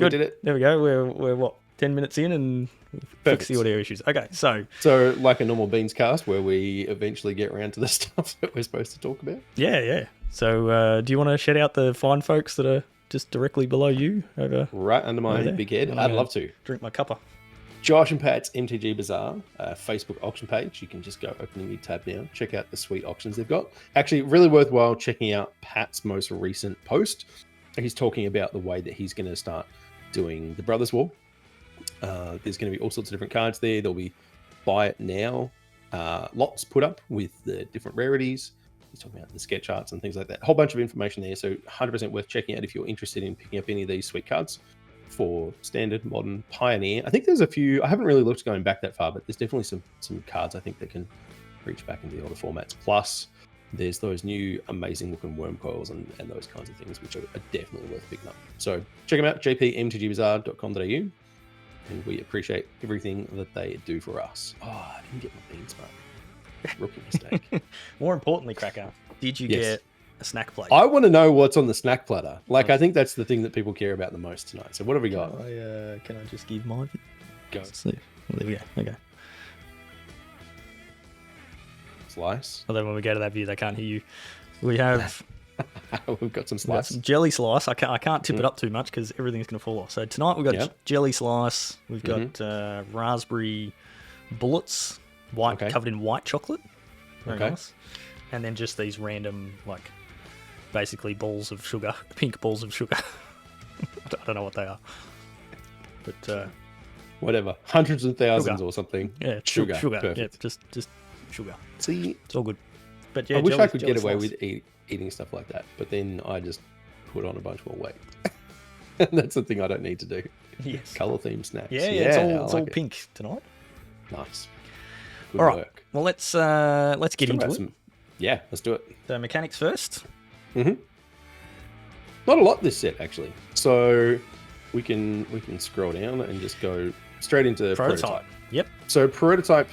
Good. We did it. There we go. We're what, 10 minutes in and fix the audio issues. Okay, so like a normal Beans cast where we eventually get around to the stuff that we're supposed to talk about. Yeah. So do you want to shout out the fine folks that are just directly below you over right under my big head? I'd love to. Drink my cuppa. Josh and Pat's MTG Bazaar Facebook auction page. You can just go opening your tab now. Check out the sweet auctions they've got. Actually, really worthwhile checking out Pat's most recent post. He's talking about the way that he's going to start doing the Brothers War. There's going to be all sorts of different cards there. There'll be buy it now lots put up with the different rarities. He's talking about the sketch arts and things like that. A whole bunch of information there. So 100% worth checking out if you're interested in picking up any of these sweet cards for Standard, Modern, Pioneer. I think there's a few. I haven't really looked going back that far, but there's definitely some cards I think that can reach back into the older formats. Plus, there's those new amazing looking worm coils and those kinds of things, which are definitely worth picking up. So check them out, jpmtgbazaar.com.au, and we appreciate everything that they do for us. Oh, I didn't get my beans mark. Rookie mistake. More importantly, Cracker, did you get a snack plate? I want to know what's on the snack platter. Like, I think that's the thing that people care about the most tonight. So what have we got? Can I just give mine? Go. Let's see. Well, there we go. Okay. Slice. Although when we go to that view, they can't hear you. We have... We've got some slice. Some jelly slice. I can't tip it up too much because everything's going to fall off. So tonight we've got jelly slice. We've got raspberry bullets, covered in white chocolate. Very nice. And then just these random, like, basically balls of sugar, pink balls of sugar. I don't know what they are. But whatever, hundreds of thousands or something. Yeah, sugar. Perfect. Yeah, just sugar. See, it's all good. But yeah, I wish I could get away with eating stuff like that, but then I just put on a bunch more weight. And that's the thing I don't need to do. Yes. Color themed snacks. Yeah, it's all pink tonight. Nice. Good all right. work. Well, let's get into it. Yeah, let's do it. The mechanics first. Not a lot this set actually. So we can scroll down and just go straight into prototype. Yep. So prototype,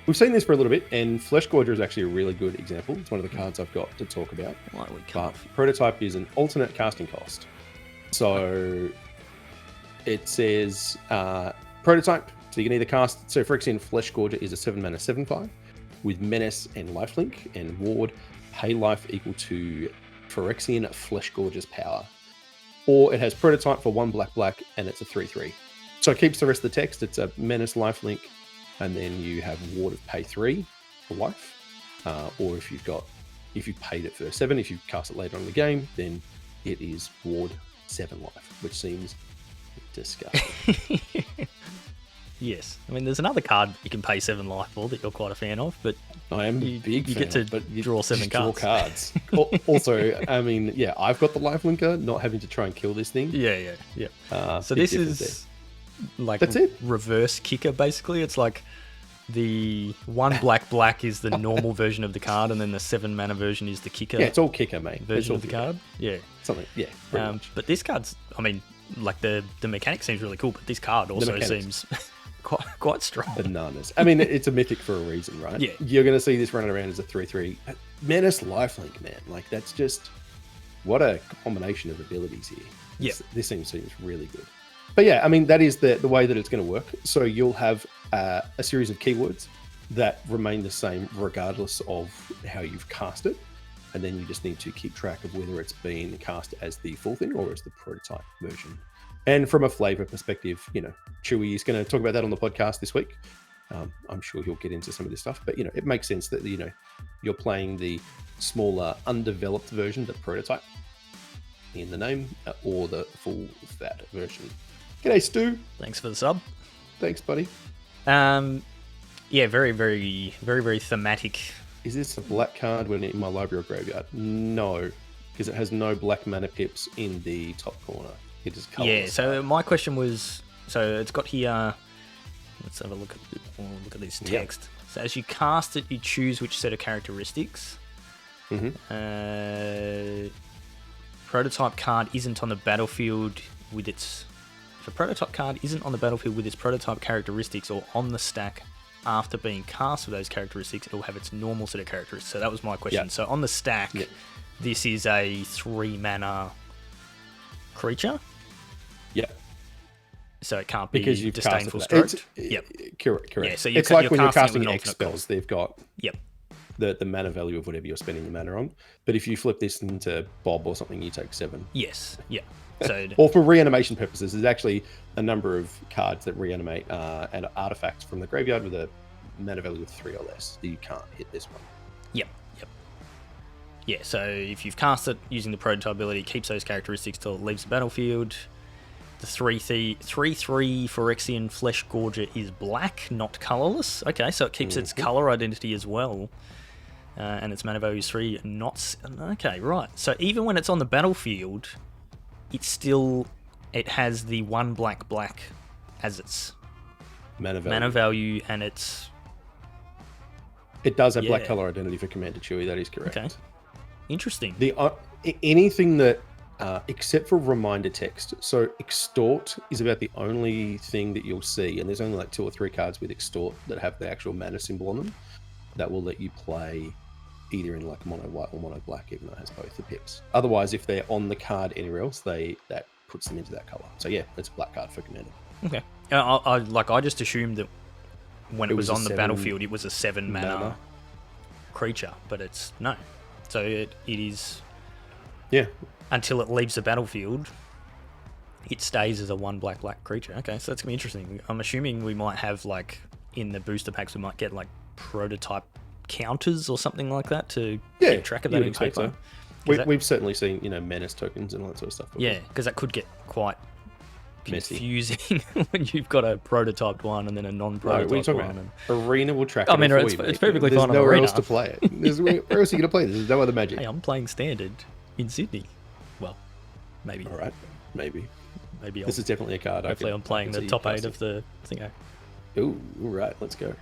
we've seen this for a little bit, and Flesh Gorger is actually a really good example. It's one of the cards I've got to talk about. But prototype is an alternate casting cost. So it says prototype. So you can either cast. So Phyrexian Flesh Gorger is a 7-mana 7/5 with Menace and Lifelink, and Ward, pay life equal to Phyrexian Flesh Gorger's power. Or it has prototype for 1 black, and it's a 3/3. So it keeps the rest of the text. It's a Menace, Lifelink, and then you have Ward of pay 3 for life. Or if you've paid it for 7, if you cast it later on in the game, then it is Ward 7 life, which seems disgusting. Yes, I mean there's another card you can pay 7 life for that you're quite a fan of, but I am a big fan. You get to draw 7 cards. Also, I mean, yeah, I've got the lifelinker, not having to try and kill this thing. Yeah. So this is like reverse kicker basically. It's like the 1 black is the normal version of the card, and then the 7 mana version is the kicker. Yeah, it's all kicker, mate. Version of the card. Yeah. Something. Yeah. But this card's, I mean, like the mechanic seems really cool, but this card also seems quite strong. Bananas. I mean, it's a mythic for a reason, right? Yeah. You're going to see this running around as a 3/3. Menace Lifelink, man. Like, that's just what a combination of abilities here. Yeah. This seems really good. But yeah, I mean, that is the way that it's going to work. So you'll have a series of keywords that remain the same regardless of how you've cast it. And then you just need to keep track of whether it's been cast as the full thing or as the prototype version. And from a flavor perspective, Chewy is going to talk about that on the podcast this week. I'm sure he'll get into some of this stuff, but it makes sense that you're playing the smaller, undeveloped version, the prototype in the name, or the full fat version. G'day, Stu. Thanks for the sub. Thanks, buddy. Yeah, very, very, very, very thematic. Is this a black card when in my library or graveyard? No, because it has no black mana pips in the top corner. It is colorless. Yeah, so my question was, so it's got here, let's have a look at this text. Yep. So as you cast it, you choose which set of characteristics. Prototype card isn't on the battlefield with its... If a prototype card isn't on the battlefield with its prototype characteristics or on the stack after being cast with those characteristics, it will have its normal set of characteristics. So that was my question. Yep. So on the stack, this is a 3 mana creature. Yeah. So it can't be because you've disdainful casted stroked. Yep. Correct. Yeah, so it's like when you're casting it with X spells, they've got the mana value of whatever you're spending the mana on. But if you flip this into Bob or something, you take 7. Yes. Yeah. So or for reanimation purposes, there's actually a number of cards that reanimate and artifacts from the graveyard with a mana value of 3 or less. You can't hit this one. Yep. Yeah, so if you've cast it using the prototype ability, it keeps those characteristics till it leaves the battlefield. The 3/3 Phyrexian Flesh Gorger is black, not colourless. Okay, so it keeps its colour identity as well. And its mana value is 3, not... Okay, right. So even when it's on the battlefield, it has the 1 black as its mana value, and it's... It does have black colour identity for Commander Chewie, that is correct. Okay. Interesting. Anything that, except for reminder text, so Extort is about the only thing that you'll see, and there's only like 2 or 3 cards with Extort that have the actual mana symbol on them that will let you play either in like mono white or mono black, even though it has both the pips. Otherwise, if they're on the card anywhere else, that puts them into that color. So yeah, it's a black card for Commander. Okay. I just assumed that when it was on the battlefield, it was a 7 mana creature, but it's no. So it is. Yeah. Until it leaves the battlefield, it stays as a 1 black creature. Okay, so that's gonna be interesting. I'm assuming we might have like in the booster packs, we might get like prototype counters or something like that to keep track of that in paper. So. We've certainly seen menace tokens and all that sort of stuff. Yeah, because that could get quite confusing when you've got a prototyped one and then a non-prototyped one. Arena will track. I mean, it's perfectly fine. There's nowhere else to play it. Where else are you going to play this? There's no other Magic. Hey, I'm playing Standard in Sydney. Well, maybe. All right, maybe. This is definitely a card. Hopefully, I'm playing the top 8 of the thing. Ooh, all right, let's go.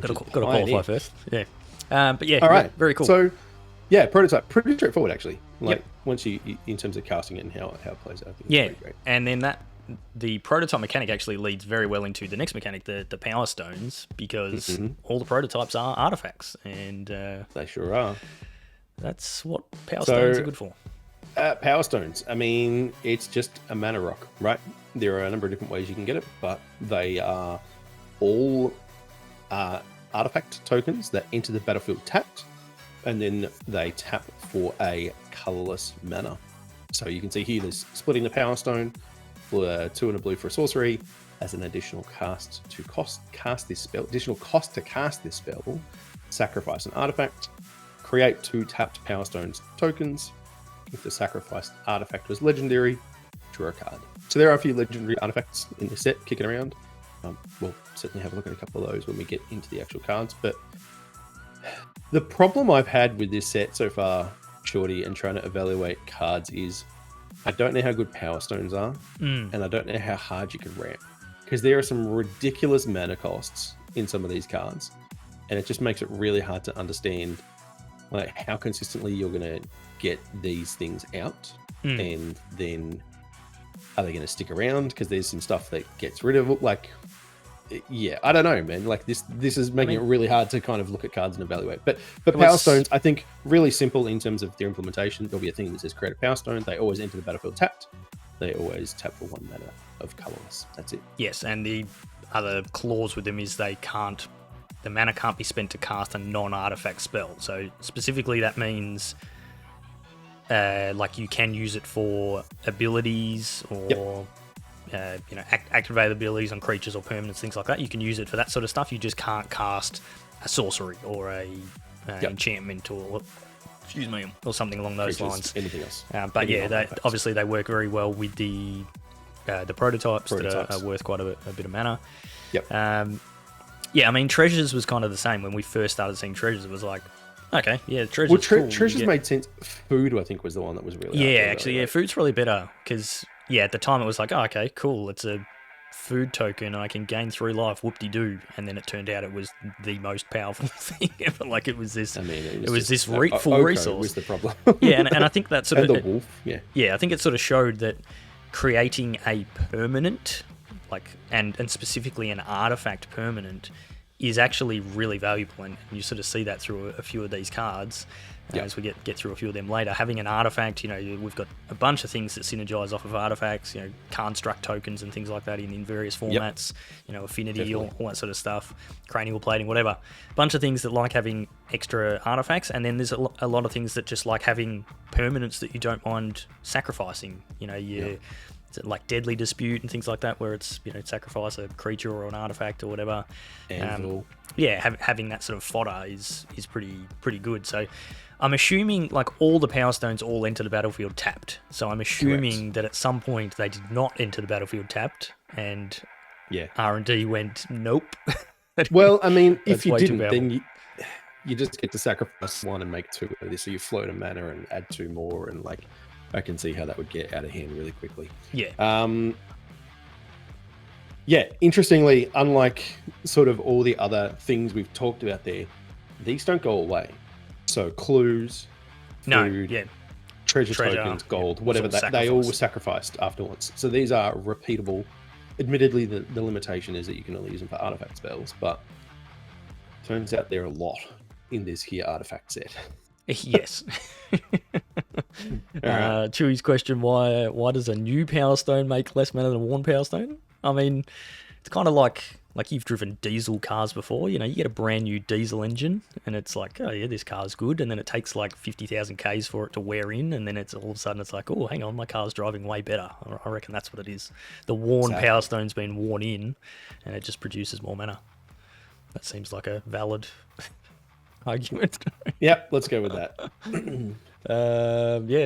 Got to qualify first. Yeah. But yeah, all right, very cool. So, yeah, prototype pretty straightforward actually. Like once you in terms of casting it and how it plays out. I think it's pretty great. And then the prototype mechanic actually leads very well into the next mechanic, the Power Stones, because all the prototypes are artifacts, and they sure are. That's what Power Stones are good for. Power Stones. I mean, it's just a mana rock, right? There are a number of different ways you can get it, but they are all artifact tokens that enter the battlefield tapped, and then they tap for a colorless mana. So you can see here there's splitting the Power Stone for 2 and a blue for a sorcery as an additional cost to cast this spell. Sacrifice an artifact. Create 2 tapped Power Stones tokens. If the sacrificed artifact was legendary, draw a card. So there are a few legendary artifacts in the set kicking around. We'll certainly have a look at a couple of those when we get into the actual cards. But the problem I've had with this set so far, Shorty, and trying to evaluate cards is I don't know how good Power Stones are, and I don't know how hard you can ramp. Because there are some ridiculous mana costs in some of these cards, and it just makes it really hard to understand like how consistently you're going to get these things out, and then are they going to stick around? Because there's some stuff that gets rid of it. Like, yeah, I don't know, man. Like this is making it really hard to kind of look at cards and evaluate. But Power Stones, I think, really simple in terms of their implementation. There'll be a thing that says create a Power Stone. They always enter the battlefield tapped. They always tap for 1 mana of colorless. That's it. Yes, and the other clause with them is the mana can't be spent to cast a non-artifact spell. So specifically that means like you can use it for abilities or activate abilities on creatures or permanents, things like that. You can use it for that sort of stuff. You just can't cast a sorcery or a enchantment or something along those lines. Anything else. But obviously they work very well with the prototypes that are worth quite a bit of mana. Yep. I mean, Treasures was kind of the same. When we first started seeing Treasures, it was like, okay, yeah, Treasures cool. Treasures made sense. Food, I think, was the one that was really... Food's really better, because, at the time it was like, oh, okay, cool, it's a food token, and I can gain 3 life, whoop-de-doo, and then it turned out it was the most powerful thing ever. Like, it was this... I mean, it was this full resource. Was the problem. And I think that sort of... And the wolf, Yeah, I think it sort of showed that creating a permanent... and specifically an artifact permanent is actually really valuable, and you sort of see that through a few of these cards. as we get through a few of them later. Having an artifact, we've got a bunch of things that synergize off of artifacts, construct tokens and things like that in various formats, affinity, all that sort of stuff, cranial plating, whatever. A bunch of things that like having extra artifacts, and then there's a lot of things that just like having permanents that you don't mind sacrificing. Like Deadly Dispute and things like that, where it's sacrifice a creature or an artifact or whatever. Having that sort of fodder is pretty good. So I'm assuming like all the Power Stones all enter the battlefield tapped. So I'm assuming that at some point they did not enter the battlefield tapped, and R&D went nope. Well, I mean, if you didn't, then you just get to sacrifice one and make two of this. So you float a mana and add two more, and like I can see how that would get out of hand really quickly. Interestingly, unlike sort of all the other things we've talked about there, these don't go away. So clues, food, treasure tokens, gold, whatever, they all were sacrificed afterwards. So these are repeatable. Admittedly, the limitation is that you can only use them for artifact spells, but turns out there are a lot in this here artifact set. Yes. Chewy's question: Why does a new Power Stone make less mana than a worn Power Stone? I mean, it's kind of like you've driven diesel cars before. You get a brand new diesel engine, and it's like, oh yeah, this car's good, and then it takes like 50,000 Ks for it to wear in, and then it's all of a sudden it's like, oh, hang on, my car's driving way better. I reckon that's what it is. The worn Power Stone's been worn in, and it just produces more mana. That seems like a valid argument. Yep, let's go with that.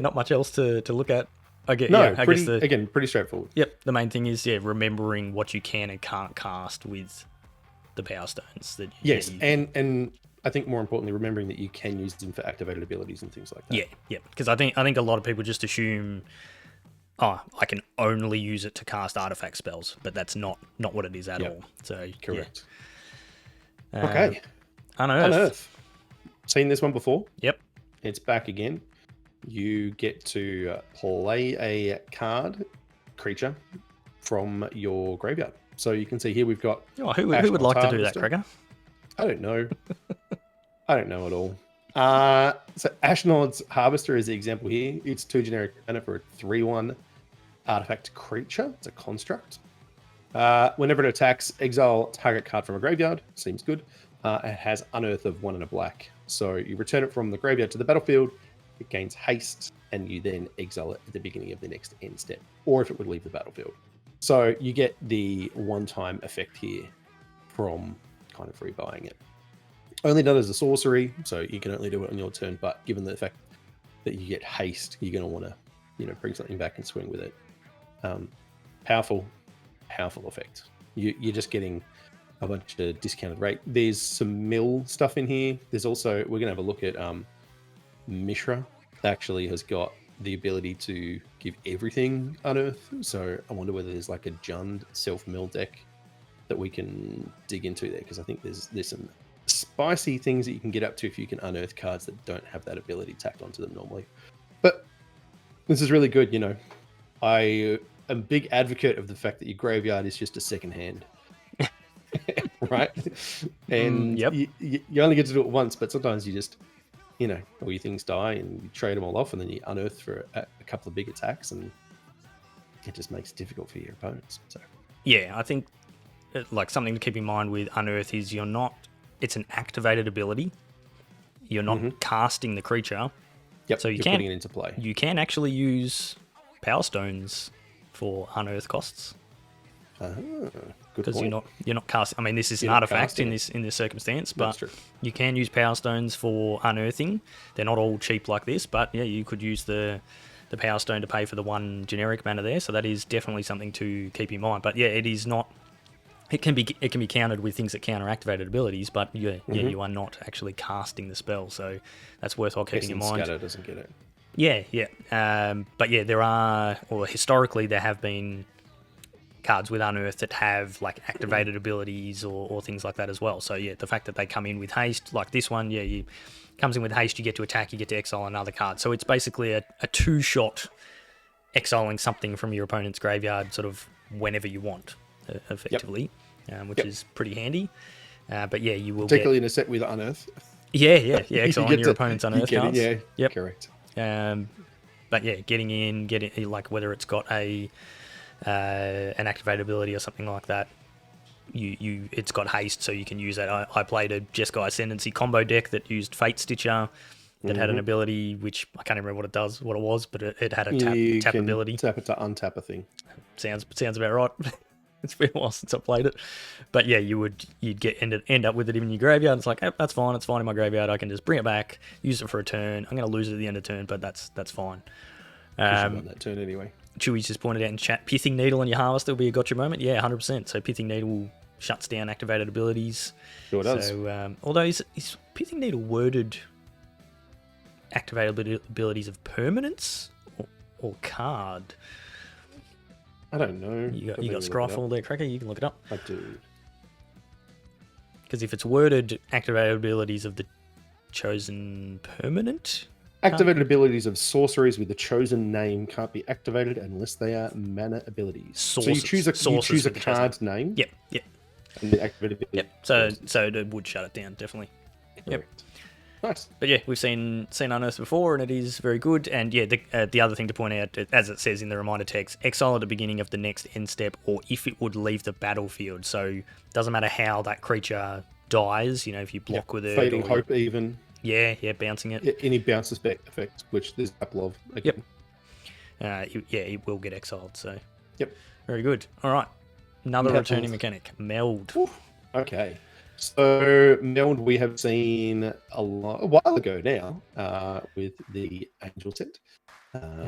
Not much else to look at. Pretty straightforward. Yep, the main thing is remembering what you can and can't cast with the Power Stones. And I think more importantly, remembering that you can use them for activated abilities and things like that. Yeah, because I think a lot of people just assume, I can only use it to cast artifact spells, but that's not what it is at all. So correct. Yeah. Okay. Unearth. Seen this one before? Yep. It's back again. You get to play a creature from your graveyard. So you can see here we've got... who would like to do that, Cracker? I don't know. I don't know at all. So Ashnod's Harvester is the example here. It's 2 generic mana for a 3/1 artifact creature. It's a construct. Whenever it attacks, exile target card from a graveyard. Seems good. It has Unearth of 1 and a black. So you return it from the graveyard to the battlefield. It gains haste, and you then exile it at the beginning of the next end step, or if it would leave the battlefield. So you get the one-time effect here from kind of rebuying it. Only done as a sorcery, so you can only do it on your turn, but given the fact that you get haste, you're going to want to bring something back and swing with it. Powerful effect. You're just getting a bunch of discounted rate. There's some mill stuff in here. There's also, we're going to have a look at Mishra actually has got the ability to give everything Unearth. So I wonder whether there's like a Jund self-mill deck that we can dig into there, because I think there's some spicy things that you can get up to if you can unearth cards that don't have that ability tacked onto them normally. But this is really good. I am a big advocate of the fact that your graveyard is just a second hand. Right? And you only get to do it once, but sometimes you just, all your things die and you trade them all off, and then you unearth for a couple of big attacks, and it just makes it difficult for your opponents. So yeah, I think like something to keep in mind with Unearth is it's an activated ability. You're not casting the creature. Yep, so you're putting it into play. You can actually use Power Stones for Unearth costs. Because you're not casting. I mean, this is an artifact in this circumstance, but you can use Power Stones for unearthing. They're not all cheap like this, but yeah, you could use the Power Stone to pay for the 1 generic mana there. So that is definitely something to keep in mind. But yeah, it is not. It can be countered with things that counter activated abilities, but you are not actually casting the spell. So that's worthwhile keeping in mind. Scatter doesn't get it. Yeah. But yeah, historically there have been cards with Unearth that have like activated abilities or things like that as well. So yeah, the fact that they come in with haste, like this one, comes in with haste, you get to attack, you get to exile another card. So it's basically a 2-shot exiling something from your opponent's graveyard sort of whenever you want, effectively, which is pretty handy. But yeah, you will particularly in a set with Unearth. Yeah. Exile on your opponent's unearthed cards. Yeah, yep. Correct. But yeah, getting like whether it's got an activated ability or something like that. It's got haste, so you can use that. I played a Jeskai Ascendancy combo deck that used Fate Stitcher that had an ability which I can't remember what it was, but it had a tap ability. Tap it to untap a thing. Sounds about right. It's been a while since I played it, but yeah, you'd end up with it in your graveyard. It's like, that's fine. It's fine in my graveyard. I can just bring it back, use it for a turn. I'm going to lose it at the end of turn, but that's fine. On that turn anyway. Chewie's just pointed out in chat, Pithing Needle on your Harvester will be a gotcha moment. Yeah, 100%. So Pithing Needle shuts down activated abilities. Sure does. So, although is Pithing Needle worded activated abilities of permanence or card? I don't know. You got Scryfall there, Cracker. You can look it up. I do. Because if it's worded activated abilities of the chosen permanent, activated abilities of sorceries with the chosen name can't be activated unless they are mana abilities. So you choose a card name. Yep. And the activated ability. Yep. So it would shut it down, definitely. Correct. Yep. Nice. But yeah, we've seen Unearthed before, and it is very good. And yeah, the other thing to point out, as it says in the reminder text, exile at the beginning of the next end step, or if it would leave the battlefield. So it doesn't matter how that creature dies. If you block with it. Fading Hope even. Yeah, bouncing it. Any bounce effect, which there's a couple of. Again. Yep. It will get exiled. So. Yep. Very good. All right. Another returning mechanic, Meld. Oof. Okay. So Meld we have seen a while ago now with the Angel set.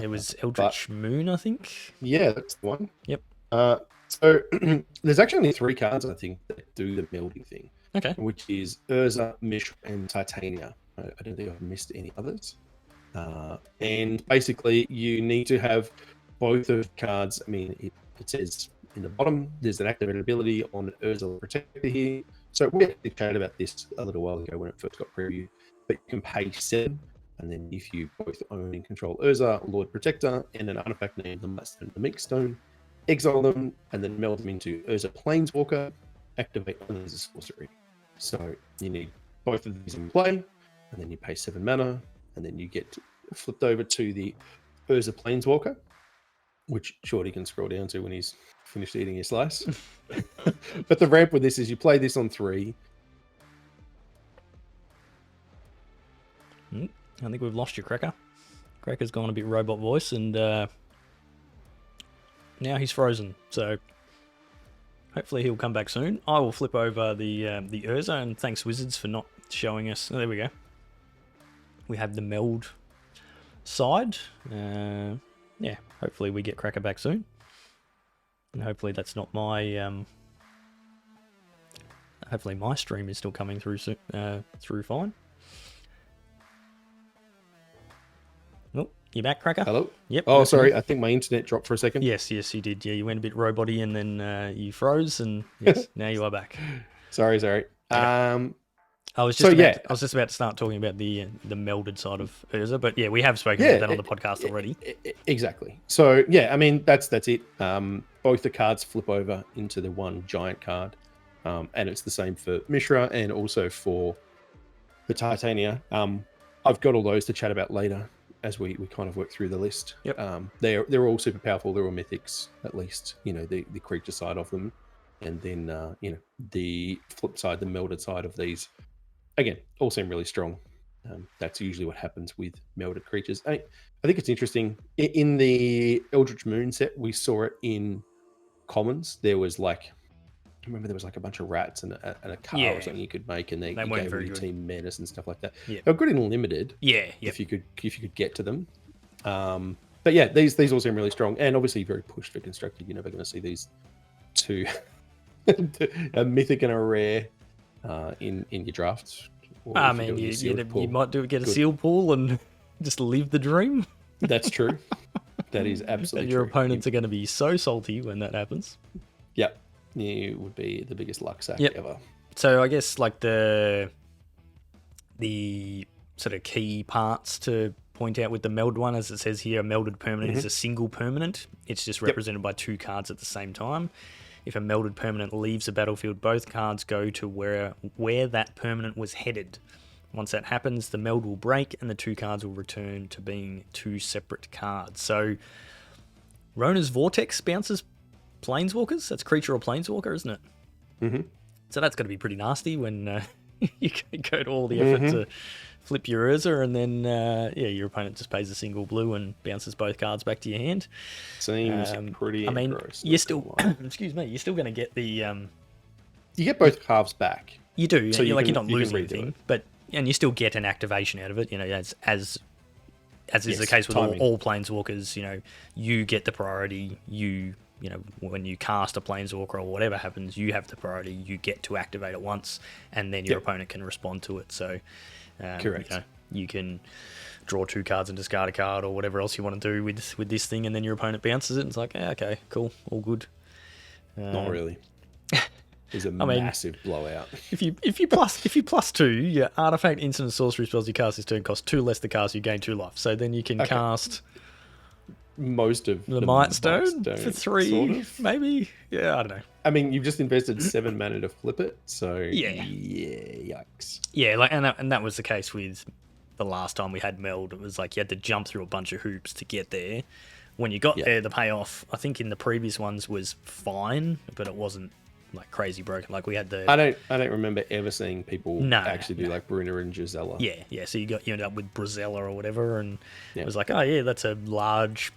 It was Eldritch Moon, I think. Yeah, that's the one. Yep. So there's actually only 3 cards, I think, that do the melding thing. Okay. Which is Urza, Mishra, and Titania. I don't think I've missed any others. And basically, you need to have both of the cards. I mean, it says in the bottom, there's an activated ability on Urza Protector here. So we actually chatted about this a little while ago when it first got previewed. But you can pay 7, and then if you both own and control Urza, Lord Protector, and an artifact named the Mudstone, the Meekstone, exile them, and then meld them into Urza Planeswalker, activate them as a sorcery. So you need both of these in play, and then you pay 7 mana, and then you get flipped over to the Urza Planeswalker, which Shorty can scroll down to when he's finished eating his slice. But the ramp with this is you play this on 3. I think we've lost you, Cracker. Cracker's gone a bit robot voice, and now he's frozen. So hopefully he'll come back soon. I will flip over the Urza, and thanks Wizards for not showing us. Oh, there we go. We have the Meld side. Yeah, hopefully we get Cracker back soon. And hopefully that's not my... hopefully my stream is still coming through fine. Oh, you back, Cracker? Hello? Yep. Oh, sorry. I think my internet dropped for a second. Yes, you did. Yeah, you went a bit robot-y and then you froze, and yes, now you are back. Sorry. Okay. I was just about to start talking about the melded side of Urza, but yeah, we have spoken about that on the podcast already. Exactly. So yeah, I mean that's it. Both the cards flip over into the one giant card, and it's the same for Mishra and also for the Titania. I've got all those to chat about later as we kind of work through the list. Yep. They're all super powerful. They're all mythics, at least the creature side of them, and then the flip side, the melded side of these. Again, all seem really strong. That's usually what happens with melded creatures. I think it's interesting. In the Eldritch Moon set, we saw it in commons. There was I remember there was a bunch of rats and a car or something you could make, and they gave you team menace and stuff like that. Yeah. They were good in limited. Yeah. If you could get to them. But yeah, these all seem really strong, and obviously very pushed for constructed. You're never going to see these two, a mythic and a rare, in your drafts. I mean, you might get a seal pool and just live the dream. That's true. That is absolutely your true. Opponents are going to be so salty when that happens. Yep. You would be the biggest luck sack ever. So I guess the sort of key parts to point out with the meld one, as it says here, a melded permanent is a single permanent. It's just represented by 2 cards at the same time. If a melded permanent leaves the battlefield, both cards go to where that permanent was headed. Once that happens, the meld will break and the 2 cards will return to being 2 separate cards. So Rona's Vortex bounces Planeswalkers. That's creature or Planeswalker, isn't it? Mm-hmm. So that's got to be pretty nasty when you go to all the effort to flip your Urza, and then your opponent just pays a single blue and bounces both cards back to your hand. Seems pretty. Gross, you're still excuse me. You're still going to get the. You get both halves back. You do. So you're not losing anything, and you still get an activation out of it. As is the case with all Planeswalkers. You get the priority. When you cast a Planeswalker or whatever happens, you have the priority. You get to activate it once, and then your opponent can respond to it. So, correct. You can draw 2 cards and discard a card or whatever else you want to do with this thing, and then your opponent bounces it. And it's like, okay, cool, all good. Not really. It's a massive blowout. If you plus 2, your artifact, instant, and sorcery spells you cast this turn cost 2 less to cast. You gain 2 life. So then you can cast most of the Might Stone for 3, sort of. Maybe. Yeah, I don't know. I mean, you've just invested 7 mana to flip it, so yikes. Yeah, and that was the case with the last time we had Meld. It was like you had to jump through a bunch of hoops to get there. When you got there, the payoff, I think in the previous ones, was fine, but it wasn't like crazy broken. Like we had the. I don't remember ever seeing people actually do like Bruna and Gisela. Yeah. So you ended up with Brazella or whatever, and it was like, oh yeah, that's a large,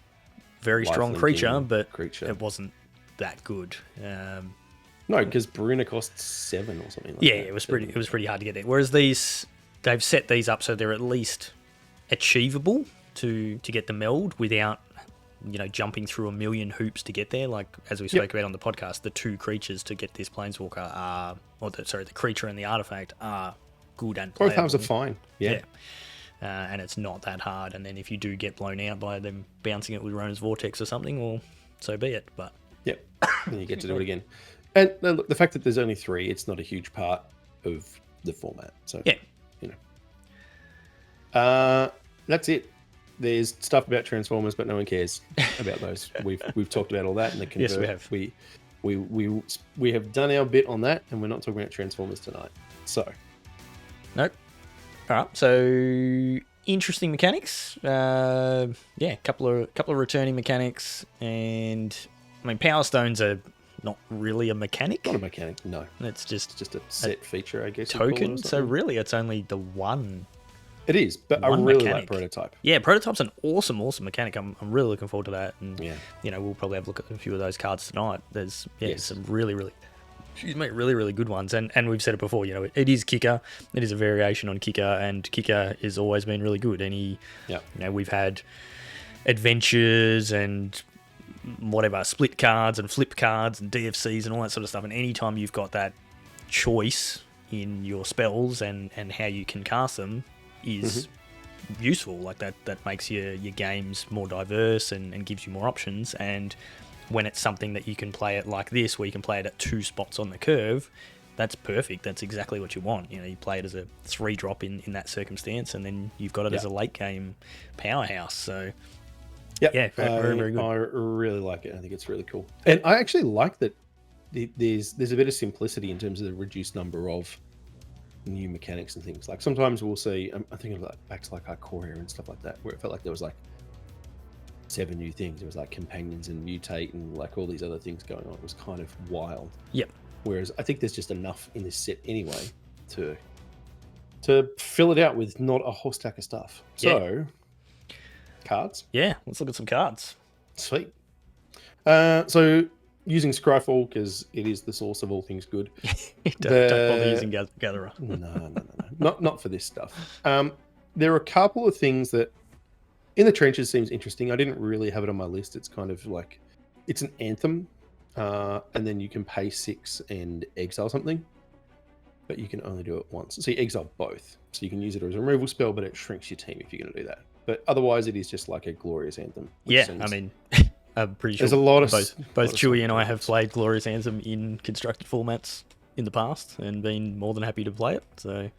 very strong creature, but it wasn't that good. No, because Bruna costs 7 or something like that. Yeah, it was pretty hard to get there. Whereas they've set these up so they're at least achievable to get the meld without jumping through a million hoops to get there. Like as we spoke about on the podcast, the 2 creatures to get this Planeswalker the creature and the artifact are good and playable. Both halves are fine. Yeah. And it's not that hard. And then if you do get blown out by them bouncing it with Rona's Vortex or something, well, so be it. But then you get to do it again. And look, the fact that there's only 3, it's not a huge part of the format. So that's it. There's stuff about Transformers, but no one cares about those. We've talked about all that in the convert. Yes, we have. We have done our bit on that, and we're not talking about Transformers tonight. So, nope. All right. So interesting mechanics. Couple of returning mechanics, and I mean Power Stones are not really a mechanic. Not a mechanic, no. It's just a set feature, I guess. Token. So really, it's only the one. It is, but I really like Prototype. Yeah, Prototype's an awesome mechanic. I'm really looking forward to that. And we'll probably have a look at a few of those cards tonight. There's some really good ones. And we've said it before, it is Kicker. It is a variation on Kicker, and Kicker has always been really good. We've had adventures and whatever, split cards and flip cards and DFCs and all that sort of stuff. And anytime you've got that choice in your spells and how you can cast them is useful. Like that makes your games more diverse and gives you more options. And when it's something that you can play it like this, where you can play it at 2 spots on the curve, that's perfect. That's exactly what you want. You play it as a 3-drop in that circumstance, and then you've got it as a late game powerhouse. So very, very good. I really like it. I think it's really cool. And I actually like that there's a bit of simplicity in terms of the reduced number of new mechanics and things. Like sometimes we'll see, I'm thinking back to like Ikoria and stuff like that, where it felt like there was like 7 new things. There was like companions and mutate and like all these other things going on. It was kind of wild. Yep. Whereas I think there's just enough in this set anyway to fill it out with not a whole stack of stuff. So cards. Yeah, let's look at some cards. Sweet. So using Scryfall because it is the source of all things good. Don't bother using Gatherer. No. Not for this stuff. There are a couple of things that in the trenches seems interesting. I didn't really have it on my list. It's kind of like it's an anthem, and then you can pay 6 and exile something, but you can only do it once. So you exile both. So you can use it as a removal spell, but it shrinks your team if you're going to do that. But otherwise, it is just like a glorious anthem. I mean. I'm pretty sure there's a lot of both Chewy and I have played Glorious Anthem in constructed formats in the past and been more than happy to play it. So,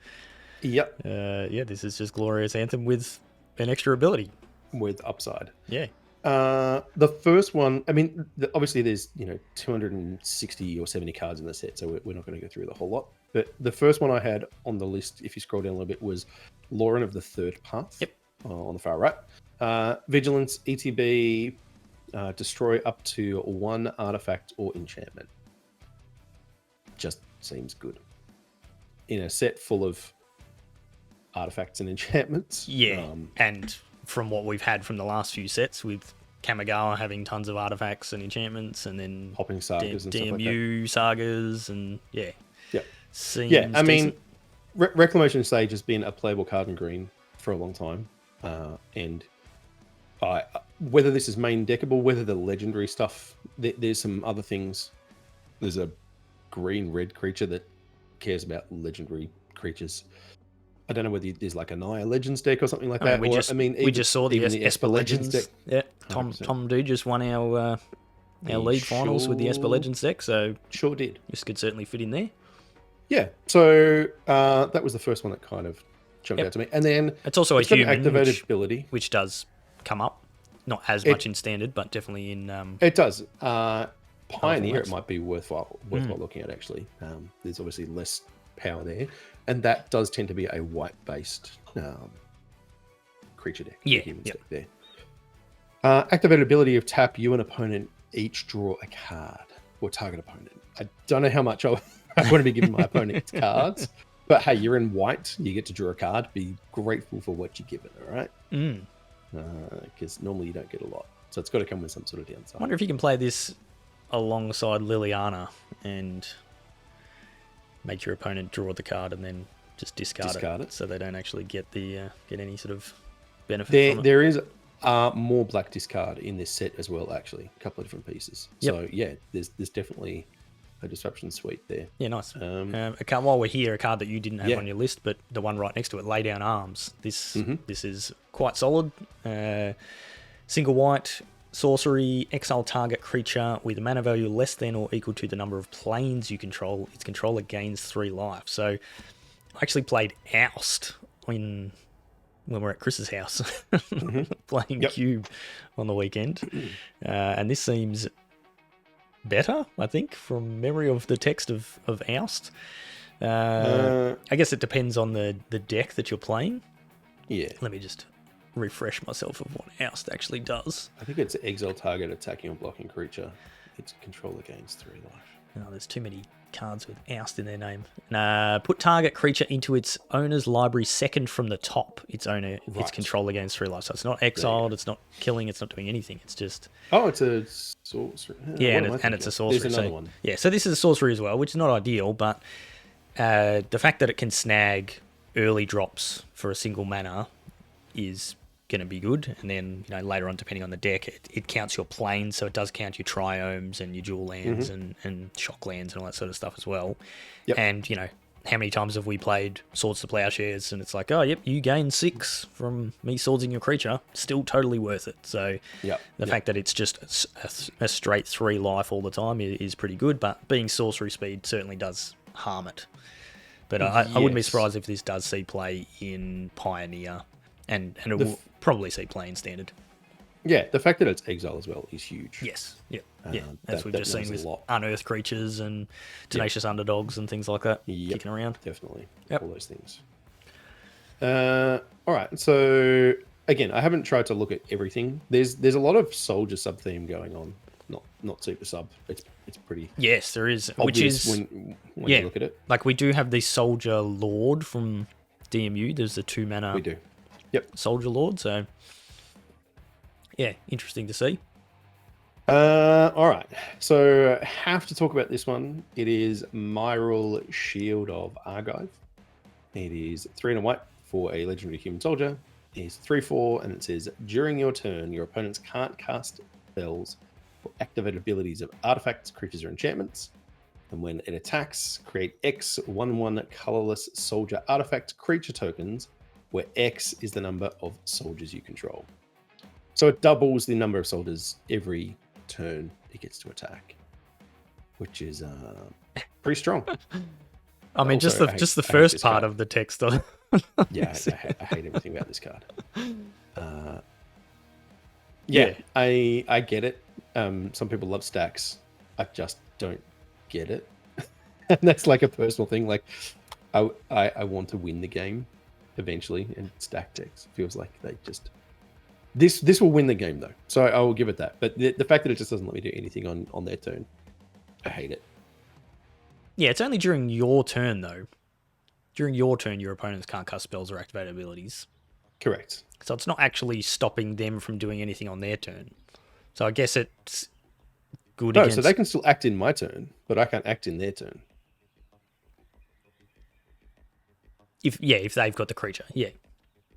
this is just Glorious Anthem with an extra ability. With upside. Yeah. The first one, I mean, obviously there's 260 or 70 cards in the set, so we're not going to go through the whole lot. But the first one I had on the list, if you scroll down a little bit, was Lauren of the Third Path. Yep. On the far right. Vigilance, ETB, destroy up to 1 artifact or enchantment. Just seems good. In a set full of artifacts and enchantments. Yeah, and from what we've had from the last few sets, with Kamigawa having tons of artifacts and enchantments, and then hopping sagas and stuff like DMU sagas, and yeah. Seems I mean, decent. Reclamation Sage has been a playable card in green for a long time, and whether this is main deckable, whether the legendary stuff, there's some other things. There's a green-red creature that cares about legendary creatures. I don't know whether there's like a Naya Legends deck or something like that. We just saw the Esper Legends deck. Yeah, Tom D just won our league finals with the Esper Legends deck, so sure did. This could certainly fit in there. Yeah, so that was the first one that kind of jumped out to me, and then it's also a human activated ability, which does come up, not as much in standard, but definitely in. It does. Pioneer, it might be worthwhile looking at actually. There's obviously less power there, and that does tend to be a white-based creature deck. Yeah, deck there. Activated ability of tap. You and opponent each draw a card, or target opponent. I don't know how much I want to be giving my opponent cards, but hey, you're in white. You get to draw a card. Be grateful for what you give it. All right. Because normally you don't get a lot, so it's got to come with some sort of downside. I wonder if you can play this alongside Liliana and make your opponent draw the card and then just discard it, so they don't actually get the get any sort of benefit from it. There is more black discard in this set as well, actually, a couple of different pieces. So yeah, there's definitely a disruption suite there. Yeah, nice. While we're here, a card that you didn't have on your list, but the one right next to it, Lay Down Arms. This is quite solid. Single white, sorcery, exile target creature with a mana value less than or equal to the number of planes you control. Its controller gains 3 life. So I actually played Oust when we're at Chris's house playing Cube on the weekend. And this seems better, I think, from memory of the text of Oust. I guess it depends on the deck that you're playing. Yeah. Let me just refresh myself of what Oust actually does. I think it's exile target attacking or blocking creature. Its controller gains 3 life. Oh, there's too many cards with Oust in their name. Put target creature into its owner's library second from the top. Its controller gains 3 life. So it's not exiled, it's not killing, it's not doing anything. It's just... Oh, it's a sorcery. Yeah, and it's a sorcery. There's another one. Yeah, so this is a sorcery as well, which is not ideal, but the fact that it can snag early drops for a single mana is going to be good. And then later on, depending on the deck, it counts your planes, so it does count your triomes and your dual lands and shock lands and all that sort of stuff as well. And how many times have we played Swords to Plowshares and it's like, oh yep, you gain 6 from me swordsing your creature, still totally worth it. So the fact that it's just a straight 3 life all the time is pretty good, but being sorcery speed certainly does harm it. But I wouldn't be surprised if this does see play in Pioneer, and it will probably see play in Standard. Yeah, the fact that it's exile as well is huge. Yes, as we've just seen with unearthed creatures and tenacious underdogs and things like that kicking around. Definitely, all those things. All right, so again, I haven't tried to look at everything. There's a lot of soldier sub theme going on, not super sub. It's pretty. Yes, there is, which is when you look at it. Like we do have the Soldier Lord from DMU. There's the 2 mana. We do. Soldier Lord. So yeah, interesting to see. All right, so have to talk about this one. It is Myral Shield of Argive. It is 3 and a white for a legendary human soldier. It is 3/4, and it says during your turn, your opponents can't cast spells or activate abilities of artifacts, creatures, or enchantments. And when it attacks, create X 1/1 colorless soldier artifact creature tokens, where X is the number of soldiers you control. So it doubles the number of soldiers every turn it gets to attack, which is pretty strong. I mean, also, just the first part of the text. Yeah, I hate everything about this card. Yeah, I get it. Some people love stacks. I just don't get it. And that's like a personal thing. Like, I want to win the game eventually, and stack decks feels like they just this will win the game though. So I will give it that. But the fact that it just doesn't let me do anything on their turn, I hate it. Yeah, it's only during your turn though. During your turn, your opponents can't cast spells or activate abilities. Correct. So it's not actually stopping them from doing anything on their turn. So I guess it's good against... so they can still act in my turn, but I can't act in their turn. If they've got the creature, yeah.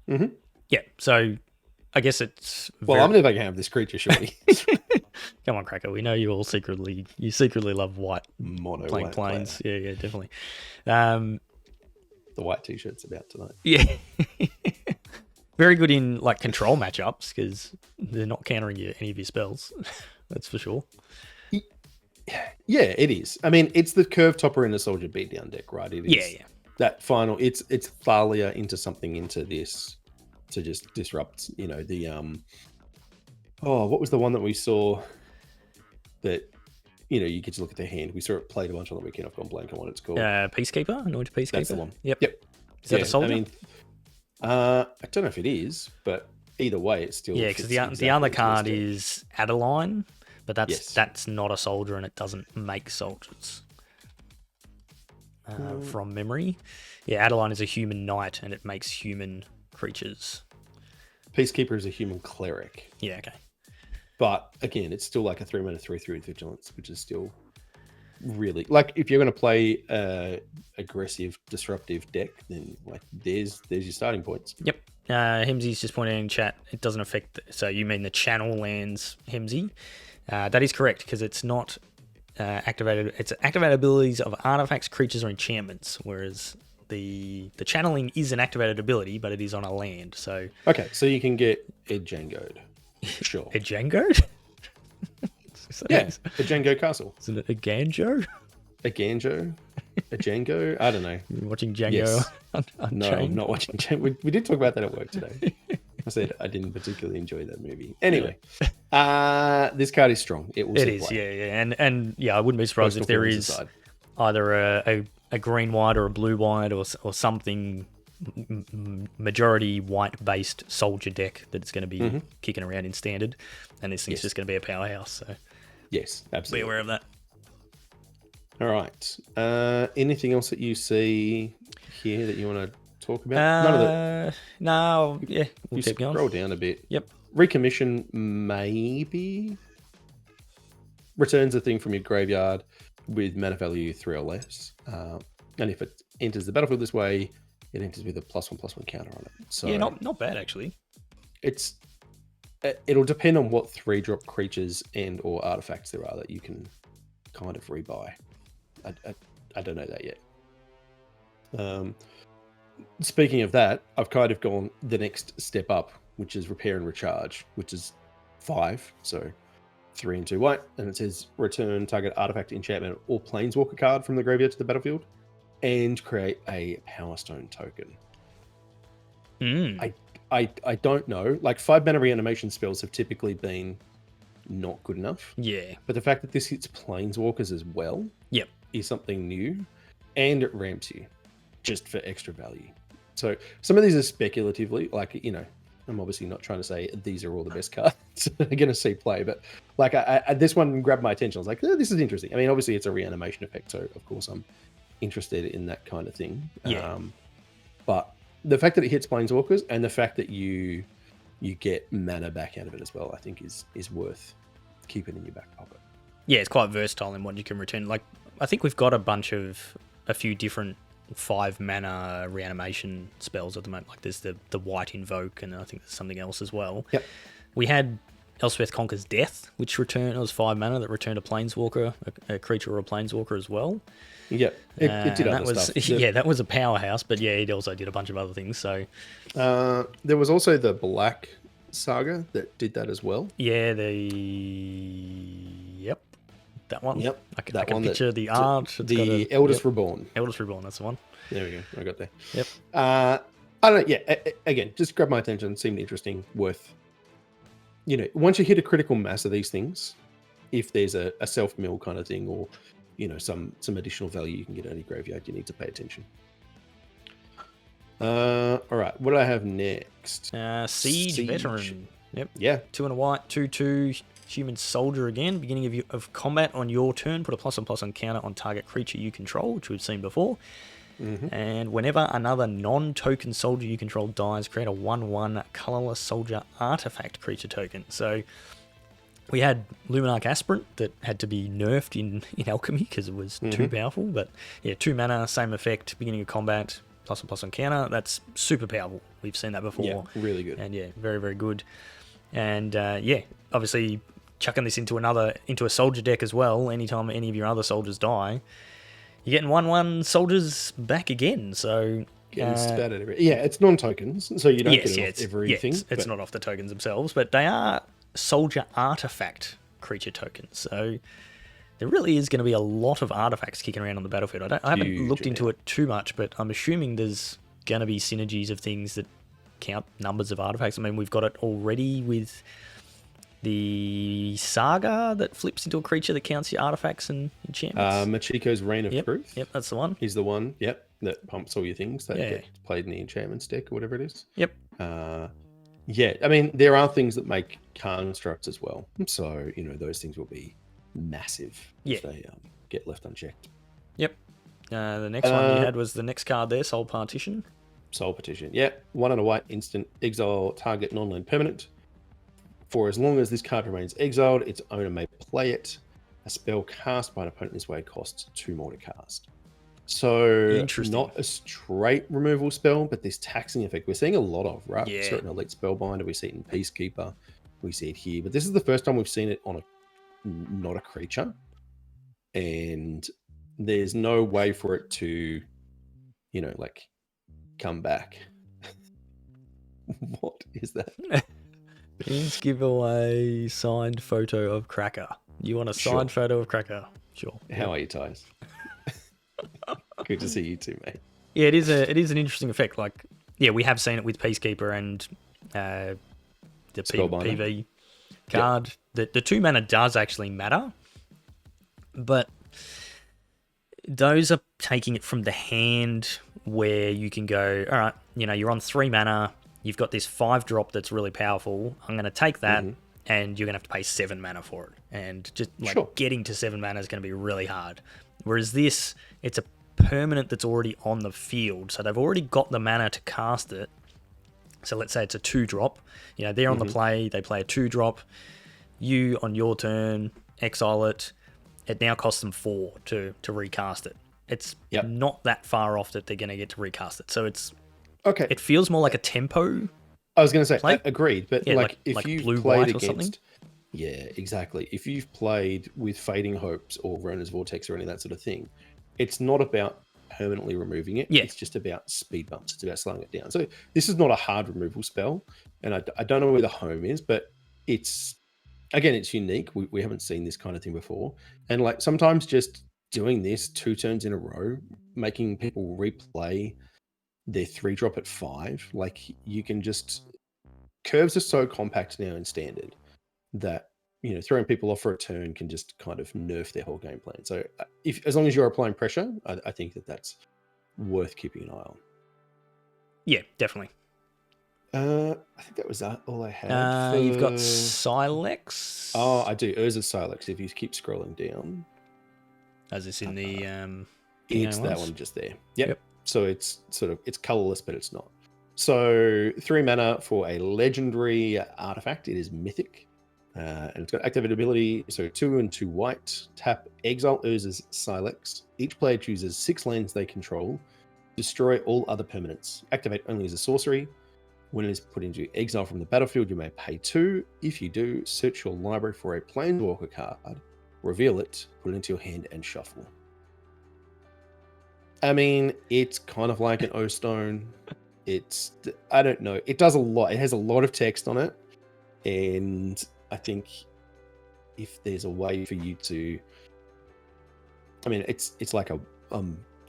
Mm-hmm. Yeah, so I guess it's... Well, I'm never going to have this creature, Shorty. Come on, Cracker. We know you secretly love white mono playing white planes. player. Yeah, definitely. The white t-shirt's about tonight. Yeah. Very good in like control matchups because they're not countering any of your spells. That's for sure. Yeah, it is. I mean, it's the curve topper in the soldier beatdown deck, right? It is. Yeah. That final, it's Thalia into something into this to just disrupt. You know the what was the one that we saw that you get to look at their hand. We saw it played a bunch on the weekend. I've gone blank on what it's called. Peacekeeper, Anointed Peacekeeper. That's the one. Yep. Is that a soldier? I mean, I don't know if it is, but either way, it's still because the other card is Adeline, but that's not a soldier and it doesn't make soldiers. From memory, Adeline is a human knight and it makes human creatures. Peacekeeper is a human cleric. Yeah, okay. But again, it's still like a 3-mana 3/3 with vigilance, which is still really like if you're going to play aggressive, disruptive deck, then like there's your starting points. Yep. Hemsy's just pointing in chat. It doesn't affect. So you mean the channel lands, Hemsy? That is correct because it's not activated. It's activated abilities of artifacts, creatures, or enchantments, whereas the channeling is an activated ability, but it is on a land. So okay, so you can get a Django'd. Sure. A Django? Yeah, a Django castle. Isn't it a Ganjo? A Ganjo? A Django? I don't know. You're watching Django? Yes. No, I'm not watching Django. We did talk about that at work today. I said I didn't particularly enjoy that movie. Anyway, this card is strong. It is, yeah. And I wouldn't be surprised if there is either a green-white or a blue-white or something majority white-based soldier deck that's going to be kicking around in standard, and this thing's just going to be a powerhouse. So yes, absolutely. Be aware of that. All right. Anything else that you see here that you want to talk about? None of that. No. Yeah, we'll keep going. Scroll down a bit. Yep. Recommission maybe returns a thing from your graveyard with mana value 3 or less, and if it enters the battlefield this way, it enters with a +1/+1 counter on it. So yeah, not bad actually. It'll depend on what 3-drop creatures and or artifacts there are that you can kind of rebuy. I don't know that yet. Speaking of that, I've kind of gone the next step up, which is Repair and Recharge, which is 5, so 3 and 2 white, and it says return target artifact, enchantment, or planeswalker card from the graveyard to the battlefield, and create a Power Stone token. I don't know. Like 5-mana reanimation spells have typically been not good enough. Yeah. But the fact that this hits planeswalkers as well is something new, and it ramps you just for extra value. So some of these are speculatively, like, I'm obviously not trying to say these are all the best cards I'm going to see play, but like this one grabbed my attention. I was like, this is interesting. I mean, obviously it's a reanimation effect, so of course I'm interested in that kind of thing. Yeah. But the fact that it hits planeswalkers and the fact that you get mana back out of it as well, I think is worth keeping in your back pocket. Yeah, it's quite versatile in what you can return. Like, I think we've got a few different 5-mana reanimation spells at the moment. Like there's the White Invoke, and I think there's something else as well. Yep. We had Elspeth Conquers Death, which it was 5 mana that returned a planeswalker, a creature or a planeswalker as well. Yeah, it did other stuff. That was a powerhouse, but yeah, it also did a bunch of other things. So there was also the Black Saga that did that as well. Yeah, that one. Yep, I can picture the art. The Eldest Reborn. Eldest Reborn, that's the one. There we go. I got there. Yep. I don't know. Yeah, again, just grabbed my attention. Seemed interesting. Worth once you hit a critical mass of these things, if there's a self-mill kind of thing, or some additional value you can get out of your graveyard, you need to pay attention. All right, what do I have next? Siege Veteran. Yep. Yeah. 2 and a white, 2/2 human soldier again. Beginning of combat on your turn, put a +1/+1 on counter on target creature you control, which we've seen before. And whenever another non-token soldier you control dies, create a 1/1 colorless soldier artifact creature token. So we had Luminarch Aspirant that had to be nerfed in Alchemy because it was too powerful. But yeah, 2 mana, same effect, beginning of combat, +1/+1 on counter. That's super powerful. We've seen that before. Yeah, really good. And yeah, very, very good. And yeah, obviously chucking this into a soldier deck as well. Anytime any of your other soldiers die, you're getting 1/1 soldiers back again. So it's non-tokens, so you don't get it off everything. It's not off the tokens themselves, but they are soldier artifact creature tokens. So there really is going to be a lot of artifacts kicking around on the battlefield. I haven't looked into it too much, but I'm assuming there's going to be synergies of things that count numbers of artifacts. I mean, we've got it already with the Saga that flips into a creature that counts your artifacts and enchantments. Machiko's Reign of Truth. Yep, that's the one. He's the one, that pumps all your things that get played in the enchantments deck or whatever it is. Yep. I mean, there are things that make constructs as well. So, those things will be massive if they get left unchecked. Yep. The next one you had was the next card there, Soul Partition. Soul Partition, 1 and a white, instant, exile target non-land permanent. For as long as this card remains exiled, its owner may play it. A spell cast by an opponent this way costs 2 more to cast. So, not a straight removal spell, but this taxing effect we're seeing a lot of, right? Yeah. Certain Elite Spellbinder, we see it in Peacekeeper, we see it here. But this is the first time we've seen it on not a creature. And there's no way for it to, come back. What is that? Please give away signed photo of Cracker. You want a signed photo of Cracker? Sure. How are you, Tyus? Good to see you too, mate. Yeah, it is an interesting effect. Like, we have seen it with Peacekeeper and the PV card. Yep. The 2 mana does actually matter, but those are taking it from the hand where you can go, all right, you're on 3 mana. You've got this 5-drop that's really powerful. I'm going to take that, and you're going to have to pay 7 mana for it. And just getting to 7 mana is going to be really hard. Whereas this, it's a permanent that's already on the field. So they've already got the mana to cast it. So let's say it's a 2-drop. They're on the play. They play a 2-drop. You, on your turn, exile it. It now costs them 4 to recast it. It's not that far off that they're going to get to recast it. So it's... Okay. It feels more like a tempo. I was going to say, play. Agreed. But if you've blue, played white against... or something? Yeah, exactly. If you've played with Fading Hopes or Rona's Vortex or any of that sort of thing, it's not about permanently removing it. Yeah. It's just about speed bumps. It's about slowing it down. So this is not a hard removal spell. And I don't know where the home is, but it's unique. We haven't seen this kind of thing before. And sometimes just doing this 2 turns in a row, making people replay their 3-drop at 5, you can just... Curves are so compact now in Standard that throwing people off for a turn can just kind of nerf their whole game plan. So as long as you're applying pressure, I think that's worth keeping an eye on. Yeah, definitely. I think that was all I had. You've got Silex. Oh, I do. Urza's Silex. If you keep scrolling down, as it's in the it's that one just there. Yep. So it's it's colorless, but it's not. So 3 mana for a legendary artifact. It is mythic. And it's got activated ability. So 2 and 2 white. Tap, exile Urza's Silex. Each player chooses 6 lands they control. Destroy all other permanents. Activate only as a sorcery. When it is put into exile from the battlefield, you may pay 2. If you do, search your library for a Planeswalker card. Reveal it, put it into your hand, and shuffle. I mean, it's kind of like an O-Stone. I don't know. It does a lot. It has a lot of text on it. And I think if there's a way for you to... I mean, it's like a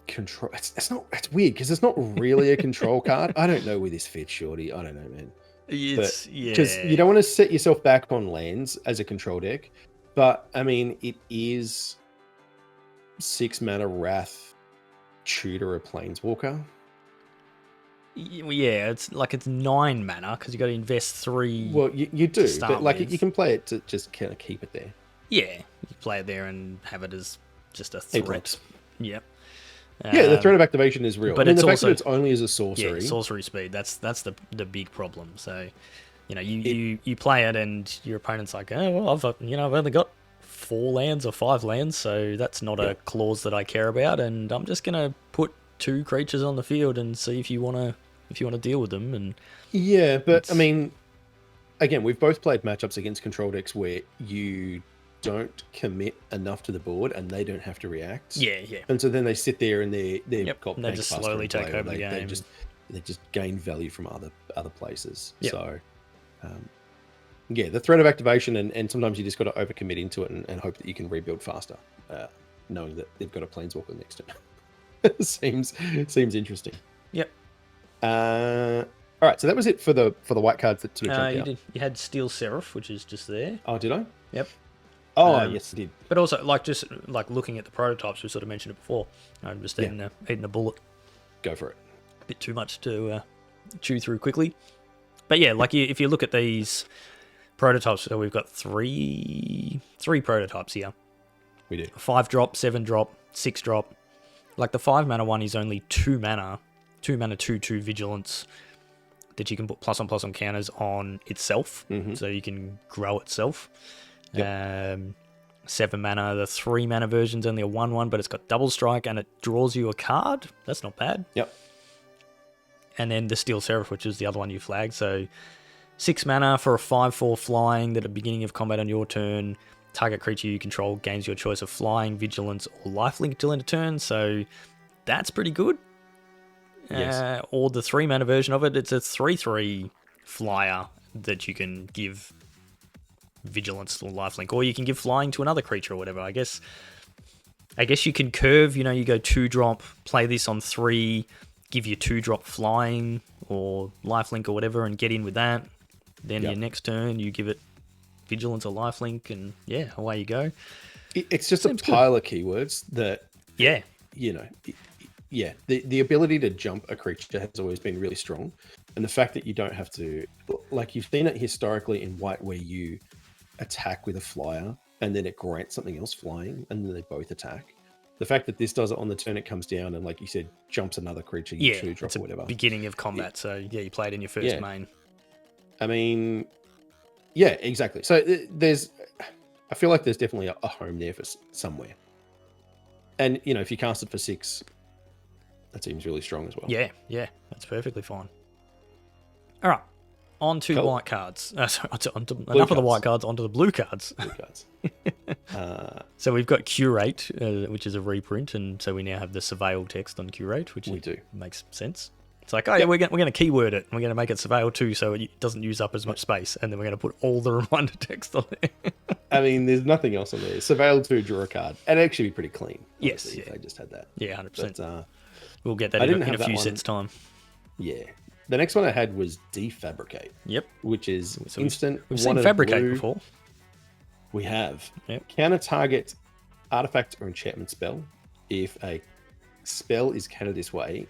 control... It's weird because it's not really a control card. I don't know where this fits, Shorty. I don't know, man. It's because you don't want to set yourself back on lands as a control deck, but I mean it is 6 mana Wrath, tutor a Planeswalker. Yeah, it's 9 mana because you got to invest 3. Well, you do, but like with. you can play it to just kind of keep it there. Yeah, you play it there and have it as just a threat. Yep. Yeah, the threat of activation is real. But I mean, it's the fact also, that it's only as a sorcery. Yeah, sorcery speed. That's the big problem. So, you play it and your opponent's like, oh well, I've only got 4 lands or 5 lands, so that's not a clause that I care about, and I'm just gonna put 2 creatures on the field and see if you wanna deal with them. And yeah, but I mean, again, we've both played matchups against control decks where you don't commit enough to the board and they don't have to react. Yeah. And so then they sit there and they've got and they just slowly take over the game. They just gain value from other places. Yep. So the threat of activation and sometimes you just got to overcommit into it and hope that you can rebuild faster, knowing that they've got a Planeswalker next to it. seems interesting. Yep. All right, so that was it for the white cards that sort of jumped out. You had Steel Seraph, which is just there. Oh, did I? Yep. Oh, yes, I did. But also, just looking at the prototypes, we sort of mentioned it before. I'm just eating a bullet. Go for it. A bit too much to chew through quickly. But yeah, if you look at these prototypes, so we've got three prototypes here. We do. 5-drop, 7-drop, 6-drop. Like the 5 mana one is only 2 mana. 2 mana, 2/2 vigilance that you can put +1/+1 on counters on itself, so you can grow itself. Yep. 7 mana, the 3 mana version's only a 1/1, but it's got double strike and it draws you a card. That's not bad. Yep. And then the Steel Seraph, which is the other one you flagged. So 6 mana for a 5/4 flying that at the beginning of combat on your turn, target creature you control gains your choice of flying, vigilance, or lifelink till end of turn. So that's pretty good. Yes. Or the 3 mana version of it, it's a 3/3 flyer that you can give vigilance or lifelink, or you can give flying to another creature or whatever. I guess you can curve, you go 2-drop, play this on 3, give you 2-drop flying or lifelink or whatever and get in with that. Then your next turn you give it vigilance or lifelink and away you go. It's just a pile of keywords that the ability to jump a creature has always been really strong, and the fact that you don't have to, like, you've seen it historically in white where you attack with a flyer and then it grants something else flying and then they both attack. The fact that this does it on the turn it comes down and, like you said, jumps another creature, you 2-drop or whatever. Beginning of combat, so you play it in your first main. I mean, exactly. So I feel like there's definitely a home there for somewhere. And if you cast it for 6, that seems really strong as well. Yeah, that's perfectly fine. All right, on to the white cards. Enough of the white cards, onto the blue cards. So we've got Curate, which is a reprint, and so we now have the Surveil text on Curate, which makes sense. It's like, we're going to keyword it, and we're going to make it Surveil 2 so it doesn't use up as much space, and then we're going to put all the reminder text on there. I mean, there's nothing else on there. Surveil 2, draw a card. It'd actually be pretty clean. Yes, if they just had that. Yeah, 100%. But, we'll get that in a few sets time. Yeah. The next one I had was Defabricate. Yep. Which is instant. We've seen Fabricate before. We have. Yep. Counter target artifact or enchantment spell. If a spell is countered this way,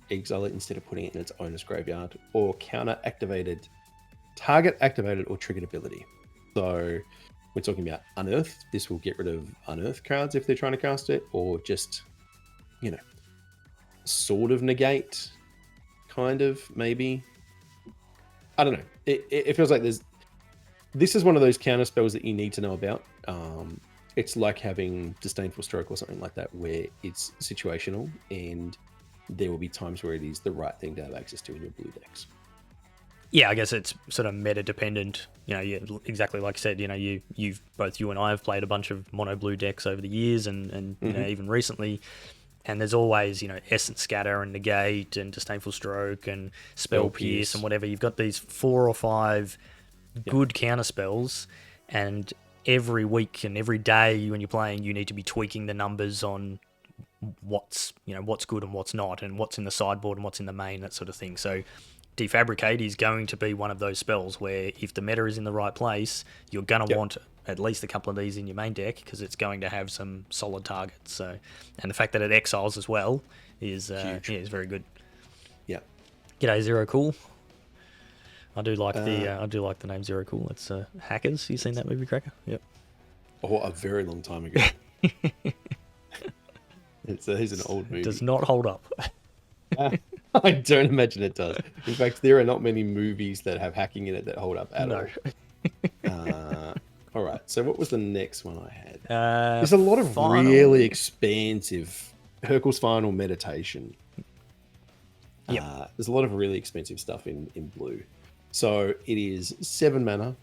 exile it instead of putting it in its owner's graveyard, or target activated or triggered ability. So we're talking about Unearthed. This will get rid of Unearthed cards if they're trying to cast it, or just, sort of negate, kind of, maybe. I don't know. It feels like this is one of those counter spells that you need to know about. It's like having Disdainful Stroke or something like that, where it's situational and there will be times where it is the right thing to have access to in your blue decks. Yeah, I guess it's sort of meta dependent. Exactly like I said. Both you and I have played a bunch of mono blue decks over the years, and even recently. And there's always Essence Scatter and Negate and Disdainful Stroke and Spell Pierce and whatever. You've got these 4 or 5 good counter spells, and every week and every day when you're playing, you need to be tweaking the numbers on what's good and what's not, and what's in the sideboard and what's in the main, that sort of thing. So Defabricate is going to be one of those spells where if the meta is in the right place, you're going to want at least a couple of these in your main deck because it's going to have some solid targets. So, and the fact that it exiles as well is is very good. Yeah. G'day Zero Cool. I do like the name Zero Cool. It's Hackers. You seen that movie, Cracker? Yep. Oh, a very long time ago. He's an old movie. It does not hold up. I don't imagine it does. In fact, there are not many movies that have hacking in it that hold up at all. All right. So what was the next one I had? There's a lot of really expensive Hercule's Final Meditation. There's a lot of really expensive stuff in blue. So it is 7 mana,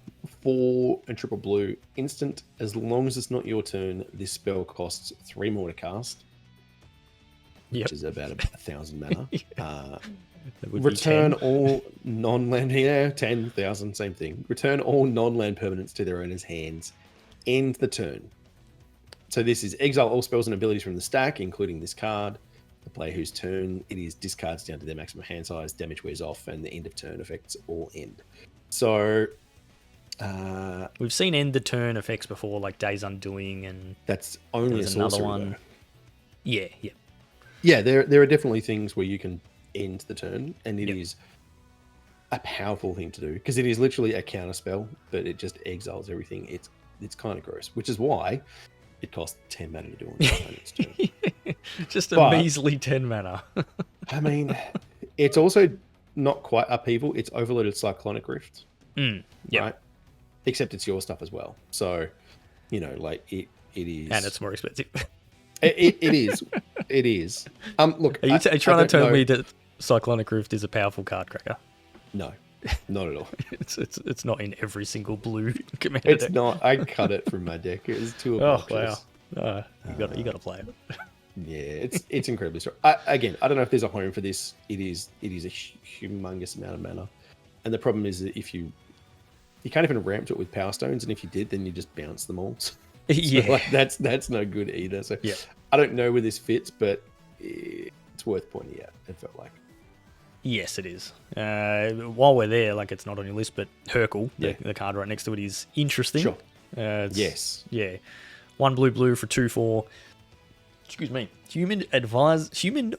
4 and triple blue, instant. As long as it's not your turn, this spell costs 3 more to cast. Which is about 1,000 mana. Return all non-land, 10,000, same thing. Return all non-land permanents to their owner's hands. End the turn. So this is exile all spells and abilities from the stack, including this card. The player whose turn it is discards down to their maximum hand size, damage wears off, and the end of turn effects all end. So we've seen end the turn effects before, like Days Undoing, and that's only a sorcery, another one. Though. Yeah. There are definitely things where you can end the turn, and it is a powerful thing to do because it is literally a counter spell, but it just exiles everything. It's kind of gross, which is why it costs 10 mana to do on the opponent's turn. Just a measly 10 mana. I mean, it's also not quite upheaval. It's overloaded Cyclonic Rift. Right? Except it's your stuff as well. So, like it is. And it's more expensive. It is. It is. Look, are you trying to tell me that Cyclonic Rift is a powerful card, Cracker? No, not at all. It's not in every single blue commander It's deck. not. I cut it from my deck. It was too obnoxious. Wow. You got to play it. Yeah, it's incredibly strong. Again, I don't know if there's a home for this. It is a humongous amount of mana, and the problem is that if you can't even ramp it with Power Stones, and if you did, then you just bounce them all. So, that's no good either. So I don't know where this fits, but it's worth pointing out. It felt like. Yes, it is. While we're there, like it's not on your list, but Hercule, the card right next to it, is interesting. Sure. Yes. Yeah. 1 blue for 2/4. Excuse me. Human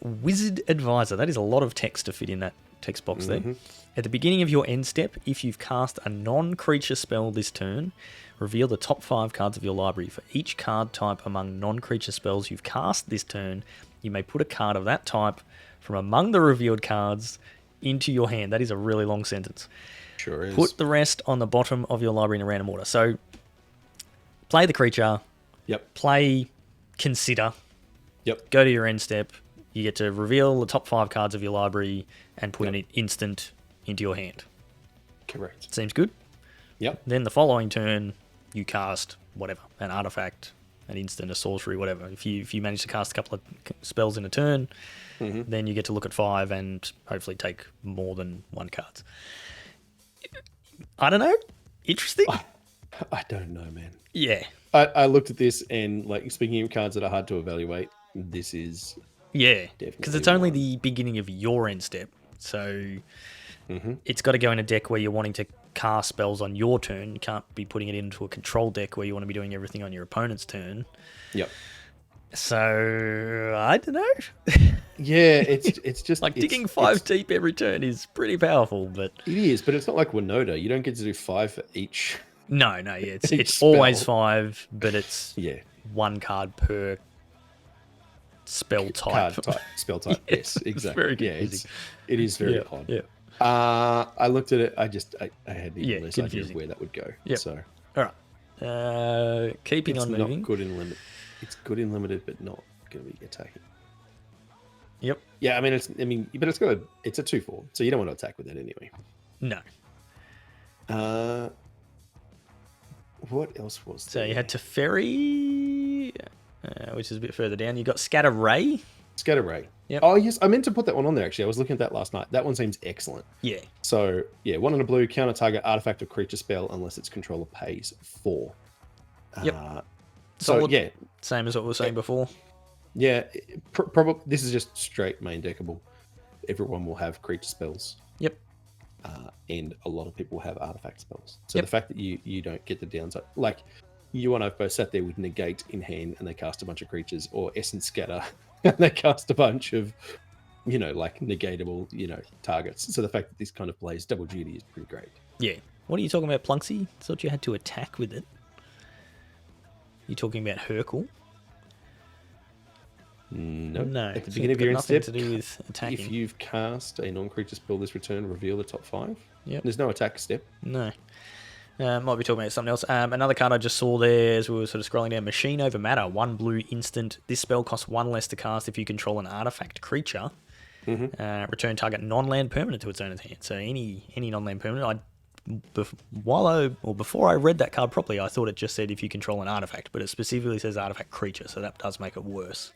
Wizard Advisor. That is a lot of text to fit in that text box there. At the beginning of your end step, if you've cast a non-creature spell this turn, reveal the top 5 cards of your library. For each card type among non-creature spells you've cast this turn, you may put a card of that type from among the revealed cards into your hand. That is a really long sentence. Sure is. Put the rest on the bottom of your library in a random order. So, play the creature. Yep. Play Consider. Yep. Go to your end step. You get to reveal the top 5 cards of your library and put an instant into your hand. Correct. Seems good? Yep. Then the following turn, you cast whatever, an artifact, an instant, a sorcery, whatever. If you manage to cast a couple of spells in a turn, then you get to look at 5 and hopefully take more than 1 card. I don't know. Interesting. I don't know, man. Yeah. I looked at this and, like, speaking of cards that are hard to evaluate, this is because it's only the beginning of your end step, so it's got to go in a deck where you're wanting to cast spells on your turn. You can't be putting it into a control deck where you want to be doing everything on your opponent's turn. Yep. So I don't know. Yeah, it's just like digging 5 deep every turn is pretty powerful, but it is. But it's not like Winota. You don't get to do 5 for each. No, it's always 5, but it's 1 card per spell type. Spell type. Yes, exactly. It's very confusing. It is very odd. Yeah. I looked at it. I had the least idea of where that would go. Yep. So all right. Keeping on moving. Not good in limit. It's good in limited, but not going to be attacking. Yep. Yeah, but it's a 2/4, so you don't want to attack with that anyway. No. What else was there? So you had Teferi, which is a bit further down. You got Scatter Ray. Scatter Ray. Yep. Oh, yes. I meant to put that one on there, actually. I was looking at that last night. That one seems excellent. Yeah. So, 1 and a blue, counter target artifact or creature spell unless its controller pays 4. Yep. So, Same as what we were saying before. Yeah. Probably this is just straight main deckable. Everyone will have creature spells. Yep. and a lot of people have artifact spells. So the fact that you don't get the downside, like you and I've both sat there with negate in hand and they cast a bunch of creatures, or essence scatter and they cast a bunch of, like negatable, targets. So the fact that this kind of plays double duty is pretty great. Yeah. What are you talking about, Plunksy? Thought you had to attack with it. You talking about Hercule? No. At the beginning of your end step, to do with attacking. If you've cast a non-creature spell this return, reveal the top 5. Yep. There's no attack step. No. Might be talking about something else. Another card I just saw there as we were sort of scrolling down. Machine Over Matter. 1 blue instant. This spell costs 1 less to cast if you control an artifact creature. Return target non-land permanent to its owner's hand. So any non-land permanent. Before I read that card properly, I thought it just said if you control an artifact, but it specifically says artifact creature, so that does make it worse.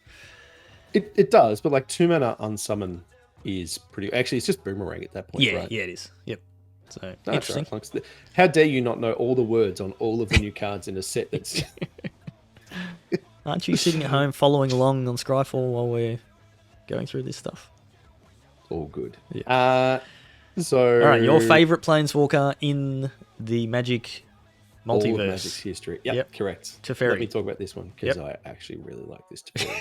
It does, but like 2 mana unsummon is pretty. Actually, it's just boomerang at that point. Yeah, right? Yeah, it is. Yep. So that's interesting. Right. How dare you not know all the words on all of the new cards in a set? That's. Aren't you sitting at home following along on Scryfall while we're going through this stuff? All good. Yeah. So, all right, your favorite Planeswalker in the Magic multiverse. All of Magic's history. Yep, correct. Teferi. Let me talk about this one because I actually really like this Teferi.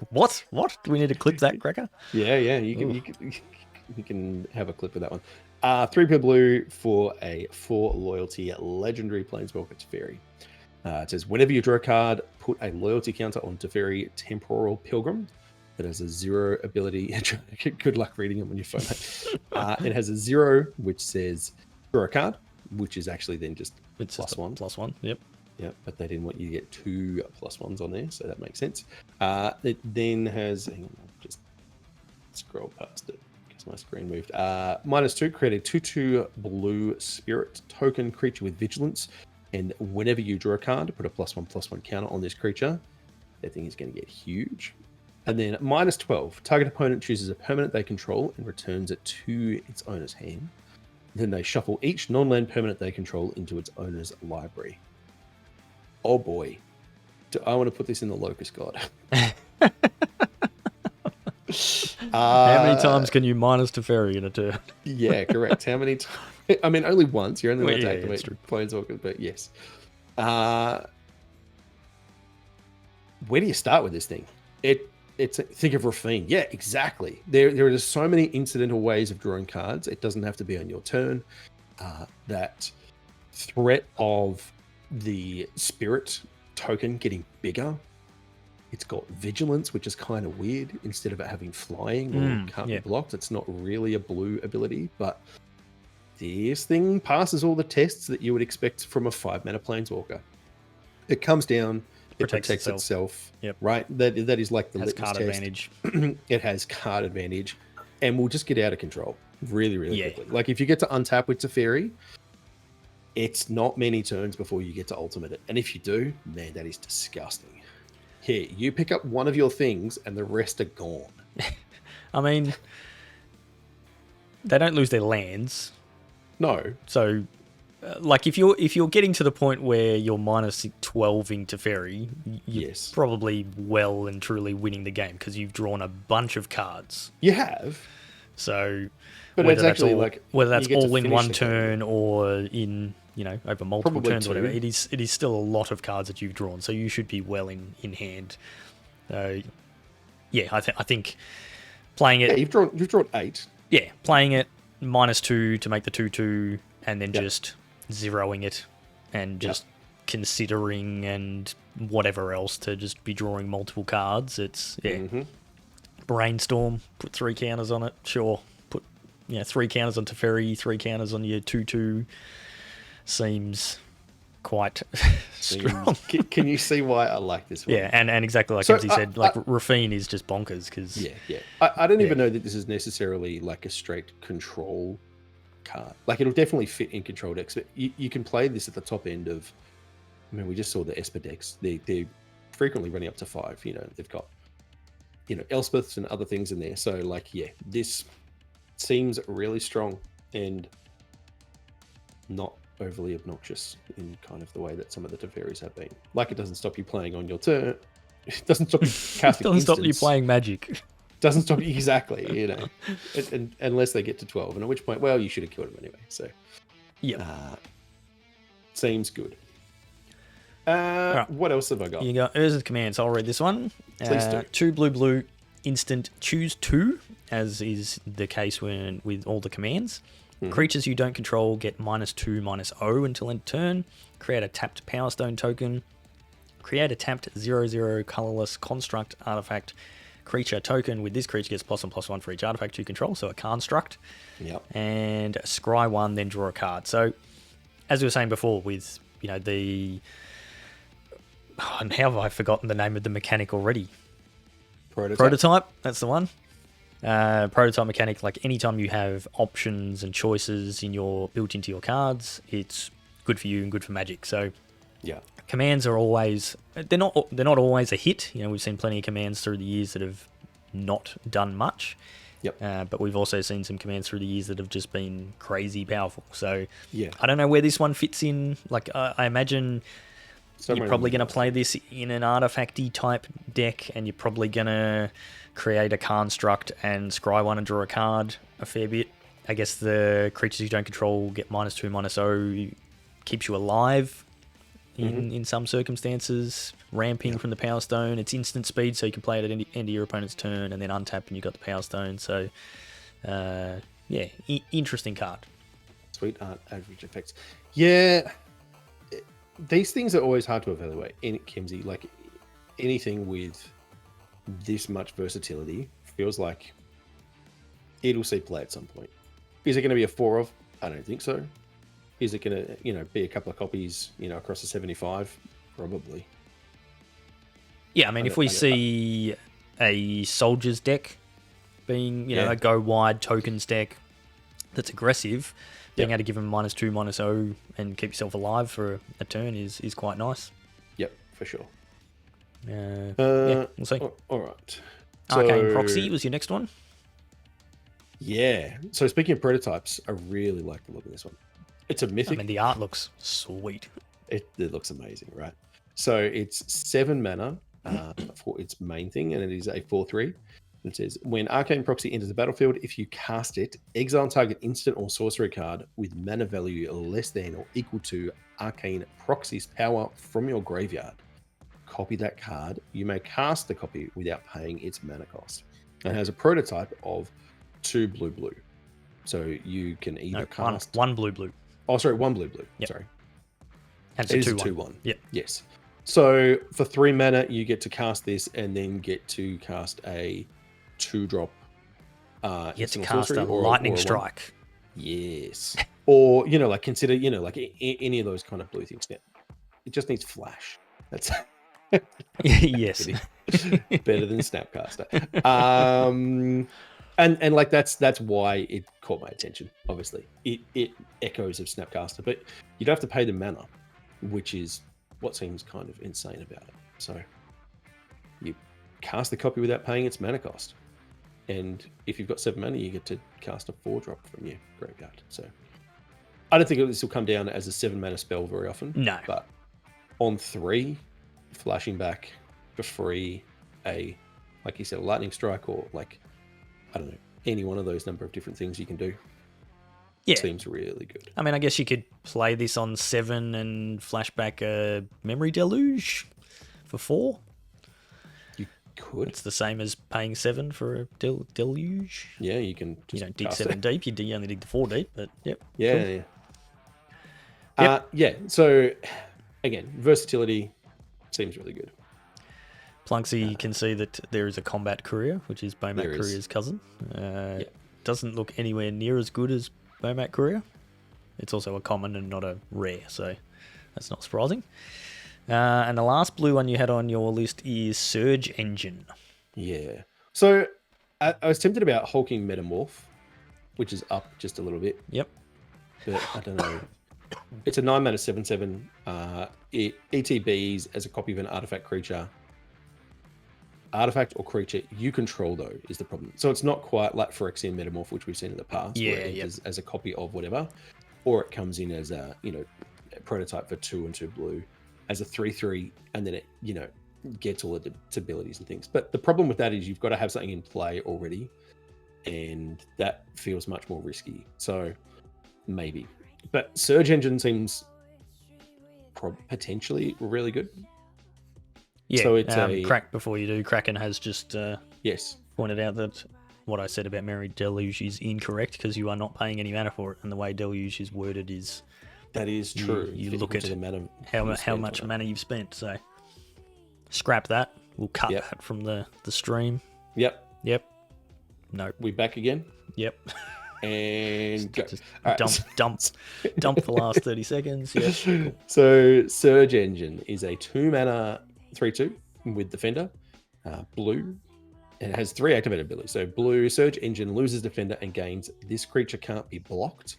What? Do we need to clip that, Cracker? Yeah. You can have a clip of that one. 3 per blue for a 4 loyalty legendary Planeswalker Teferi. It says whenever you draw a card, put a loyalty counter on Teferi Temporal Pilgrim. It has a 0 ability. Good luck reading it on your phone. It has a 0, which says draw a card, which is actually then just +1. +1, yep. Yep, but they didn't want you to get 2 +1s on there, so that makes sense. It then has, hang on, I'll just scroll past it because my screen moved. -2, create a 2/2 blue spirit token creature with vigilance, and whenever you draw a card, put a +1/+1 counter on this creature. That thing is going to get huge. And then -12, target opponent chooses a permanent they control and returns it to its owner's hand. Then they shuffle each non-land permanent they control into its owner's library. Oh boy, do I want to put this in the Locust God. How many times can you minus Teferi in a turn? Yeah, correct. How many times? I mean, only once. You're only allowed to activate Planeswalkers, but yes. Where do you start with this thing? Think of Rafine. Yeah, exactly. There are just so many incidental ways of drawing cards. It doesn't have to be on your turn. That threat of the spirit token getting bigger. It's got vigilance, which is kind of weird. Instead of it having flying or can't be blocked, it's not really a blue ability. But this thing passes all the tests that you would expect from a 5-mana Planeswalker. It comes down. It protects itself. Yep. Right? That is like the litmus card test. Advantage. It has card advantage. And we'll just get out of control really, really quickly. Like if you get to untap with Teferi, it's not many turns before you get to ultimate it. And if you do, man, that is disgusting. Here, you pick up one of your things and the rest are gone. I mean, they don't lose their lands. No. So, like, if you're getting to the point where you're -12ing Teferi, you're probably well and truly winning the game because you've drawn a bunch of cards. You have. So, but whether that's all in one turn or in over multiple turns, or whatever, it is still a lot of cards that you've drawn. So you should be well in hand. I think playing it. Yeah, you've drawn 8. Yeah, playing it -2 to make the 2/2, and then just zeroing it, and just considering and whatever else to just be drawing multiple cards. It's Brainstorm. Put 3 counters on it. Sure. Put 3 counters on Teferi, 3 counters on your 2/2. Seems quite strong. Can you see why I like this one? Yeah, and exactly like MC said, like Rafine is just bonkers because I don't even know that this is necessarily like a straight control card. Like it'll definitely fit in control decks, but you can play this at the top end of. I mean, we just saw the Esper decks. They're frequently running up to 5. They've got Elspeths and other things in there. So like this seems really strong and not overly obnoxious in kind of the way that some of the Teferis have been. Like it doesn't stop you playing on your turn. It doesn't stop you casting. It doesn't stop you playing Magic. Doesn't stop exactly, you know, unless they get to 12, and at which point, well, you should have killed him anyway. So, yeah, seems good. Right. What else have I got? You got Urza's commands. I'll read this one. Please do. 2 blue, instant, choose 2, as is the case with all the commands. Creatures you don't control get -2/-0 until end turn. Create a tapped Power Stone token. Create a tapped 0/0 colorless construct artifact creature token. With this creature gets +1/+1 for each artifact you control, so a construct. Yep. And scry 1, then draw a card. So, as we were saying before, with and how have I forgotten the name of the mechanic already? Prototype. That's the one. Prototype mechanic. Like anytime you have options and choices built into your cards, it's good for you and good for Magic. So, yeah, commands are always they're not always a hit. We've seen plenty of commands through the years that have not done much. Yep. But we've also seen some commands through the years that have just been crazy powerful. So yeah, I don't know where this one fits in. Like I imagine you're probably going to play this in an artifacty type deck, and you're probably going to create a construct and scry 1 and draw a card a fair bit. I guess the creatures you don't control get -2/-0, keeps you alive in some circumstances. Ramping from the Power Stone. It's instant speed, so you can play it at any end of your opponent's turn and then untap and you've got the Power Stone. So, interesting card. Sweet art average effects. Yeah, these things are always hard to evaluate. Kimsey, like anything with this much versatility feels like it'll see play at some point. Is it going to be a 4 of? I don't think so. Is it going to, be a couple of copies, across the 75? Probably. Yeah, I mean, if we see a Soldiers deck being, a go wide tokens deck that's aggressive, being able to give them -2/-0 and keep yourself alive for a turn is quite nice. Yep, for sure. We'll see. All right. Arcane Proxy was your next one. Yeah. So speaking of prototypes, I really like the look of this one. It's a mythic. I mean, the art looks sweet. It looks amazing, right? So it's 7 mana for its main thing, and it is a 4/3. It says, when Arcane Proxy enters the battlefield, if you cast it, exile target instant or sorcery card with mana value less than or equal to Arcane Proxy's power from your graveyard. Copy that card. You may cast the copy without paying its mana cost. It has a prototype of 2 blue. So you can either cast... One blue. Oh, sorry, 1 blue. Yep. Sorry. And it's a 2/1. Yep. Yes. So for 3 mana, you get to cast this and then get to cast a 2-drop. You get to cast a lightning strike. Yes. Or, consider, any of those kind of blue things. Now, it just needs flash. That's yes. Better than Snapcaster. And like that's why it caught my attention. Obviously, it echoes of Snapcaster, but you don't have to pay the mana, which is what seems kind of insane about it. So you cast the copy without paying its mana cost, and if you've got 7 mana, you get to cast a 4-drop from your graveyard. So I don't think this will come down as a 7 mana spell very often. No, but on 3, flashing back for free, like you said, a lightning strike, or I don't know, any one of those number of different things you can do. Yeah. Seems really good. I mean, I guess you could play this on 7 and flashback a Memory Deluge for 4. You could. It's the same as paying 7 for a Deluge. Yeah, you can just you don't dig 7 deep, you only dig the 4 deep, but yep. Yeah, cool. Yeah. So, again, versatility seems really good. Plunksy can see that there is a Combat Courier, which is Bomat Courier's cousin. Doesn't look anywhere near as good as Bomat Courier. It's also a common and not a rare, so that's not surprising. And the last blue one you had on your list is Surge Engine. Yeah. So I was tempted about hulking Metamorph, which is up just a little bit. Yep. But I don't know. It's a 9 mana 7/7. It ETBs as a copy of an artifact creature. Artifact or creature you control, though, is the problem. So it's not quite like Phyrexian Metamorph, which we've seen in the past, where it is as a copy of whatever, or it comes in as a prototype for 2 and 2 blue as a 3/3, and then it gets all its abilities and things. But the problem with that is you've got to have something in play already, and that feels much more risky. So maybe. But Surge Engine seems potentially really good. Yeah, so it's crack before you do. Kraken has just yes pointed out that what I said about Merry Deluge is incorrect because you are not paying any mana for it, and the way Deluge is worded is that is true. You look at how much mana you've spent. So scrap that. We'll cut that from the stream. Yep. No. We back again. Yep. And go. Just dump the last 30 seconds. Yeah. Cool. So Surge Engine is a 2-mana 3/2 with Defender, blue. It has 3 activated abilities. So blue, Surge Engine loses Defender and gains this creature can't be blocked,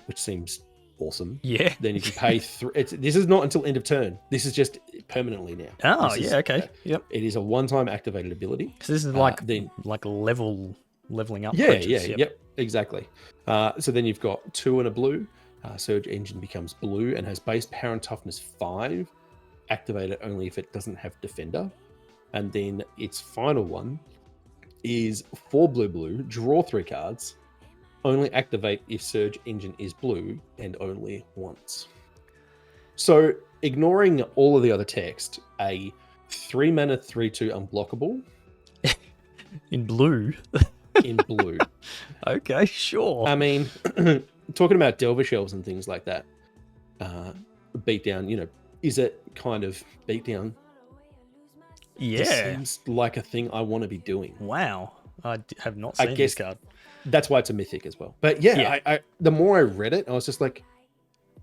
which seems awesome. Yeah. Then you can pay 3. This is not until end of turn. This is just permanently now. Oh, yeah, okay. Yep. It is a 1-time activated ability. So this is like leveling up. Yeah, yep, exactly. So then you've got 2 and a blue. Surge Engine becomes blue and has base power and toughness 5. Activated only if it doesn't have Defender. And then its final one is 4 blue, draw 3 cards. Only activate if Surge Engine is blue and only once. So ignoring all of the other text, a 3-mana 3/2 unblockable. In blue? In blue. Okay, sure. I mean, talking about Delver Shells and things like that, beatdown, is it kind of beatdown? Yeah. This seems like a thing I want to be doing. Wow. I have not seen this card. That's why it's a mythic as well. But yeah. I the more I read it, I was just like,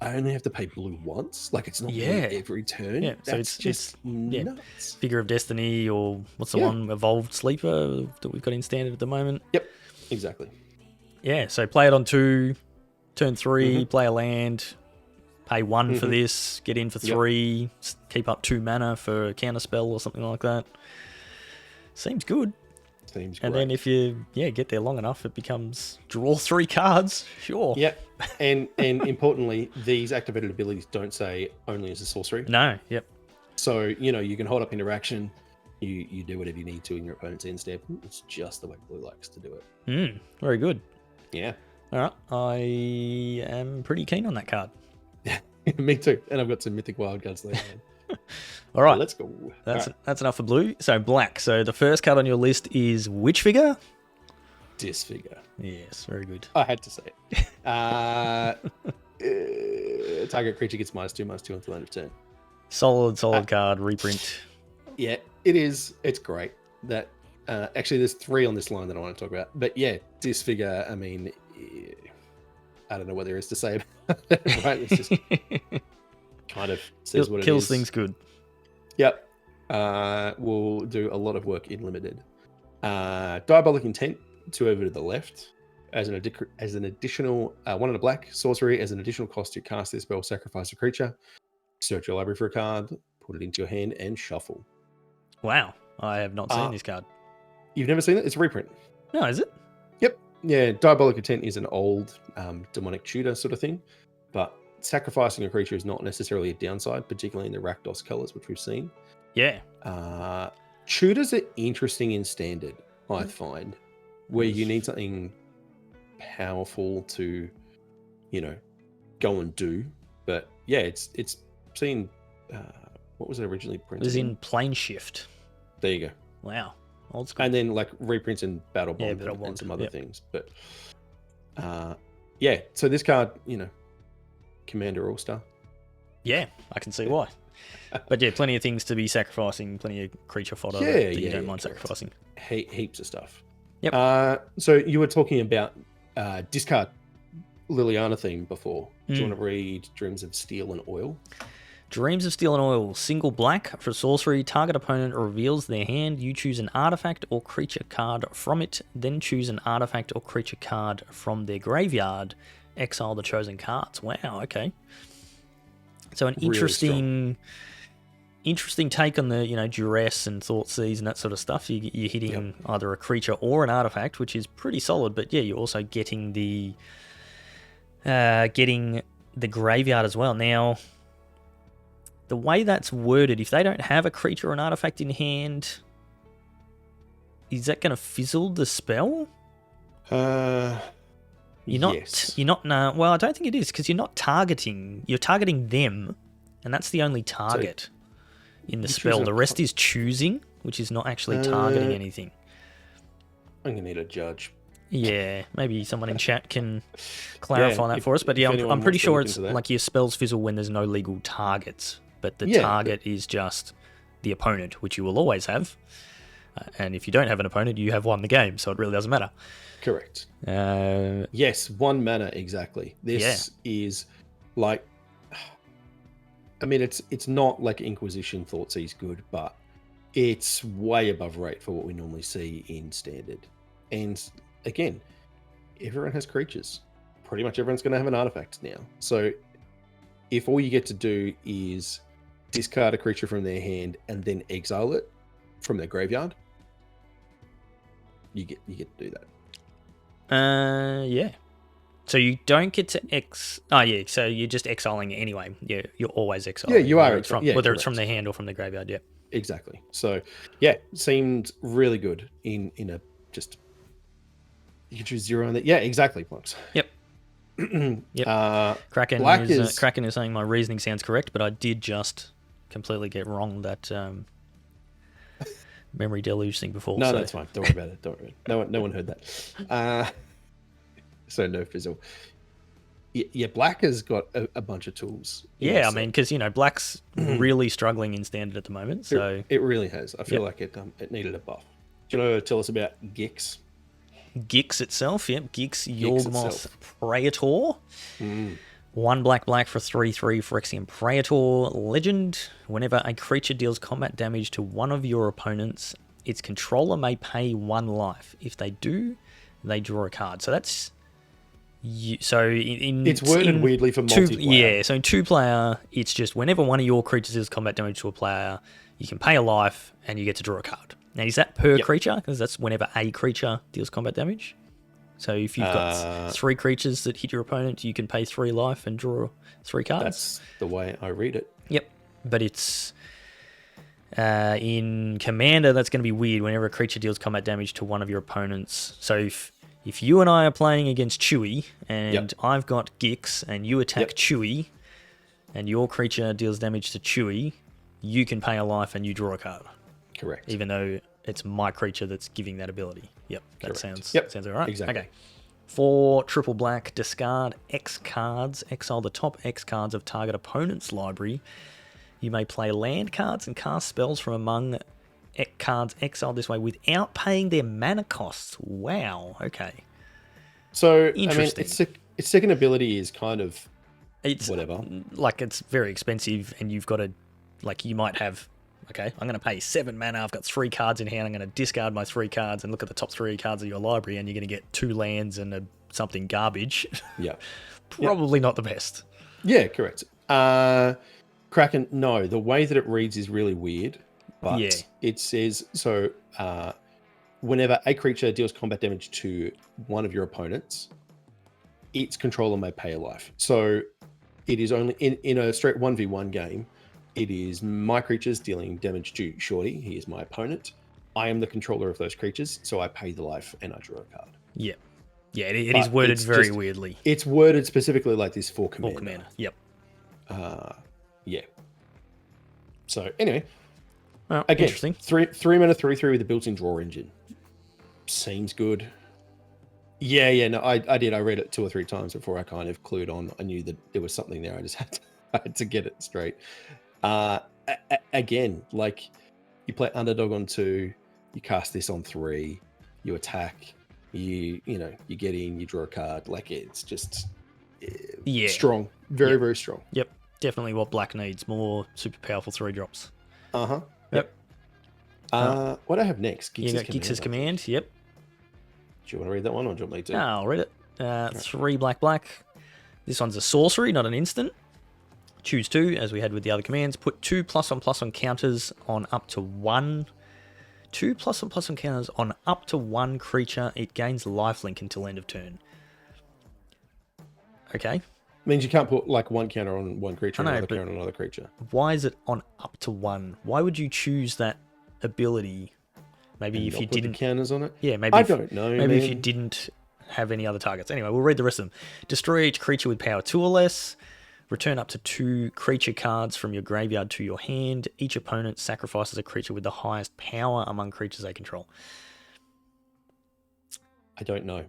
I only have to pay blue once. Like, it's not blue every turn. Yeah, so it's just nuts. Figure of Destiny, or what's the one, Evolved Sleeper that we've got in standard at the moment. Yep, exactly. Yeah, so play it on 2, turn 3, play a land, pay 1 for this, get in for 3, keep up 2 mana for a counter spell or something like that. Seems good. Seems and great. then if you get there long enough, it becomes draw 3 cards. Sure. Yep. And importantly, these activated abilities don't say only as a sorcery. No. Yep. So you can hold up interaction. You do whatever you need to in your opponent's end step. It's just the way blue likes to do it. Very good. Yeah. All right. I am pretty keen on that card. Me too. And I've got some mythic wild cards there. All right. Let's go. That's enough for blue. So black. So the first card on your list is which figure? Disfigure. Yes, very good. I had to say it. Target creature gets -2/2 until end of turn. Solid card, reprint. Yeah, it is. It's great. That actually, there's 3 on this line that I want to talk about. But yeah, Disfigure, I mean, I don't know what there is to say about it, right? It's just kind of says what it is. Kills things good. Yep. We'll do a lot of work in limited. Diabolic Intent, 2 over to the left. As an additional 1 and a black sorcery, as an additional cost to cast this spell, sacrifice a creature, search your library for a card, put it into your hand, and shuffle. Wow, I have not seen this card. You've never seen it? It's a reprint. No, is it? Yep. Yeah, Diabolic Intent is an old demonic tutor sort of thing, but sacrificing a creature is not necessarily a downside, particularly in the Rakdos colors, which we've seen. Yeah. Tutors are interesting in standard, I find, where you need something powerful to, go and do. But yeah, it's seen. What was it originally printed? It was in Plane Shift. There you go. Wow, old school. And then like reprints in Battle Bond and some other things. But yeah, so this card, Commander All-Star. Yeah, I can see why. But yeah, plenty of things to be sacrificing, plenty of creature fodder that you don't mind sacrificing. Heaps of stuff. Yep. So you were talking about discard Liliana theme before. Do you want to read Dreams of Steel and Oil? Dreams of Steel and Oil. Single black for sorcery. Target opponent reveals their hand. You choose an artifact or creature card from it. Then choose an artifact or creature card from their graveyard. Exile the chosen cards. Wow, okay. So an interesting take on the, duress and Thoughtseize and that sort of stuff. You're hitting either a creature or an artifact, which is pretty solid. But yeah, you're also getting the graveyard as well. Now, the way that's worded, if they don't have a creature or an artifact in hand, is that going to fizzle the spell? Yes. You're not. No, well, I don't think it is because you're not targeting. You're targeting them, and that's the only target in the spell. The rest is choosing, which is not actually targeting anything. I'm gonna need a judge. Yeah, maybe someone in chat can clarify that for us. But yeah, I'm pretty sure it's like your spells fizzle when there's no legal targets, but the target is just the opponent, which you will always have. And if you don't have an opponent, you have won the game, so it really doesn't matter. Correct. Yes, 1 mana exactly. This is like, I mean, it's not like Inquisition Thoughtseize good, but it's way above rate for what we normally see in Standard. And again, everyone has creatures. Pretty much everyone's going to have an artifact now. So if all you get to do is discard a creature from their hand and then exile it from their graveyard, you get to do that. Yeah. So you don't get to Oh, yeah. So you're just exiling it anyway. Yeah, you're always exiling. Yeah, you are. Whether it's from their hand or from the graveyard. Yeah. Exactly. So yeah, seemed really good in a just. You can choose 0 on that. Yeah, exactly. Blocks. Yep. Yep. Kraken is saying my reasoning sounds correct, but I did just completely get wrong that memory deluge thing before. No, that's fine. Don't worry about it. Don't worry about it. No one heard that. So no fizzle. Yeah, Black has got a bunch of tools. Yeah, I mean, because Black's really struggling in Standard at the moment. So it really has. I feel like it needed a buff. Do you know tell us about Gix? Gix itself, yep. Gix Yawgmoth Praetor. 1 black for 3/3 Phyrexian Praetor. Legend. Whenever a creature deals combat damage to one of your opponents, its controller may pay 1 life. If they do, they draw a card. So that's... it's worded weirdly for multiplayer. Yeah, so in 2-player, it's just whenever one of your creatures deals combat damage to a player, you can pay a life and you get to draw a card. Now, is that per creature? Because that's whenever a creature deals combat damage. So if you've got 3 creatures that hit your opponent, you can pay 3 life and draw 3 cards. That's the way I read it. Yep. But it's... in Commander, that's going to be weird whenever a creature deals combat damage to one of your opponents. So if you and I are playing against Chewy, and I've got Gix, and you attack Chewy, and your creature deals damage to Chewy, you can pay a life and you draw a card. Correct. Even though it's my creature that's giving that ability. Yep, that sounds all right. Exactly. Okay. 4 triple black, discard X cards, exile the top X cards of target opponent's library. You may play land cards and cast spells from among cards exiled this way without paying their mana costs. Wow, okay. So, interesting. I mean, its second ability is kind of whatever. Like, it's very expensive, and you've got to, like, you might have, okay, I'm going to pay 7 mana, I've got 3 cards in hand, I'm going to discard my 3 cards and look at the top 3 cards of your library, and you're going to get 2 lands and something garbage. Yeah. Probably not the best. Yeah, correct. Kraken, no, the way that it reads is really weird, but it says, so whenever a creature deals combat damage to one of your opponents, its controller may pay a life. So it is only in a straight 1v1 game, it is my creatures dealing damage to Shorty. He is my opponent. I am the controller of those creatures, so I pay the life and I draw a card. Yeah. Yeah, it is worded very weirdly. It's worded specifically like this for Commander. For Commander, yep. Yeah. So anyway, well, again, interesting. 3 mana 3/3 with a built-in draw engine. Seems good. Yeah. No, I did. I read it 2 or 3 times before I kind of clued on. I knew that there was something there. I just had to get it straight. Again, like you play underdog on 2, you cast this on 3, you attack, you get in, you draw a card. Like it's just strong, very strong. Yep. Definitely what Black needs. More super powerful 3-drops. Yep. What I have next? Gix's Command. Yep. Do you want to read that one or do you want me to? No, I'll read it. 3 black. This one's a sorcery, not an instant. Choose 2, as we had with the other commands. Put 2 +1/+1 counters on up to 1. 2 +1/+1 counters on up to 1 creature. It gains lifelink until end of turn. Okay. Means you can't put like one counter on one creature and I know, another counter on another creature. Why is it on up to 1? Why would you choose that ability? Maybe And if not you put the didn't. counters on it. Yeah, maybe. I don't know. Maybe man. if you didn't have any other targets. Anyway, we'll read the rest of them. Destroy each creature with power 2 or less. Return up to 2 creature cards from your graveyard to your hand. Each opponent sacrifices a creature with the highest power among creatures they control. I don't know.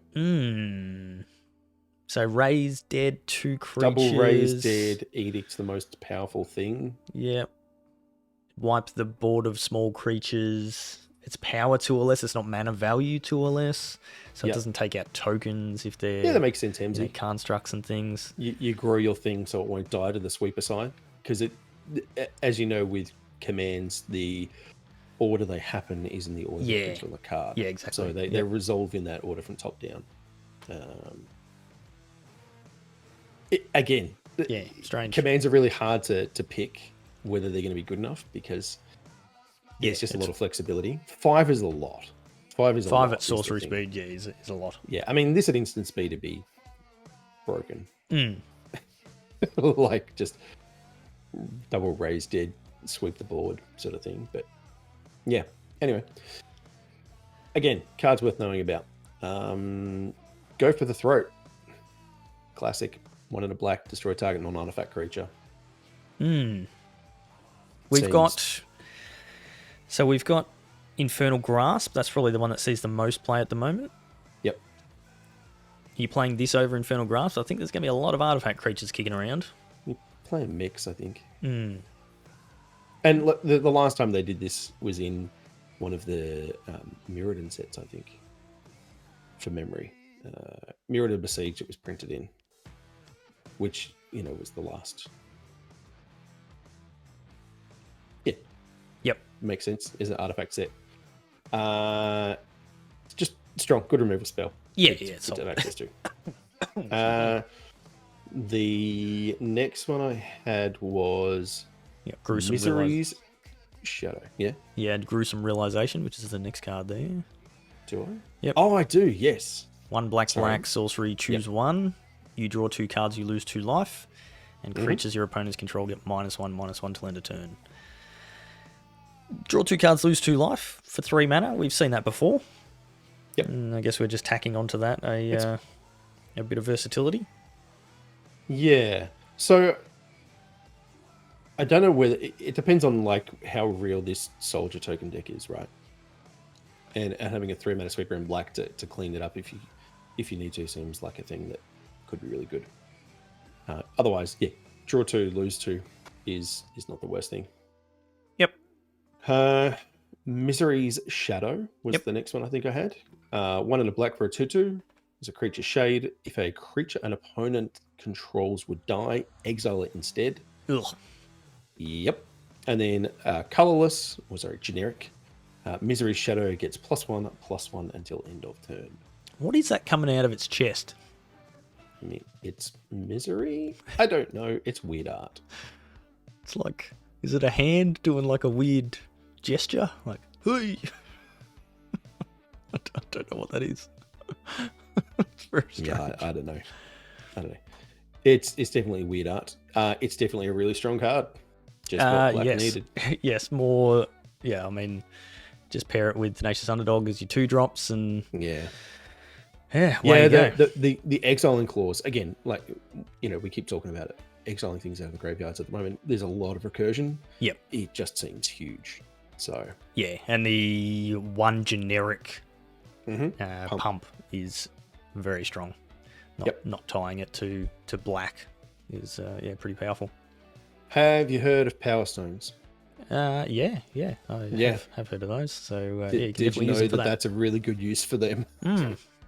So raise dead 2 creatures. Double raise dead. Edict's the most powerful thing. Yep. Wipe the board of small creatures. It's power 2 or less. It's not mana value 2 or less. So it doesn't take out tokens if they're... Yeah, that makes sense, Hemsy. Constructs and things. You grow your thing so it won't die to the sweeper side. Because, as you know, with commands, the order they happen is in the order they enter the card. Yeah, exactly. So they resolve in that order from top down. Again, strange. Commands are really hard to pick whether they're going to be good enough because it's just a lot of flexibility. 5 is a lot. 5 is a lot. 5 at sorcery speed, is a lot. Yeah, I mean, this at instant speed would be broken. Like just double raise dead, sweep the board sort of thing. But yeah, anyway. Again, cards worth knowing about. Go for the throat. Classic. 1 and a black, destroy target non-artifact creature. We've got Infernal Grasp. That's probably the one that sees the most play at the moment. Yep. Are you playing this over Infernal Grasp? I think there's going to be a lot of artifact creatures kicking around. You're playing mix, I think. And the last time they did this was in one of the Mirrodin sets, I think, for memory. Mirrodin Besieged, it was printed in. Which, was the last. Yeah. Yep. Makes sense. Is an artifact set. Just strong. Good removal spell. Yeah, it's to have access to. The next one I had was Gruesome Misery's Shadow. Yeah? Yeah, Gruesome Realization, which is the next card there. Do I? Yep. Oh, I do, yes. 1 black, sorcery, choose 1. You draw 2 cards, you lose 2 life. And creatures your opponents control get -1/-1 till end of turn. Draw 2 cards, lose 2 life for 3 mana. We've seen that before. Yep. And I guess we're just tacking onto that a bit of versatility. Yeah. So I don't know whether it depends on like how real this soldier token deck is, right? And having a 3 mana sweeper in black to clean it up if you need to seems like a thing that could be really good. Otherwise, draw 2, lose 2 is not the worst thing. Yep. Misery's Shadow was the next one I think I had. 1 and a black for a 2/2. It's a creature shade. If a creature an opponent controls would die, exile it instead. Ugh. Yep. And then colorless, generic. Misery's Shadow gets +1/+1 until end of turn. What is that coming out of its chest? I mean, it's Misery? I don't know. It's weird art. It's like, is it a hand doing like a weird gesture? Like, hey! I don't know what that is. It's very strange. Yeah, I don't know. It's definitely weird art. It's definitely a really strong card. Just what black needed. Yes, more. Yeah, I mean, just pair it with Tenacious Underdog as your 2-drops and yeah. Yeah, the exiling clause, again, like, we keep talking about it. Exiling things out of the graveyards at the moment. There's a lot of recursion. Yep. It just seems huge. So yeah, and the 1 generic pump is very strong. Not tying it to black is pretty powerful. Have you heard of Power Stones? I have heard of those. So did you know that's a really good use for them?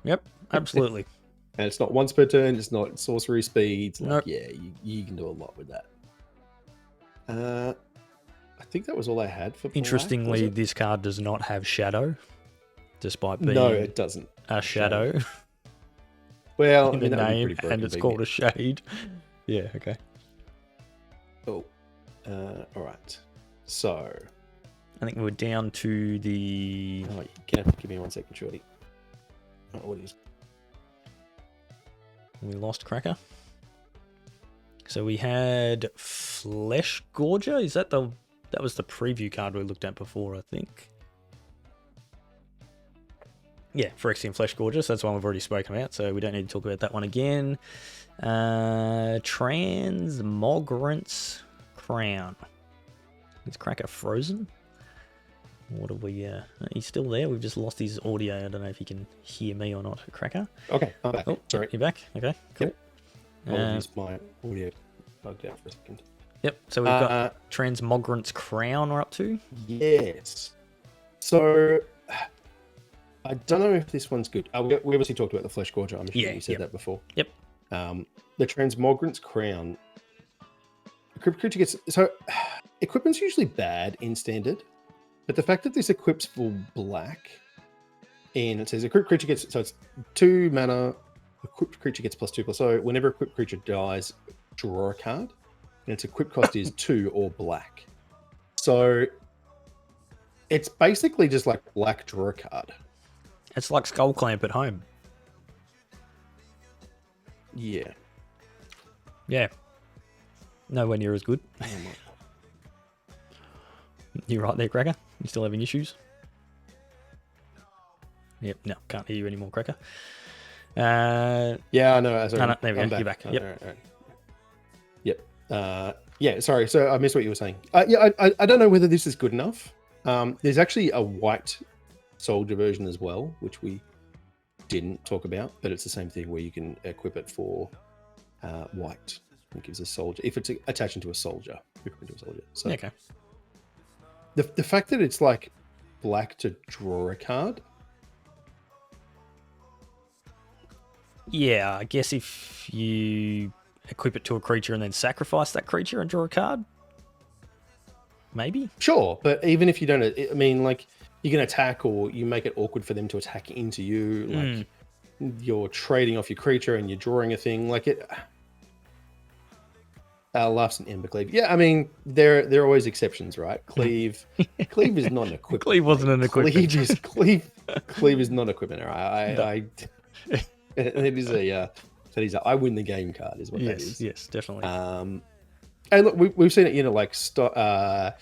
Yep, absolutely. And it's not once per turn. It's not sorcery speeds. Nope. Yeah, you can do a lot with that. I think that was all I had for black. Interestingly, this card does not have shadow, despite being it doesn't. A shadow. Well, in the name, and it's called a shade. Yeah. Okay. Oh. All right. So, I think we're down to the. Oh, you can have to give me 1 second, Shorty. Oh, what is? We lost Cracker. So we had Flesh Gorger. Is that that was the preview card we looked at before, I think. Yeah, Phyrexian Flesh Gorger. So that's one we've already spoken about, so we don't need to talk about that one again. Transmogrant's Crown. Is Cracker frozen? What are we... he's still there. We've just lost his audio. I don't know if you can hear me or not, Cracker. Okay, I'm back. Oh, sorry. You're back? Okay, cool. Yep. Apologies, my audio bugged out for a second. Yep, so we've got Transmogrant's Crown we're up to. Yes. So, I don't know if this one's good. We obviously talked about the Flesh Gorger. I'm sure you said that before. Yep. The Transmogrant's Crown. A creature gets... So, equipment's usually bad in Standard, but the fact that this equips for black, and it says equipped creature gets... So, it's 2 mana, equipped creature gets +2/+. So, whenever equipped creature dies, draw a card, and its equip cost is 2 or black. So, it's basically just like black draw a card. It's like Skull Clamp at home. Yeah. Yeah. Nowhere near as good. You right there, Cracker? You still having issues? Yep, no, can't hear you anymore, Cracker. Yeah, I know. No, there we go. You're back. Yep. All right. Yep. Yeah, sorry. So I missed what you were saying. Yeah, I don't know whether this is good enough. There's actually a white soldier version as well, which we didn't talk about, but it's the same thing where you can equip it for white. It gives a soldier, if it's attaching to a soldier, equip it to a soldier. So okay. The fact that it's like black to draw a card. Yeah, I guess if you equip it to a creature and then sacrifice that creature and draw a card, maybe. Sure, but even if you don't, I mean, like you can attack, or you make it awkward for them to attack into you. Like you're trading off your creature and you're drawing a thing. Like it. Laughs and Embercleave. Yeah, I mean, there are always exceptions, right? Cleave is not an equipment. Cleave wasn't an equipment. Cleave is not an equipment. It is a I win the game card is what that is. Yes, definitely. And look, we've seen it, like Skyclave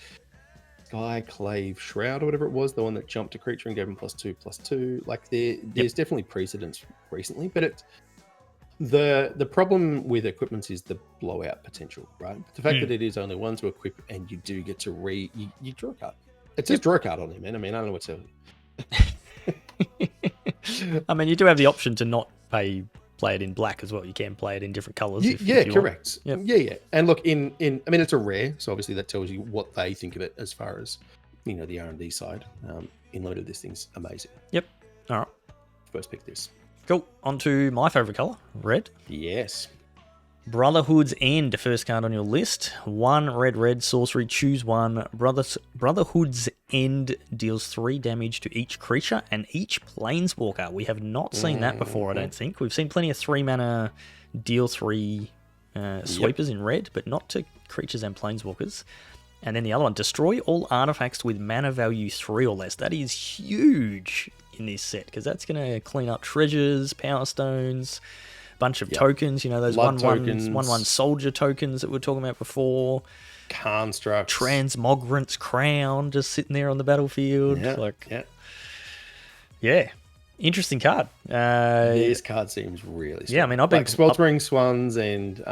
Shroud or whatever it was, the one that jumped a creature and gave him +2/+2. Like there's definitely precedence recently, but the problem with equipments is the blowout potential, right? The fact that it is only one to equip and you do get to you draw a card. It says draw a card on him, man. I mean, I don't know what to tell you. I mean, you do have the option to not play it in black as well. You can play it in different colors. If you correct. Yep. Yeah. And look, I mean, it's a rare, so obviously that tells you what they think of it as far as, the R&D side. In limited, this thing's amazing. Yep. All right. First pick this. Cool. On to my favorite color, red. Yes. Brotherhood's End, first card on your list. 1 red sorcery, choose one. Brotherhood's End deals 3 damage to each creature and each planeswalker. We have not seen that before, I don't think. We've seen plenty of 3 mana deal 3 sweepers in red, but not to creatures and planeswalkers. And then the other one, destroy all artifacts with mana value 3 or less. That is huge in this set, because that's going to clean up treasures, power stones, bunch of tokens, those 1/1 soldier tokens that we were talking about before. Constructs. Transmogrant's Crown just sitting there on the battlefield. Yeah. Interesting card. This card seems really strong. Yeah, I mean, I've been... Sweltering Swans and,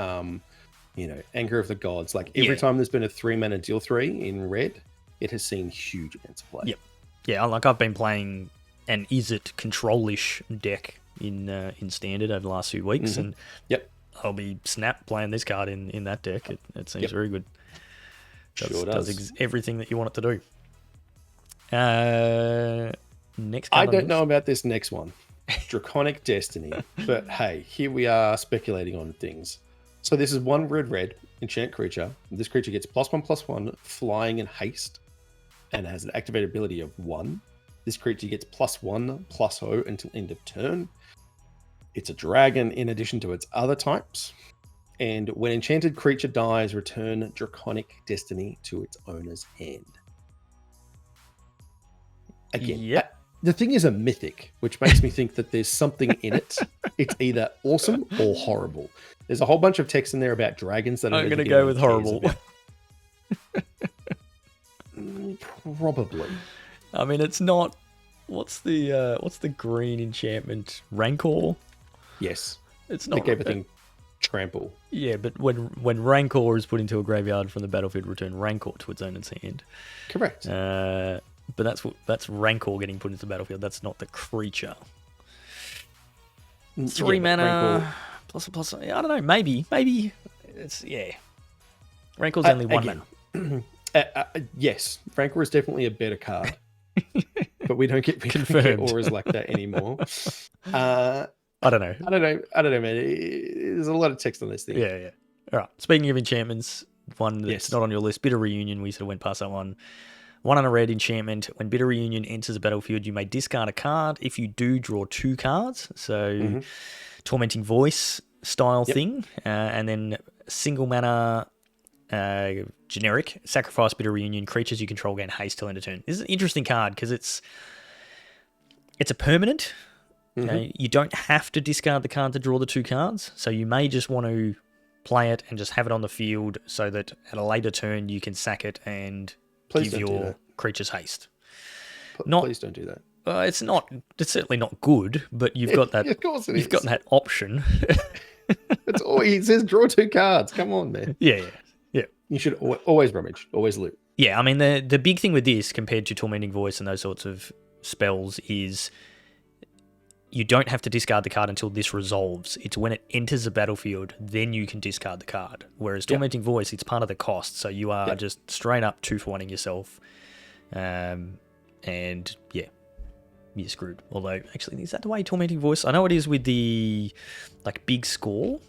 Anger of the Gods. Like, every time there's been a 3 mana deal 3 in red, it has seen huge amounts of play. Yep. Yeah, like I've been playing an Izzet control-ish deck in Standard over the last few weeks, and I'll be snap playing this card in that deck. It seems very good. Does everything that you want it to do. Next card I don't know about this next one. Draconic Destiny. But hey, here we are speculating on things. So this is 1 red enchant creature. This creature gets +1/+1, flying and haste, and has an activated ability of 1. This creature gets +1/+0 until end of turn. It's a dragon in addition to its other types. And when enchanted creature dies, return Draconic Destiny to its owner's hand. Again, The thing is a mythic, which makes me think that there's something in it. It's either awesome or horrible. There's a whole bunch of text in there about dragons that I'm going to go with horrible. Probably. I mean, it's not. What's the green enchantment? Rancor. Yes, it's not. Make everything trample. Yeah, but when Rancor is put into a graveyard from the battlefield, return Rancor to its owner's hand. Correct. But that's Rancor getting put into the battlefield. That's not the creature. 3 mana plus. I don't know. Maybe it's Rancor's only 1 mana. Yes, Rancor is definitely a better card, but we don't get auras like that anymore. I don't know. I don't know, man. There's a lot of text on this thing. Yeah. All right. Speaking of enchantments, one that's not on your list, Bitter Reunion. We sort of went past that one. 1 on a red enchantment. When Bitter Reunion enters a battlefield, you may discard a card. If you do, draw 2 cards. So, Tormenting Voice style thing. And then single mana generic. Sacrifice Bitter Reunion. Creatures you control gain haste till end of turn. This is an interesting card because it's a permanent. You don't have to discard the card to draw the 2 cards. So you may just want to play it and just have it on the field so that at a later turn you can sack it and give your creatures haste. Please don't do that. It's certainly not good, but you've got that. Of course it is. You've got that option. It's all it says. Draw 2 cards. Come on, man. Yeah. You should always rummage, always loot. Yeah, I mean the big thing with this compared to Tormenting Voice and those sorts of spells is you don't have to discard the card until this resolves. It's when it enters the battlefield, then you can discard the card. Whereas Tormenting Voice, it's part of the cost. So you are just straight up 2-for-1ing yourself. And you're screwed. Although, actually, is that the way Tormenting Voice? I know it is with the big score.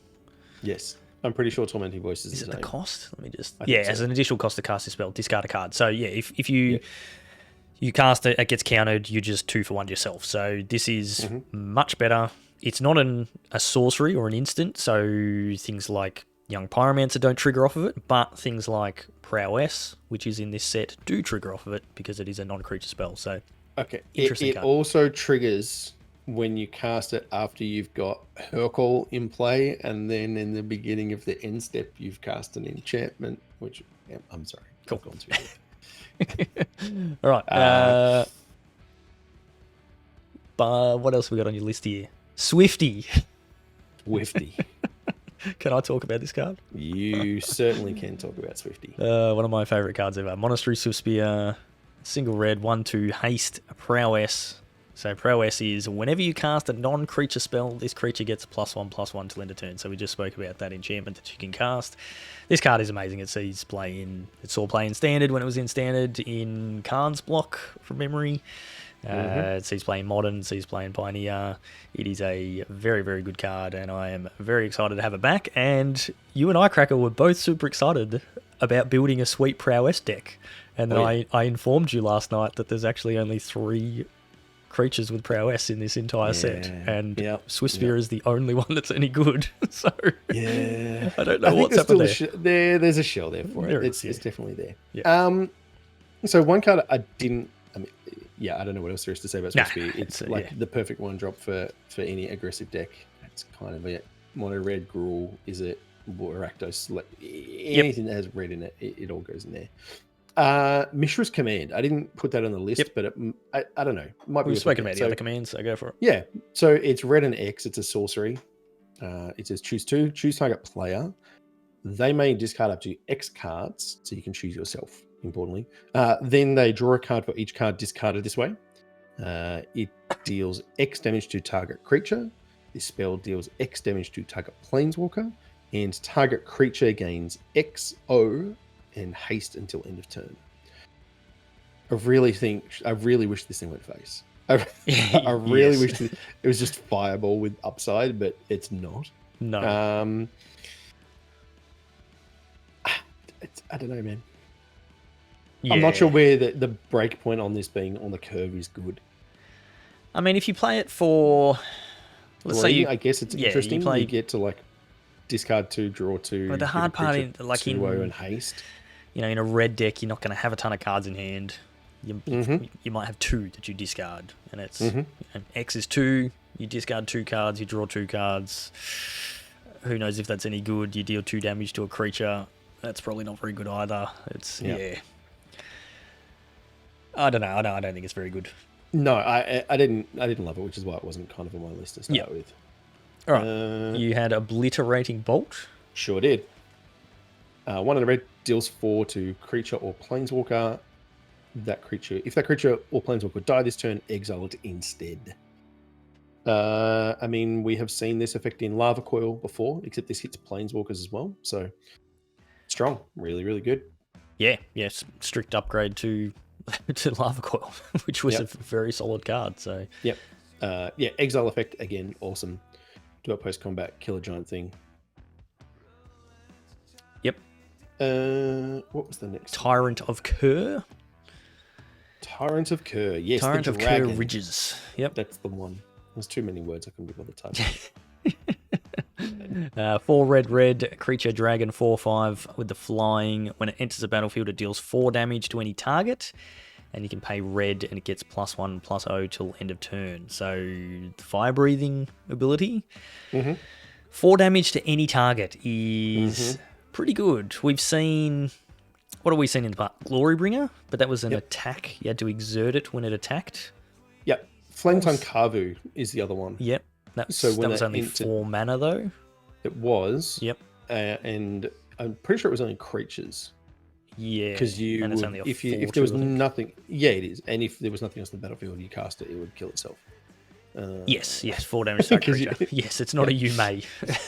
Yes. I'm pretty sure Tormenting Voice is it the cost? Let me just... so. As an additional cost to cast a spell, discard a card. So, if you... You cast it, it gets countered, you just 2-for-1 yourself. So this is much better. It's not a sorcery or an instant, so things like Young Pyromancer don't trigger off of it, but things like Prowess, which is in this set, do trigger off of it because it is a non-creature spell. So it also triggers when you cast it after you've got Hurkle in play, and then in the beginning of the end step, you've cast an enchantment, which, I'm sorry. Cool. I've gone too deep. All right. What else we got on your list here? Swifty. Can I talk about this card? You certainly can talk about Swifty. One of my favorite cards ever. Monastery Swiftspear, single red, 1/2 haste, Prowess. So Prowess is whenever you cast a non-creature spell, this creature gets +1/+1 till end of turn. So we just spoke about that enchantment that you can cast. This card is amazing. It saw play in Standard when it was in Standard, in Karn's block from memory. It sees play in Modern, it sees play in Pioneer. It is a very, very good card, and I am very excited to have it back. And you and I, Cracker, were both super excited about building a sweet Prowess deck. And then I informed you last night that there's actually only 3 creatures with Prowess in this entire set, and Swiftspear is the only one that's any good. So I don't know what's happened there. There's a shell there for it. It's definitely there. Yeah. So one card I don't know what else there is to say about Swiftspear. It's the perfect 1-drop for any aggressive deck. It's kind of it. Mono red Gruul, is it Rakdos? Anything that has red in it, it all goes in there. Mishra's Command. I didn't put that on the list, but I don't know. We've spoken about the other commands, so go for it. Yeah. So it's red and X. It's a sorcery. It says choose 2, choose target player. They may discard up to X cards, so you can choose yourself, importantly. Then they draw a card for each card discarded this way. It deals X damage to target creature. This spell deals X damage to target planeswalker. And target creature gains XO and haste until end of turn. I really wish this thing went face. I really wish it was just Fireball with upside, but it's not. No. I don't know, man. I'm not sure where the break point on this being on the curve is good. I mean, if you play it for... Let's say I guess it's interesting. You get to discard 2, draw 2. But the hard part in duo and haste. In a red deck, you're not going to have a ton of cards in hand. You might have 2 that you discard, and it's X is 2. You discard 2 cards, you draw 2 cards. Who knows if that's any good? You deal 2 damage to a creature. That's probably not very good either. It's yeah. I don't know. I don't think it's very good. No, I didn't love it, which is why it wasn't kind of on my list to start with. All right. You had Obliterating Bolt. Sure did. 1 in a red deals 4 to creature or planeswalker. If that creature or planeswalker die this turn, exile it instead. I mean, we have seen this effect in Lava Coil before, except this hits planeswalkers as well. So strong, really, really good. Yeah, yes, strict upgrade to Lava Coil, which was a very solid card. So exile effect again, awesome. Do a post combat, kill a giant thing. Yep. What was the next? Tyrant of Kerr. Tyrant of Kerr, yes. Tyrant of Kerr Ridges. Yep, that's the one. There's too many words I couldn't be bothered typing. 4 red creature dragon 4/5 with the flying. When it enters the battlefield, it deals 4 damage to any target, and you can pay red, and it gets +1/+0 till end of turn. So the fire breathing ability, 4 damage to any target is pretty good. We've seen. What have we seen in the past? Glorybringer, but that was an attack. You had to exert it when it attacked. Yep. Flametongue Kavu is the other one. Yep. That was only 4 mana, though. It was. Yep. And I'm pretty sure it was only creatures. Yeah. Because if there was nothing... Yeah, it is. And if there was nothing else in the battlefield, you cast it, it would kill itself. Yes, 4 damage to that creature. Yes, it's not a you may.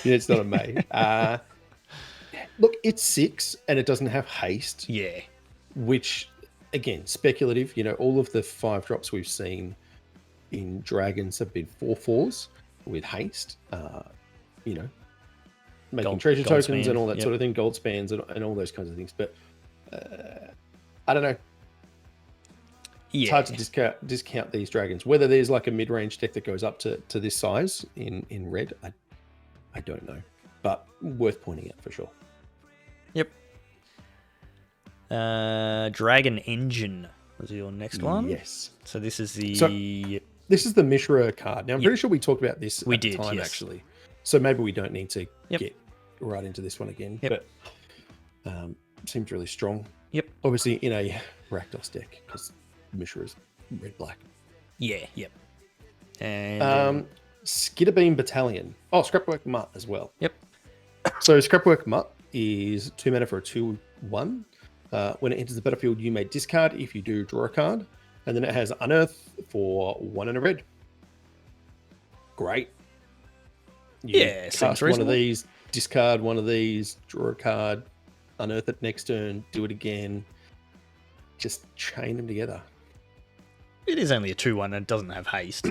Yeah, it's not a may. Look, it's 6, and it doesn't have haste. Yeah. Which, again, speculative. All of the 5 drops we've seen in Dragons have been 4/4s with haste. Making treasure tokens and all that sort of thing, gold spans and all those kinds of things. But I don't know. It's hard to discount these dragons. Whether there's like a mid-range deck that goes up to this size in red, I don't know. But worth pointing out for sure. Yep. Dragon Engine was your next one? Yes. So this is the... This is the Mishra card. Now, I'm pretty sure we talked about this at the time, actually. So maybe we don't need to get right into this one again. Yep. But seems really strong. Yep. Obviously in a Rakdos deck, because Mishra is red-black. Yeah, yep. And Skitterbeam Battalion. Oh, Scrapwork Mutt as well. Yep. So Scrapwork Mutt is 2 mana for a 2/1. When it enters the battlefield, you may discard. If you do, draw a card. And then it has Unearth for 1 and a red. Great. You cast one of these, discard one of these, draw a card, unearth it next turn, do it again. Just chain them together. It is only a 2/1 and it doesn't have haste.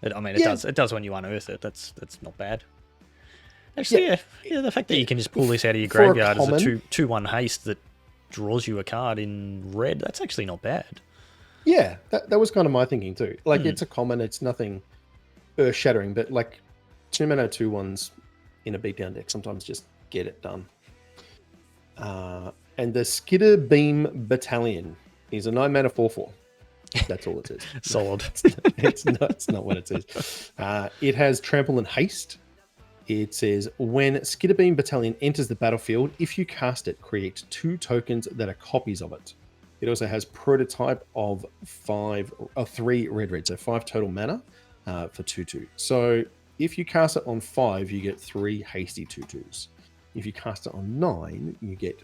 It does when you unearth it. That's not bad. Actually, the fact that you can just pull this out of your graveyard as a 2/1 haste that draws you a card in red, that's actually not bad. Yeah, that was kind of my thinking too. Like, it's a common, it's nothing earth-shattering, but like 2 mana 2/1s in a beatdown deck sometimes just get it done. And the Skitterbeam Battalion is a 9 mana 4/4. That's all it says. Solid. It's not what it says. It has Trample and Haste. It says, when Skitterbeam Battalion enters the battlefield, if you cast it, create 2 tokens that are copies of it. It also has Prototype of 3 red, so 5 total mana for 2/2. So if you cast it on 5, you get 3 hasty 2/2s. If you cast it on 9, you get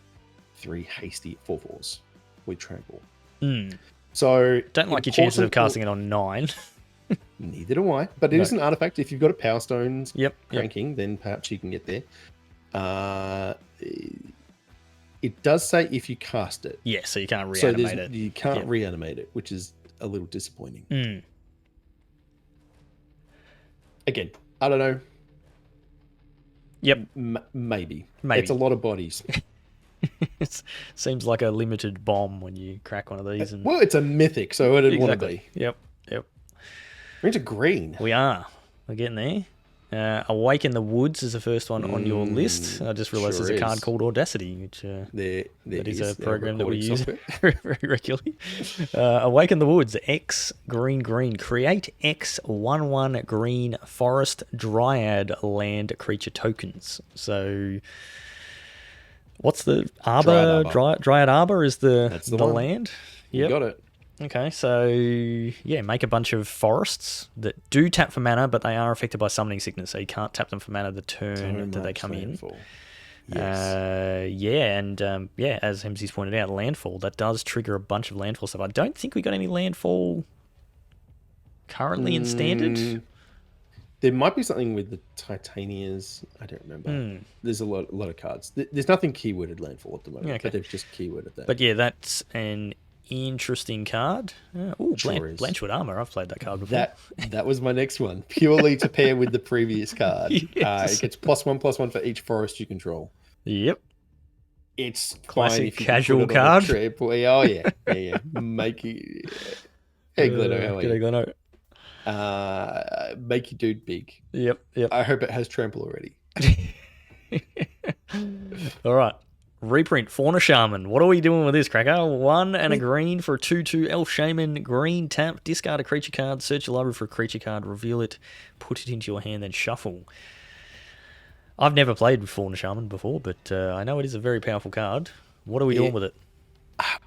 3 hasty 4/4s with Trample. So don't like your chances of casting it on 9. Neither do I. But it is an artifact. If you've got a Power Stones cranking, then perhaps you can get there. It does say if you cast it. Yeah, so you can't reanimate it. You can't reanimate it, which is a little disappointing. Again, I don't know. Yep. Maybe. It's a lot of bodies. It seems like a limited bomb when you crack one of these. Well, it's a mythic, so it'd want to be. Yep. We're into green. We are. We're getting there. Awaken the Woods is the first one on your list. I just realised there's a card called Audacity, which that is a program that we use very regularly. Awaken the Woods, X green. Create X 1/1 green forest dryad land creature tokens. So what's the Arbor? Dryad Arbor is the land? Yep. You got it. Okay, so yeah, make a bunch of forests that do tap for mana, but they are affected by summoning sickness, so you can't tap them for mana the turn that they come in. Yes. As MC's pointed out, landfall, that does trigger a bunch of landfall stuff. I don't think we got any landfall currently in standard. There might be something with the Titanias. I don't remember. There's a lot of cards. There's nothing keyworded landfall at the moment, but they've just keyworded that. But yeah, that's an interesting card. Blanchwood Armor. I've played that card before. That was my next one, purely to pair with the previous card. Yes. It gets +1/+1 for each forest you control. Yep. It's classic casual card. Oh yeah. Make you. Hey Gleno, how are you? Gleno. Make your dude big. Yep. I hope it has trample already. All right. Reprint Fauna Shaman. What are we doing with this, Cracker? 1 and a green for a 2/2 Elf Shaman. Green tap. Discard a creature card. Search your library for a creature card. Reveal it. Put it into your hand. Then shuffle. I've never played with Fauna Shaman before, but I know it is a very powerful card. What are we doing with it?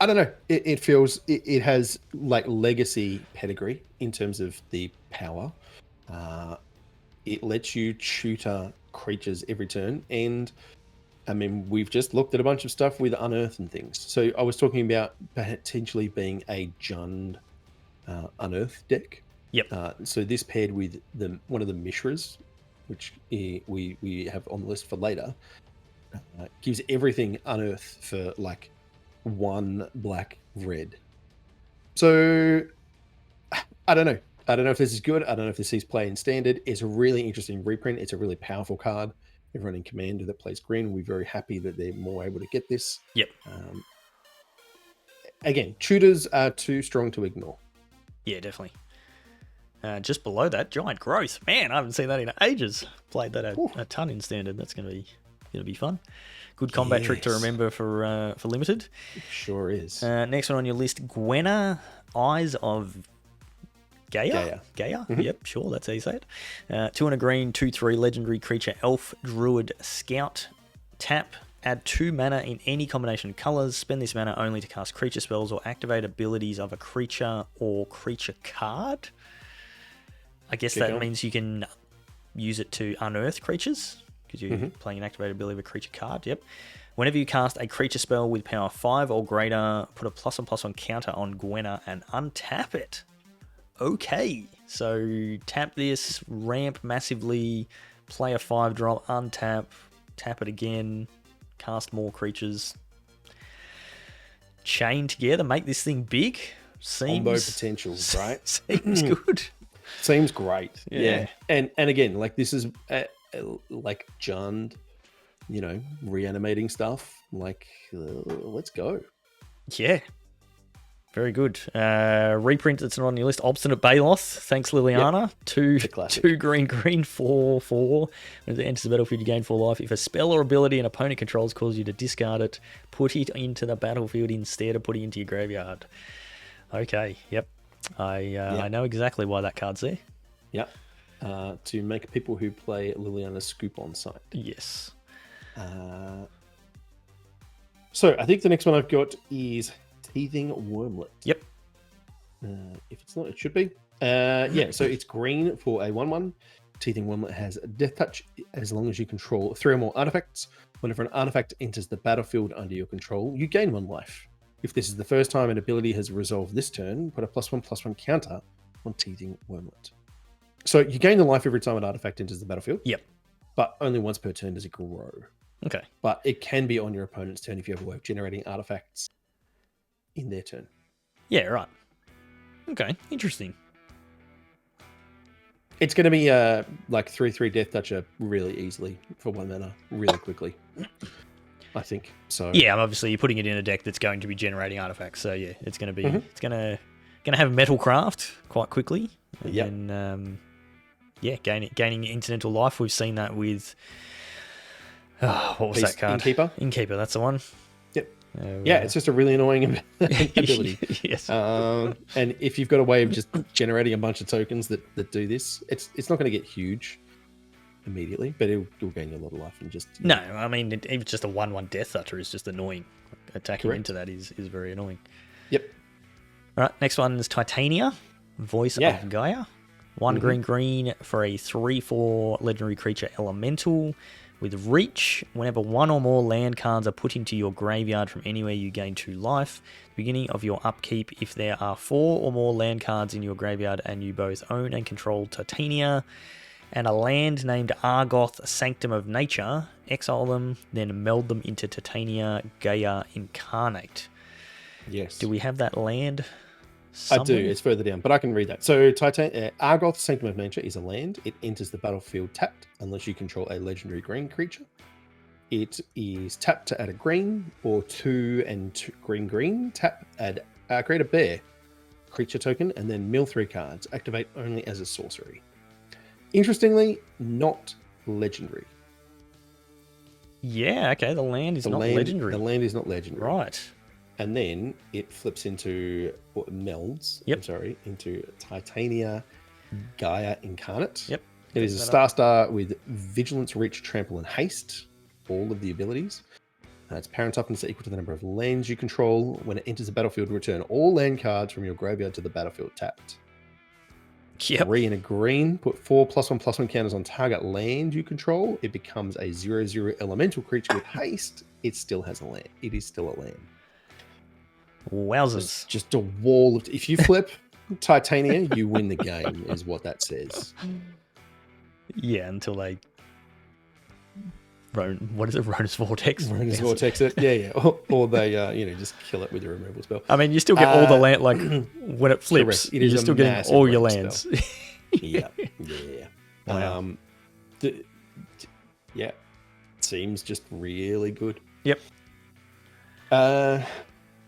I don't know. It feels... It has like legacy pedigree in terms of the power. It lets you tutor creatures every turn, and I mean, we've just looked at a bunch of stuff with Unearth and things. So I was talking about potentially being a Jund Unearth deck. Yep. So this paired with one of the Mishras, which we have on the list for later, gives everything Unearth for like 1 black red. So I don't know. I don't know if this is good. I don't know if this sees play in standard. It's a really interesting reprint. It's a really powerful card. Everyone in Commander that plays green will be very happy that they're more able to get this. Yep. Again, tutors are too strong to ignore. Yeah, definitely. Just below that, Giant Growth. Man, I haven't seen that in ages. Played that a ton in standard. That's gonna be fun. Good combat trick to remember for limited. It sure is. Next one on your list, Gwenna, Eyes of Gaia? Mm-hmm. Yep, sure, that's how you say it. 2 and a green, 2/3 legendary creature, elf, druid, scout, tap, add 2 mana in any combination of colors. Spend this mana only to cast creature spells or activate abilities of a creature or creature card. I guess that means you can use it to unearth creatures because you're playing an activated ability of a creature card. Yep. Whenever you cast a creature spell with power 5 or greater, put a +1/+1 counter on Gwenna and untap it. Okay, so tap this, ramp massively, play a 5-drop, untap, tap it again, cast more creatures, chain together, make this thing big. Seems combo potential, right? Seems good. Seems great. Yeah. And again, like this is like Jund, reanimating stuff. Like, let's go. Yeah. Very good. Reprint that's not on your list. Obstinate Baloth. Thanks, Liliana. Yep. 2 green, 4/4. When it enters the battlefield, you gain 4 life. If a spell or ability an opponent controls causes you to discard it, put it into the battlefield instead of putting it into your graveyard. Okay. Yep. I know exactly why that card's there. Yep. To make people who play Liliana scoop on site. Yes. So I think the next one I've got is Teething Wormlet. Yep. If it's not, it should be. So it's green for a 1/1. Teething Wormlet has Death Touch as long as you control 3 or more artifacts. Whenever an artifact enters the battlefield under your control, you gain 1 life. If this is the first time an ability has resolved this turn, put a +1/+1 counter on Teething Wormlet. So you gain the life every time an artifact enters the battlefield. Yep. But only once per turn does it grow. Okay. But it can be on your opponent's turn if you have a way of generating artifacts in their turn. Yeah, right. Okay, interesting. It's going to be like 3/3 Death Toucher really easily for 1 mana, really quickly. I think so. Yeah, obviously you're putting it in a deck that's going to be generating artifacts. So yeah, it's going to be it's going to have Metalcraft quite quickly. Yeah. And yeah, gaining incidental life. We've seen that with what was that card? Innkeeper, that's the one. Yep. It's just a really annoying ability. Yes. And if you've got a way of just generating a bunch of tokens that do this, it's not going to get huge immediately, but it'll gain you a lot of life and just... No, I mean, even just a 1/1 Death Toucher is just annoying. Attacking Correct. into that is very annoying. Yep. All right, next one is Titania, Voice of Gaia. 1 green for a 3/4 legendary creature elemental. With Reach, whenever 1 or more land cards are put into your graveyard from anywhere, you gain 2 life. Beginning of your upkeep, if there are 4 or more land cards in your graveyard and you both own and control Titania, and a land named Argoth, Sanctum of Nature, exile them, then meld them into Titania Gaia Incarnate. Yes. Do we have that land somewhere? I do. It's further down, but I can read that. So Argoth, Sanctum of Nature is a land. It enters the battlefield tapped unless you control a legendary green creature. It is tapped to add a green, or 2 and 2 green. Tap, add, create a bear creature token, and then mill 3 cards. Activate only as a sorcery. Interestingly, not legendary. Yeah, okay. The land is not legendary. The land is not legendary. Right. And then it flips into, or melds, into Titania Gaia Incarnate. Yep. It is a star with Vigilance, Reach, Trample, and Haste. All of the abilities. Its parent toughness is equal to the number of lands you control. When it enters the battlefield, return all land cards from your graveyard to the battlefield tapped. Yep. 3 and a green. Put 4 +1/+1 counters on target land you control. It becomes a 0/0 elemental creature with haste. It still has a land. It is still a land. Wowzers. It's just a wall of... If you flip Titania, you win the game, is what that says. Yeah, until they... What is it? Ronus Vortex? Ronus Vortex it. Yeah. Or they, just kill it with a removal spell. I mean, you still get all the land, like, when it flips, it is you're still getting all your lands. Yeah. Wow. Seems just really good. Yep.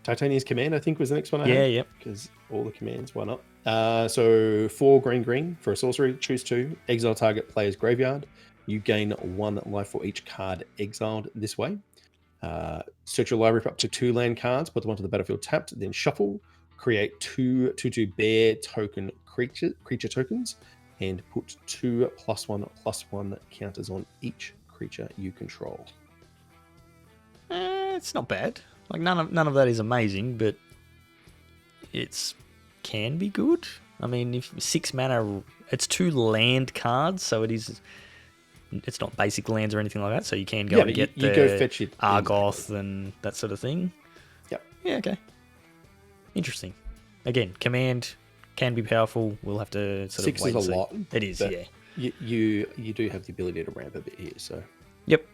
Titania's Command, I think, was the next one I had. Yep. Because all the commands, why not? So 4 green for a sorcery. Choose 2. Exile target player's graveyard. You gain 1 life for each card exiled this way. Search your library for up to 2 land cards. Put them onto the battlefield tapped. Then shuffle. Create 2 bear token creature tokens. And put 2 +1/+1 counters on each creature you control. It's not bad. Like, none of that is amazing, but it's can be good. I mean, if 6 mana, it's 2 land cards, so it's not basic lands or anything like that. So you can go and get you go fetch it Argoth and that sort of thing. Yep. Yeah. Okay. Interesting. Again, command can be powerful. We'll have to sort 6 of wait. 6 is a lot. It is. Yeah. You do have the ability to ramp a bit here. So. Yep.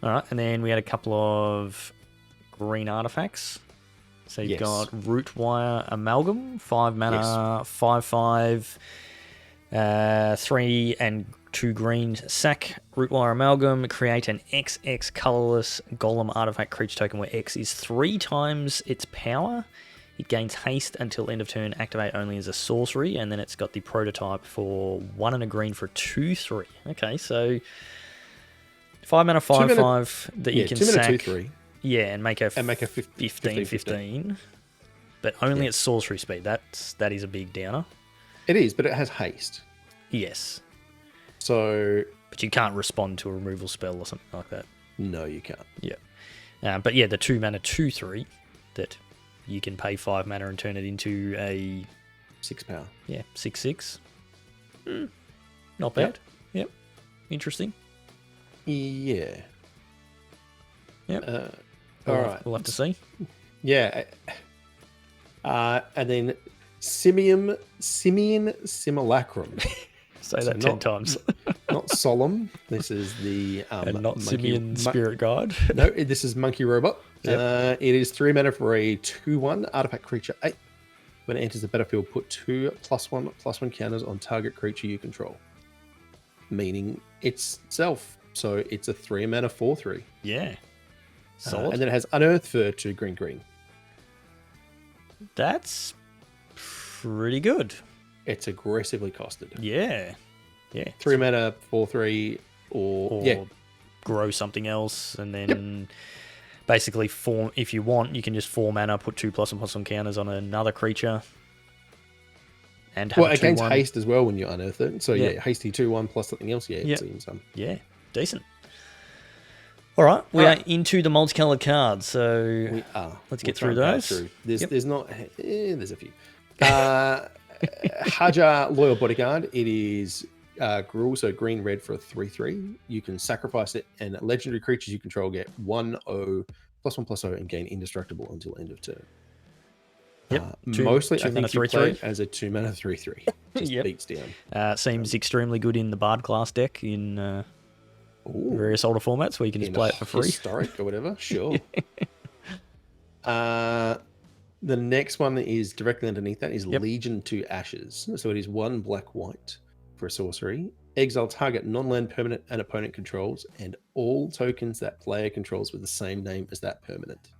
All right, and then we had a couple of green artifacts. So you've got Rootwire Amalgam, 5 mana, 5/5, 3 and 2 greens. Sack Rootwire Amalgam, create an XX colorless golem artifact creature token where X is 3 times its power. It gains haste until end of turn, activate only as a sorcery, and then it's got the prototype for 1 and a green for 2/3. Okay, so 5 mana, 5/5 that you can 2 mana, sack. 2/3. Yeah, and make a 15. But only at sorcery speed. That is a big downer. It is, but it has haste. Yes. So... But you can't respond to a removal spell or something like that. No, you can't. Yeah. But yeah, the 2 mana 2/3 that you can pay 5 mana and turn it into a... 6 power. Yeah, 6/6. Not bad. Yep. Interesting. Yeah. Yep. All right. We'll have to see. Yeah. And then Simeon Simulacrum. Say that 10 times. Not Solemn. This is the... and not Simeon Spirit Guide. No, this is Monkey Robot. Yep. It is 3 mana for a 2/1 artifact creature 8. When it enters the battlefield, put 2 +1/+1 counters on target creature you control. Meaning itself. So it's a 3 mana 4/3. Yeah. Solid. And then it has Unearth for 2 green. That's pretty good. it's aggressively costed. Yeah. 3 mana, 4/3, or grow something else, and then basically if you want, you can just 4 mana, put 2+1/+1 counters on another creature. And have it gains haste as well when you unearth it. So hasty 2/1 plus something else. It seems decent. All right, we are into the multicolored cards, so we are. Let's get through those. There's not. There's a few. Hajar Loyal Bodyguard. It is Gruul, so green red for a 3/3. You can sacrifice it, and legendary creatures you control get 1/0 +1/+0 and gain indestructible until end of turn. Mostly, I think you play it as a 2 mana 3/3. Just beats down. Seems extremely good in the Bard class deck in various older formats where you can just play it for free. Historic or whatever, sure. The next one is directly underneath that is Legion to Ashes. So it is 1 black/white for a sorcery. Exile target non-land permanent and opponent controls, and all tokens that player controls with the same name as that permanent.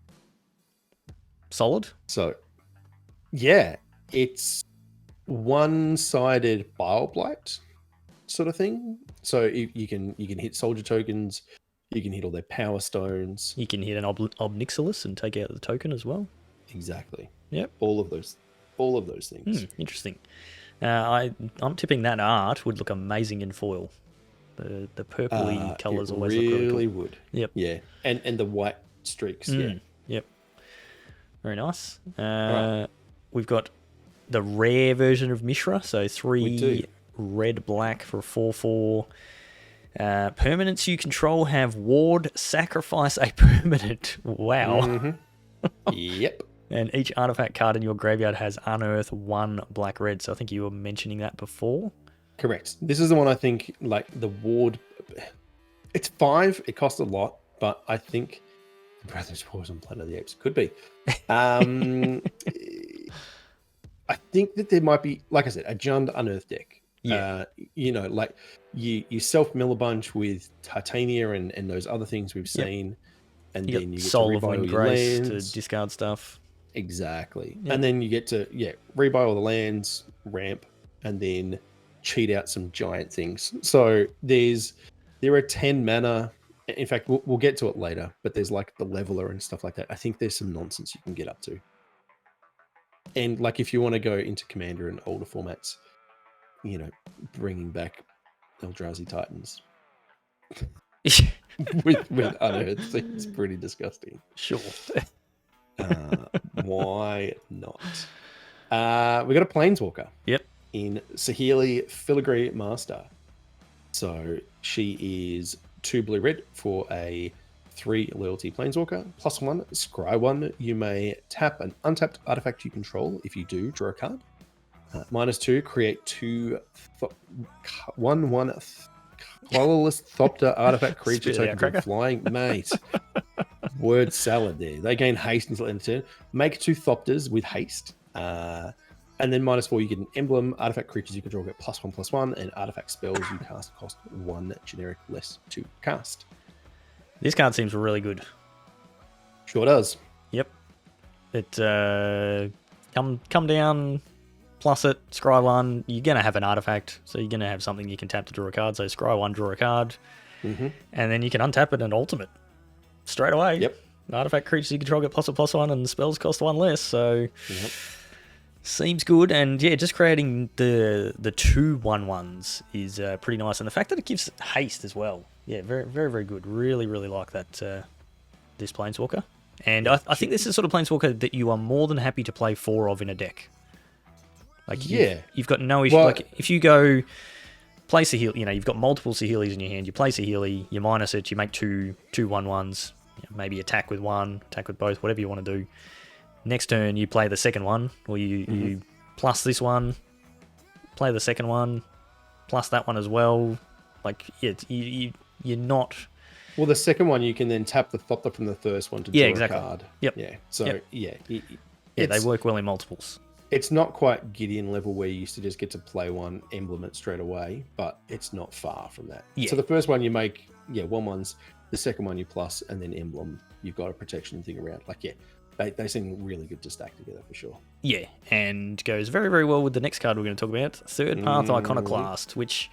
Solid. So, yeah, it's one-sided Bile Blight sort of thing. So you can hit soldier tokens, you can hit all their power stones. You can hit an Obnixilis and take out the token as well. Exactly. Yep. All of those things. Interesting. I'm tipping that art would look amazing in foil. The purpley colours always look really cool. Really would. Yep. Yeah. And the white streaks. Yep. Very nice. We've got the rare version of Mishra, so 3 red/black for 4/4. Permanents you control have ward, sacrifice a permanent. Wow. Mm-hmm. Yep. And each artifact card in your graveyard has unearth 1 black/red. So I think you were mentioning that before. Correct. This is the one I think, like, the ward. It's 5. It costs a lot, but I think Brothers War on Planet of the Apes could be. I think that there might be, like I said, a Jund unearth deck. Yeah. Like you self-mill a bunch with Titania and those other things we've seen. And then you get Soul to of rebuy Wind all your Grace lands. to discard stuff. Exactly. Yep. And then you get to rebuy all the lands, ramp, and then cheat out some giant things. So there are 10 mana. In fact, we'll get to it later, but there's like the leveler and stuff like that. I think there's some nonsense you can get up to. And like if you want to go into Commander and older formats, bringing back Eldrazi Titans with unearthed, it's pretty disgusting. Sure. Why not? We got a Planeswalker. Yep. in Saheeli Filigree Master. So she is 2 blue-red for a 3 loyalty planeswalker. +1, scry 1. You may tap an untapped artifact you control. If you do, draw a card. -2, create 2 1/1 colorless Thopter artifact creature token for flying. Mate, word salad there. They gain haste until end of turn. Make 2 Thopters with haste. And then -4, you get an emblem. Artifact creatures you control get +1/+1, and artifact spells you cast cost 1 generic less to cast. This card seems really good. Sure does. Yep. It come down, plus it, scry 1. You're gonna have an artifact, so you're gonna have something you can tap to draw a card. So scry 1, draw a card, and then you can untap it and ultimate straight away. Yep. Artifact creatures you control get +1/+1, and the spells cost 1 less. So. Yep. Seems good, and yeah, just creating the 2 1/1s is pretty nice, and the fact that it gives haste as well, yeah, very, very, very good. Really, really like that this Planeswalker, and I think this is the sort of Planeswalker that you are more than happy to play 4 of in a deck. Like, you've got no issue. Like, if you go play Saheeli, you've got multiple Saheelis in your hand. You play Saheeli, you minus it, you make 2 1/1s, maybe attack with 1, attack with both, whatever you want to do. Next turn, you play the second one, or you plus this one, play the second one, plus that one as well. Like, yeah, you're not... Well, the second one, you can then tap the Thopter from the first one to draw a card. Yep. Yeah, so, they work well in multiples. It's not quite Gideon level where you used to just get to play one, emblem it straight away, but it's not far from that. Yeah. So the first one you make, 1/1s, the second one you plus, and then emblem, you've got a protection thing around. Like, They seem really good to stack together for sure. Yeah, and goes very, very well with the next card we're going to talk about, Third Path Iconoclast, which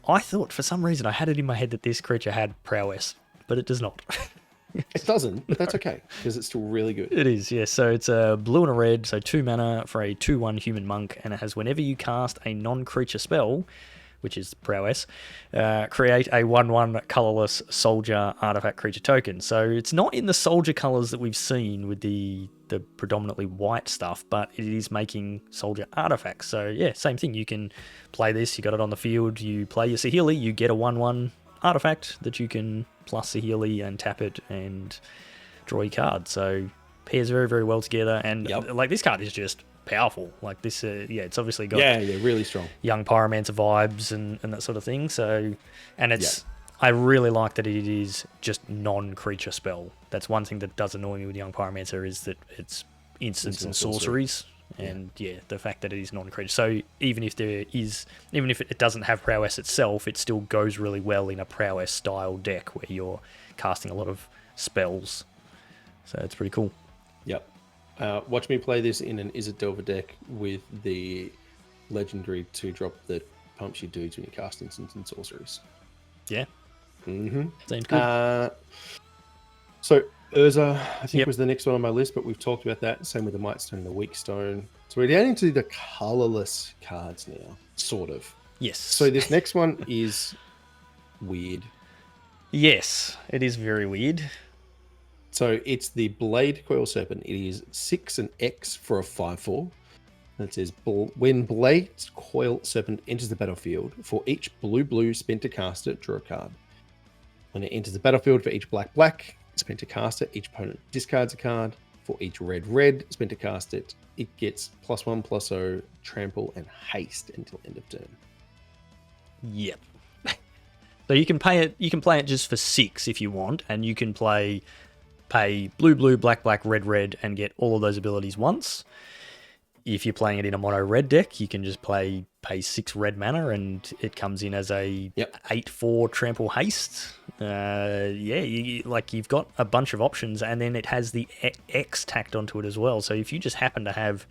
I thought for some reason I had it in my head that this creature had prowess, but it does not. It doesn't, but that's okay, because it's still really good. It is, yeah. So it's a blue and a red, so 2 mana for a 2/1 human monk, and it has whenever you cast a non-creature spell, which is prowess, create a 1/1 colorless soldier artifact creature token. So it's not in the soldier colors that we've seen with the predominantly white stuff, but it is making soldier artifacts. So yeah, same thing. You can play this, you got it on the field, you play your Saheeli, you get a 1/1 artifact that you can plus Saheeli and tap it and draw your card. So pairs very, very well together. And like this card is just powerful. Like this, it's obviously got really strong young pyromancer vibes and that sort of thing. So, and it's I really like that it is just non-creature spell. That's one thing that does annoy me with young pyromancer is that it's instants and sorceries. And the fact that it is non-creature. So even if it doesn't have prowess itself, it still goes really well in a prowess style deck where you're casting a lot of spells. So it's pretty cool. Yep. Watch me play this in an Izzet Delver deck with the legendary 2-drop that pumps your dudes when you cast instants and sorceries. Yeah. Mm-hmm. Seems good. So Urza, I think, was the next one on my list, but we've talked about that. Same with the Might Stone and the Weak Stone. So we're down into the colorless cards now, sort of. Yes. So this next one is weird. Yes, it is very weird. So it's the Blade Coil Serpent. It is 6 and X for a 5/4. And it says, when Blade Coil Serpent enters the battlefield, for each blue spent to cast it, draw a card. When it enters the battlefield, for each black spent to cast it, each opponent discards a card. For each red spent to cast it, it gets +1/+0, trample, and haste until end of turn. Yep. So you can play it just for 6 if you want, and you can pay blue, black, red, and get all of those abilities once. If you're playing it in a mono red deck, you can just pay 6 red mana, and it comes in as a 8/4 trample haste. You've got a bunch of options, and then it has the X tacked onto it as well. So if you just happen to have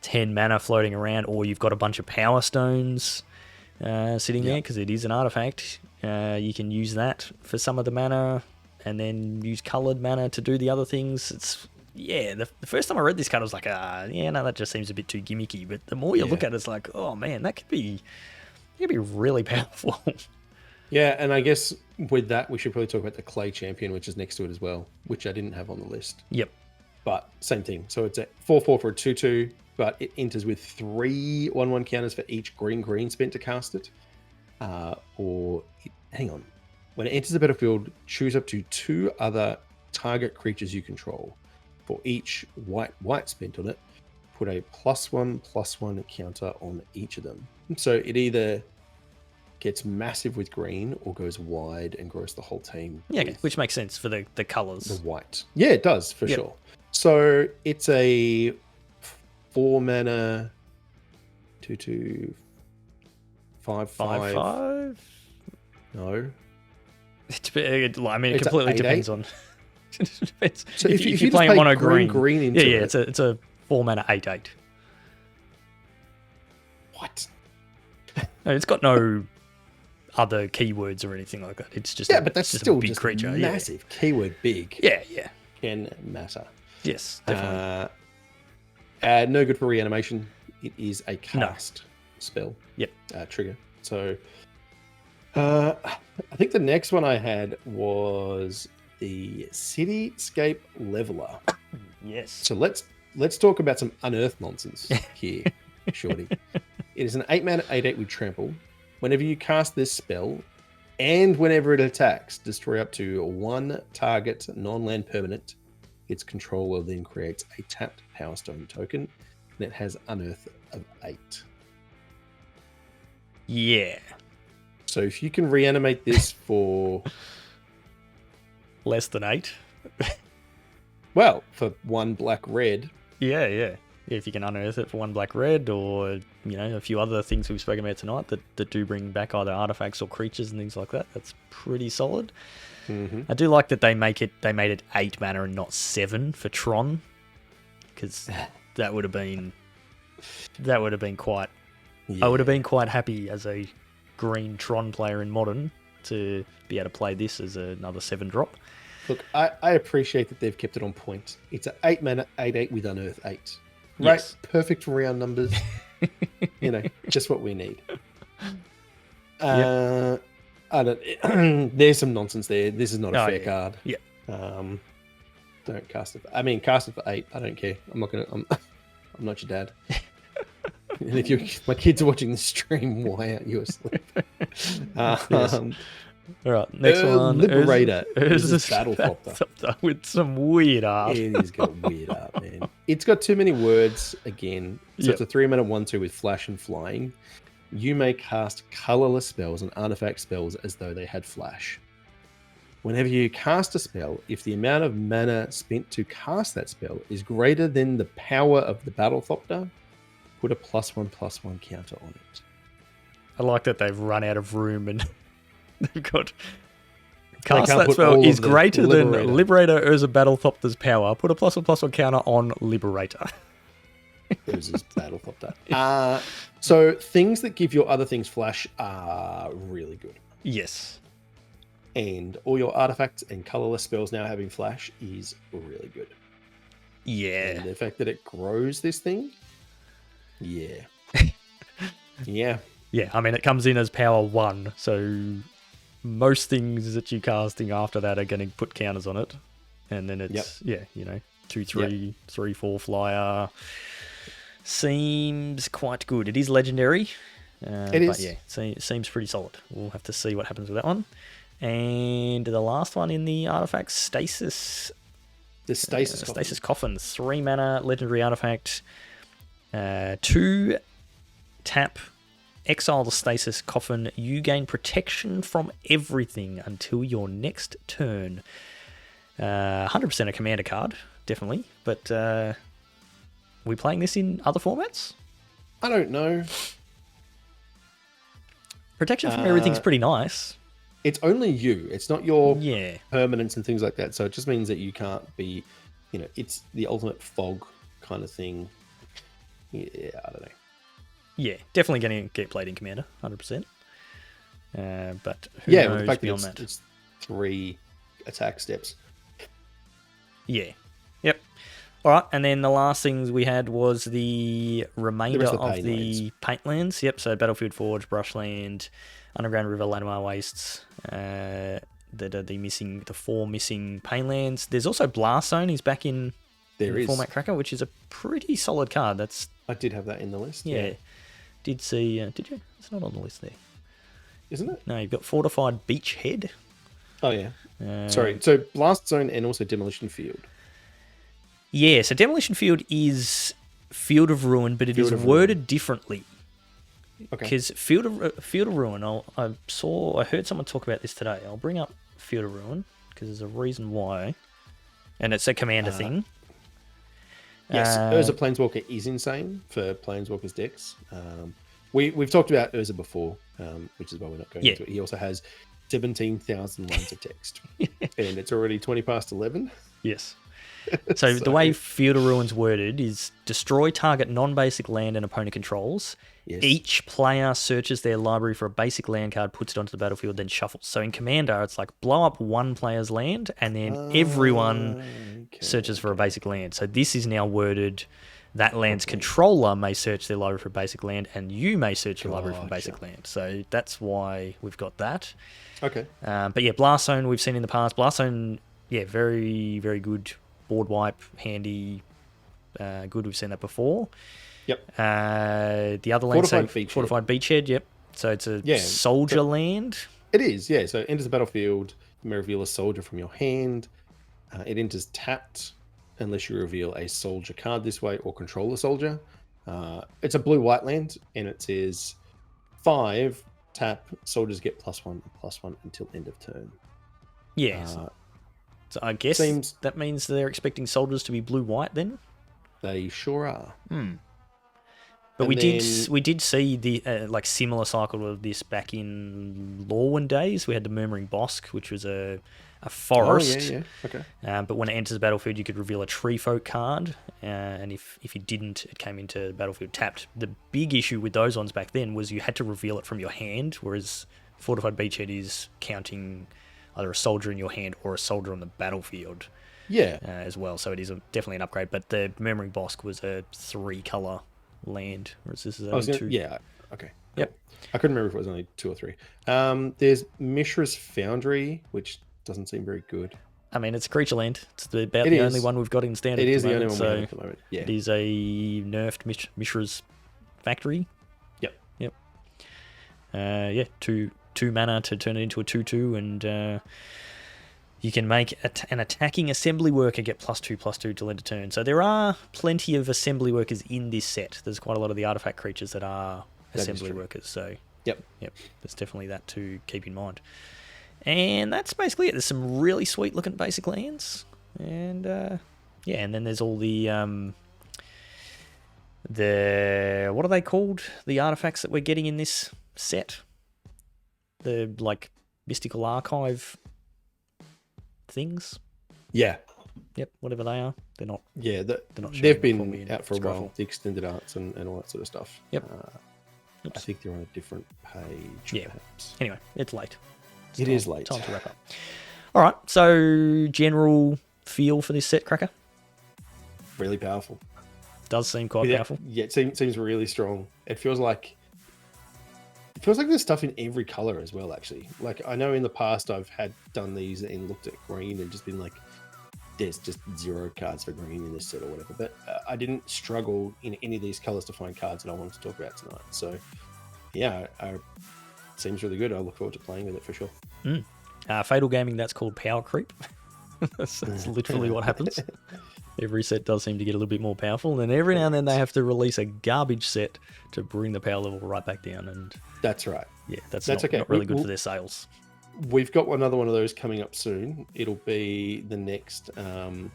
10 mana floating around, or you've got a bunch of power stones sitting there, because it is an artifact, you can use that for some of the mana, and then use coloured mana to do the other things. It's the first time I read this card, I was like, that just seems a bit too gimmicky. But the more you look at it, it's like, oh man, that could be really powerful. Yeah, and I guess with that, we should probably talk about the Clay Champion, which is next to it as well, which I didn't have on the list. Yep. But same thing. So it's a 4/4 for a 2/2, but it enters with 3 1/1 counters for each green spent to cast it. When it enters the battlefield, choose up to 2 other target creatures you control. For each white spent on it, put a +1/+1 counter on each of them. So it either gets massive with green or goes wide and grows the whole team. Yeah, which makes sense for the colours. The white. Yeah, it does, for sure. So it's a 4 mana 2/2 5/5. No. It completely depends on. Depends. So if you're playing mono green into it, it's a 4 mana 8/8. What? No, it's got no other keywords or anything like that. It's just but that's still a big just creature. Massive keyword big. Yeah. Can matter. Yes, definitely. No good for reanimation. It is a cast spell. Yep. Trigger. So I think the next one I had was the Cityscape Leveler. Yes. So let's talk about some unearthed nonsense here, Shorty. It is an 8 mana 8/8 with trample. Whenever you cast this spell, and whenever it attacks, destroy up to 1 target non-land permanent. Its controller then creates a tapped Power Stone token, and it has unearth of 8. Yeah. So if you can reanimate this for less than 8. Well, for 1 black red. Yeah. if you can unearth it for 1 black red, or a few other things we've spoken about tonight that do bring back either artifacts or creatures and things like that. That's pretty solid. I do like that they made it 8 mana and not 7 for Tron, because that would have been quite. Yeah. I would have been quite happy as a green Tron player in Modern to be able to play this as another 7 drop. Look, I appreciate that they've kept it on point. It's an 8 mana 8/8 with Unearth 8. Right, yes. Perfect round numbers. Just what we need. I don't. There's some nonsense there. This is not a fair card. Yeah. Don't cast it. Cast it for 8. I don't care. I'm not gonna. I'm not your dad. And if my kids are watching the stream, why aren't you asleep? Yes. All right, next one. Liberator. Is this Battle Thopter with some weird art. It has got weird art, man. It's got too many words again. So it's a 3 mana 1/2 with flash and flying. You may cast colorless spells and artifact spells as though they had flash. Whenever you cast a spell, if the amount of mana spent to cast that spell is greater than the power of the Battle Thopter, put a +1/+1 counter on it. I like that they've run out of room and they've got cast that spell is greater than Liberator Urza Battle Thopter's power. Put a +1/+1 counter on Liberator. Urza's Battle Thopter. So things that give your other things flash are really good. Yes. And all your artifacts and colorless spells now having flash is really good. Yeah. And the fact that it grows this thing, yeah. Yeah. Yeah, it comes in as power 1, so most things that you're casting after that are going to put counters on it. And then it's, 2, 3, 3, 4 flyer. Seems quite good. It is legendary. It is. But yeah, it seems pretty solid. We'll have to see what happens with that one. And the last one in the artifact, Stasis. The Stasis Coffin. Stasis Coffin. 3 mana, legendary artifact. 2 tap. Exile the Stasis Coffin. You gain protection from everything until your next turn. 100% a commander card, definitely. But we playing this in other formats? I don't know. Protection from everything's pretty nice. It's only you. It's not your permanents and things like that. So it just means that you can't be, it's the ultimate fog kind of thing. Yeah, I don't know. Yeah, definitely going to get played in Commander, 100%. But who knows the fact beyond that? It's 3 attack steps. Yeah. Yep. All right, and then the last things we had was the remainder of the Paintlands. Yep, so Battlefield Forge, Brushland, Underground River, Lanimar Wastes, that are the 4 missing Paintlands. There's also Blast Zone. He's back in the Format Cracker, which is a pretty solid card. I did have that in the list. Yeah. Did see... did you? It's not on the list there. Isn't it? No, you've got Fortified Beachhead. Oh, yeah. Sorry, so Blast Zone and also Demolition Field. Yeah, so Demolition Field is Field of Ruin, but it is worded differently. Okay. Because Field of Ruin, I heard someone talk about this today. I'll bring up Field of Ruin, because there's a reason why. And it's a commander thing. Yes, Urza Planeswalker is insane for Planeswalker's decks. We've talked about Urza before, which is why we're not going into it. He also has 17,000 lines of text. And it's already 20 past 11. Yes. So the way Field of Ruin's worded is destroy target non-basic land an opponent controls. Yes. Each player searches their library for a basic land card, puts it onto the battlefield, then shuffles. So in Commander, it's like blow up one player's land, and then everyone searches for a basic land. So this is now worded that land's controller may search their library for a basic land, and you may search your library for a basic land. So that's why we've got that. Okay. But yeah, Blast Zone we've seen in the past. Blast Zone, very, very good. Board wipe, handy, good. We've seen that before. Yep. The other land, Fortified Beachhead. Yep. So it's a soldier land. It is, yeah. So it enters the battlefield. You may reveal a soldier from your hand. It enters tapped unless you reveal a soldier card this way or control a soldier. It's a blue-white land, and it says 5 tap. Soldiers get +1/+1 until end of turn. Yeah. So I guess that means they're expecting soldiers to be blue-white then? They sure are. But we did see the like similar cycle of this back in Lorwyn days. We had the Murmuring Bosque, which was a forest. Oh, yeah. Okay. But when it enters the battlefield, you could reveal a tree folk card, and if you didn't, it came into the battlefield tapped. The big issue with those ones back then was you had to reveal it from your hand, whereas Fortified Beachhead is counting either a soldier in your hand or a soldier on the battlefield. Yeah. As well, so it is definitely an upgrade. But the Murmuring Bosque was a 3-color land, whereas this is only 2. Yeah, okay. Yep. I couldn't remember if it was only 2 or 3. There's Mishra's Foundry, which doesn't seem very good. I mean, it's a creature land. It's the only one we've got in standard. It is the only one we have at the moment. Yeah. It is a nerfed Mishra's Factory. Yep. 2 mana to turn it into a 2/2, and you can make an attacking assembly worker get +2/+2 till end of turn. So there are plenty of assembly workers in this set. There's quite a lot of the artifact creatures that are assembly workers. So yep, there's definitely that to keep in mind. And that's basically it. There's some really sweet looking basic lands, and and then there's all the what are they called? The artifacts that we're getting in this set. The like mystical archive things. Yeah. Yep, whatever they are. They're not. Yeah, they're not. They've been out for a while. The extended arts and all that sort of stuff. Yep. I think they're on a different page. Yeah. Perhaps. Anyway, it's late. It is late. Time to wrap up. All right. So general feel for this set, Cracker. Really powerful. Does seem quite powerful. Yeah, it seems really strong. It feels like there's stuff in every color as well, actually. Like, I know in the past I've done these and looked at green and just been like, there's just 0 cards for green in this set or whatever. But I didn't struggle in any of these colors to find cards that I wanted to talk about tonight. So, yeah, it seems really good. I look forward to playing with it for sure. Fatal Gaming, that's called power creep. that's literally what happens. Every set does seem to get a little bit more powerful, and every now and then they have to release a garbage set to bring the power level right back down. And that's right. Yeah, that's okay. Not really good for their sales. We've got another one of those coming up soon. It'll be the next Ixalan.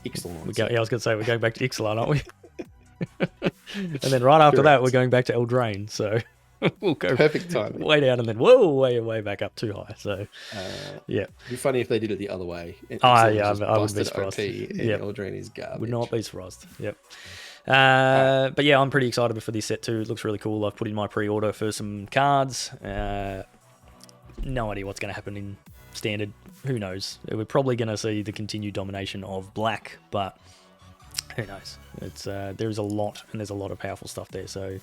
I was going to say, we're going back to Ixalan, aren't we? And then right after that, we're going back to Eldraine. So we'll go perfect time way down and then way back up too high. So yeah, it'd be funny if they did it the other way. I wouldn't be surprised. Eldraine is garbage. Would not be surprised. Yep. But yeah, I'm pretty excited for this set too. It looks really cool. I've put in my pre-order for some cards. No idea what's going to happen in standard. Who knows? We're probably going to see the continued domination of black, but who knows? It's there's a lot, and there's a lot of powerful stuff there. So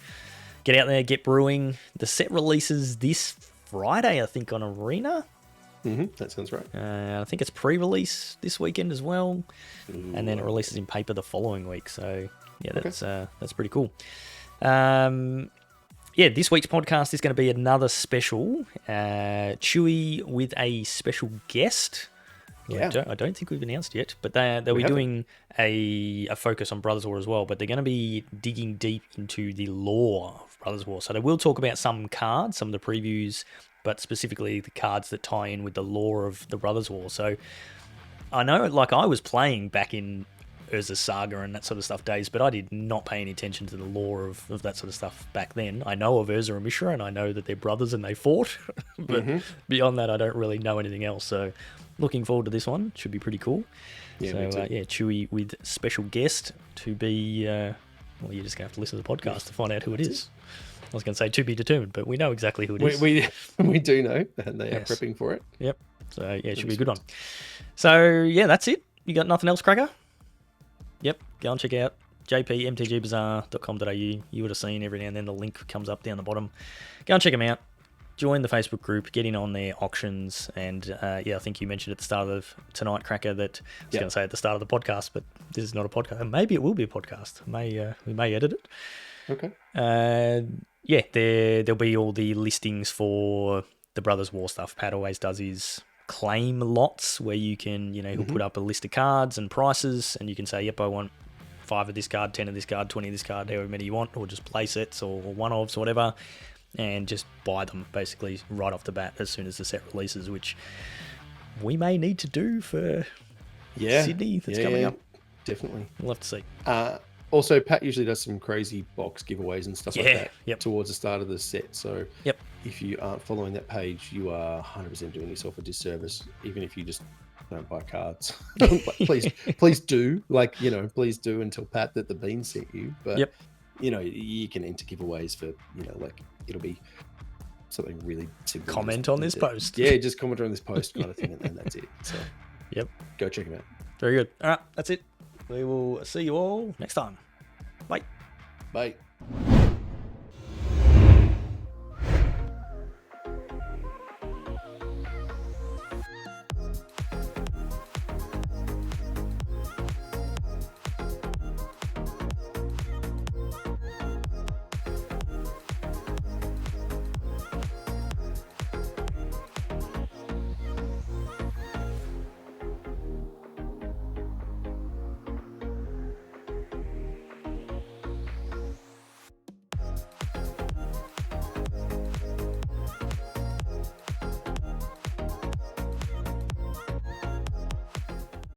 get out there, get brewing. The set releases this Friday, I think, on Arena. That sounds right. I think it's pre-release this weekend as well, and then it releases in paper the following week. So yeah, that's pretty cool. This week's podcast is going to be another special, Chewy with a special guest. Yeah. I don't think we've announced yet, but they'll be doing a focus on Brothers War as well, but they're going to be digging deep into the lore of Brothers War. So they will talk about some cards, some of the previews, but specifically the cards that tie in with the lore of the Brothers War. So I know, like, I was playing back in Urza's Saga and that sort of stuff days, but I did not pay any attention to the lore of that sort of stuff back then. I know of Urza and Mishra, and I know that they're brothers and they fought, but beyond that, I don't really know anything else. So looking forward to this one. Should be pretty cool. Yeah, Chewy with special guest to be, you're just going to have to listen to the podcast to find out who it is. I was going to say to be determined, but we know exactly who it is. We do know, and they are prepping for it. Yep. So, it should be a good one. So, that's it. You got nothing else, Cracker? Yep. Go and check out jpmtgbazaar.com.au. You would have seen every now and then the link comes up down the bottom. Go and check them out. Join the Facebook group. Get in on their auctions. And, I think you mentioned at the start of tonight, Cracker, that I was going to say at the start of the podcast, but this is not a podcast. Maybe it will be a podcast. We may edit it. Okay. There'll be all the listings for the Brothers War stuff. Pat always does his claim lots where you can, he'll put up a list of cards and prices, and you can say, yep, I want 5 of this card, 10 of this card, 20 of this card, however many you want, or just play sets or one-offs or whatever, and just buy them basically right off the bat as soon as the set releases, which we may need to do for Sydney that's coming up. definitely. We'll have to see. Also, Pat usually does some crazy box giveaways and stuff like that towards the start of the set. So if you aren't following that page, you are 100% doing yourself a disservice, even if you just don't buy cards. please do. Like, please do and tell Pat that the bean sent you. But, you can enter giveaways for, like it'll be something really simple. Comment on this post. Yeah, just comment on this post kind of thing, and that's it. So, go check them out. Very good. All right, that's it. We will see you all next time. Bye. Bye.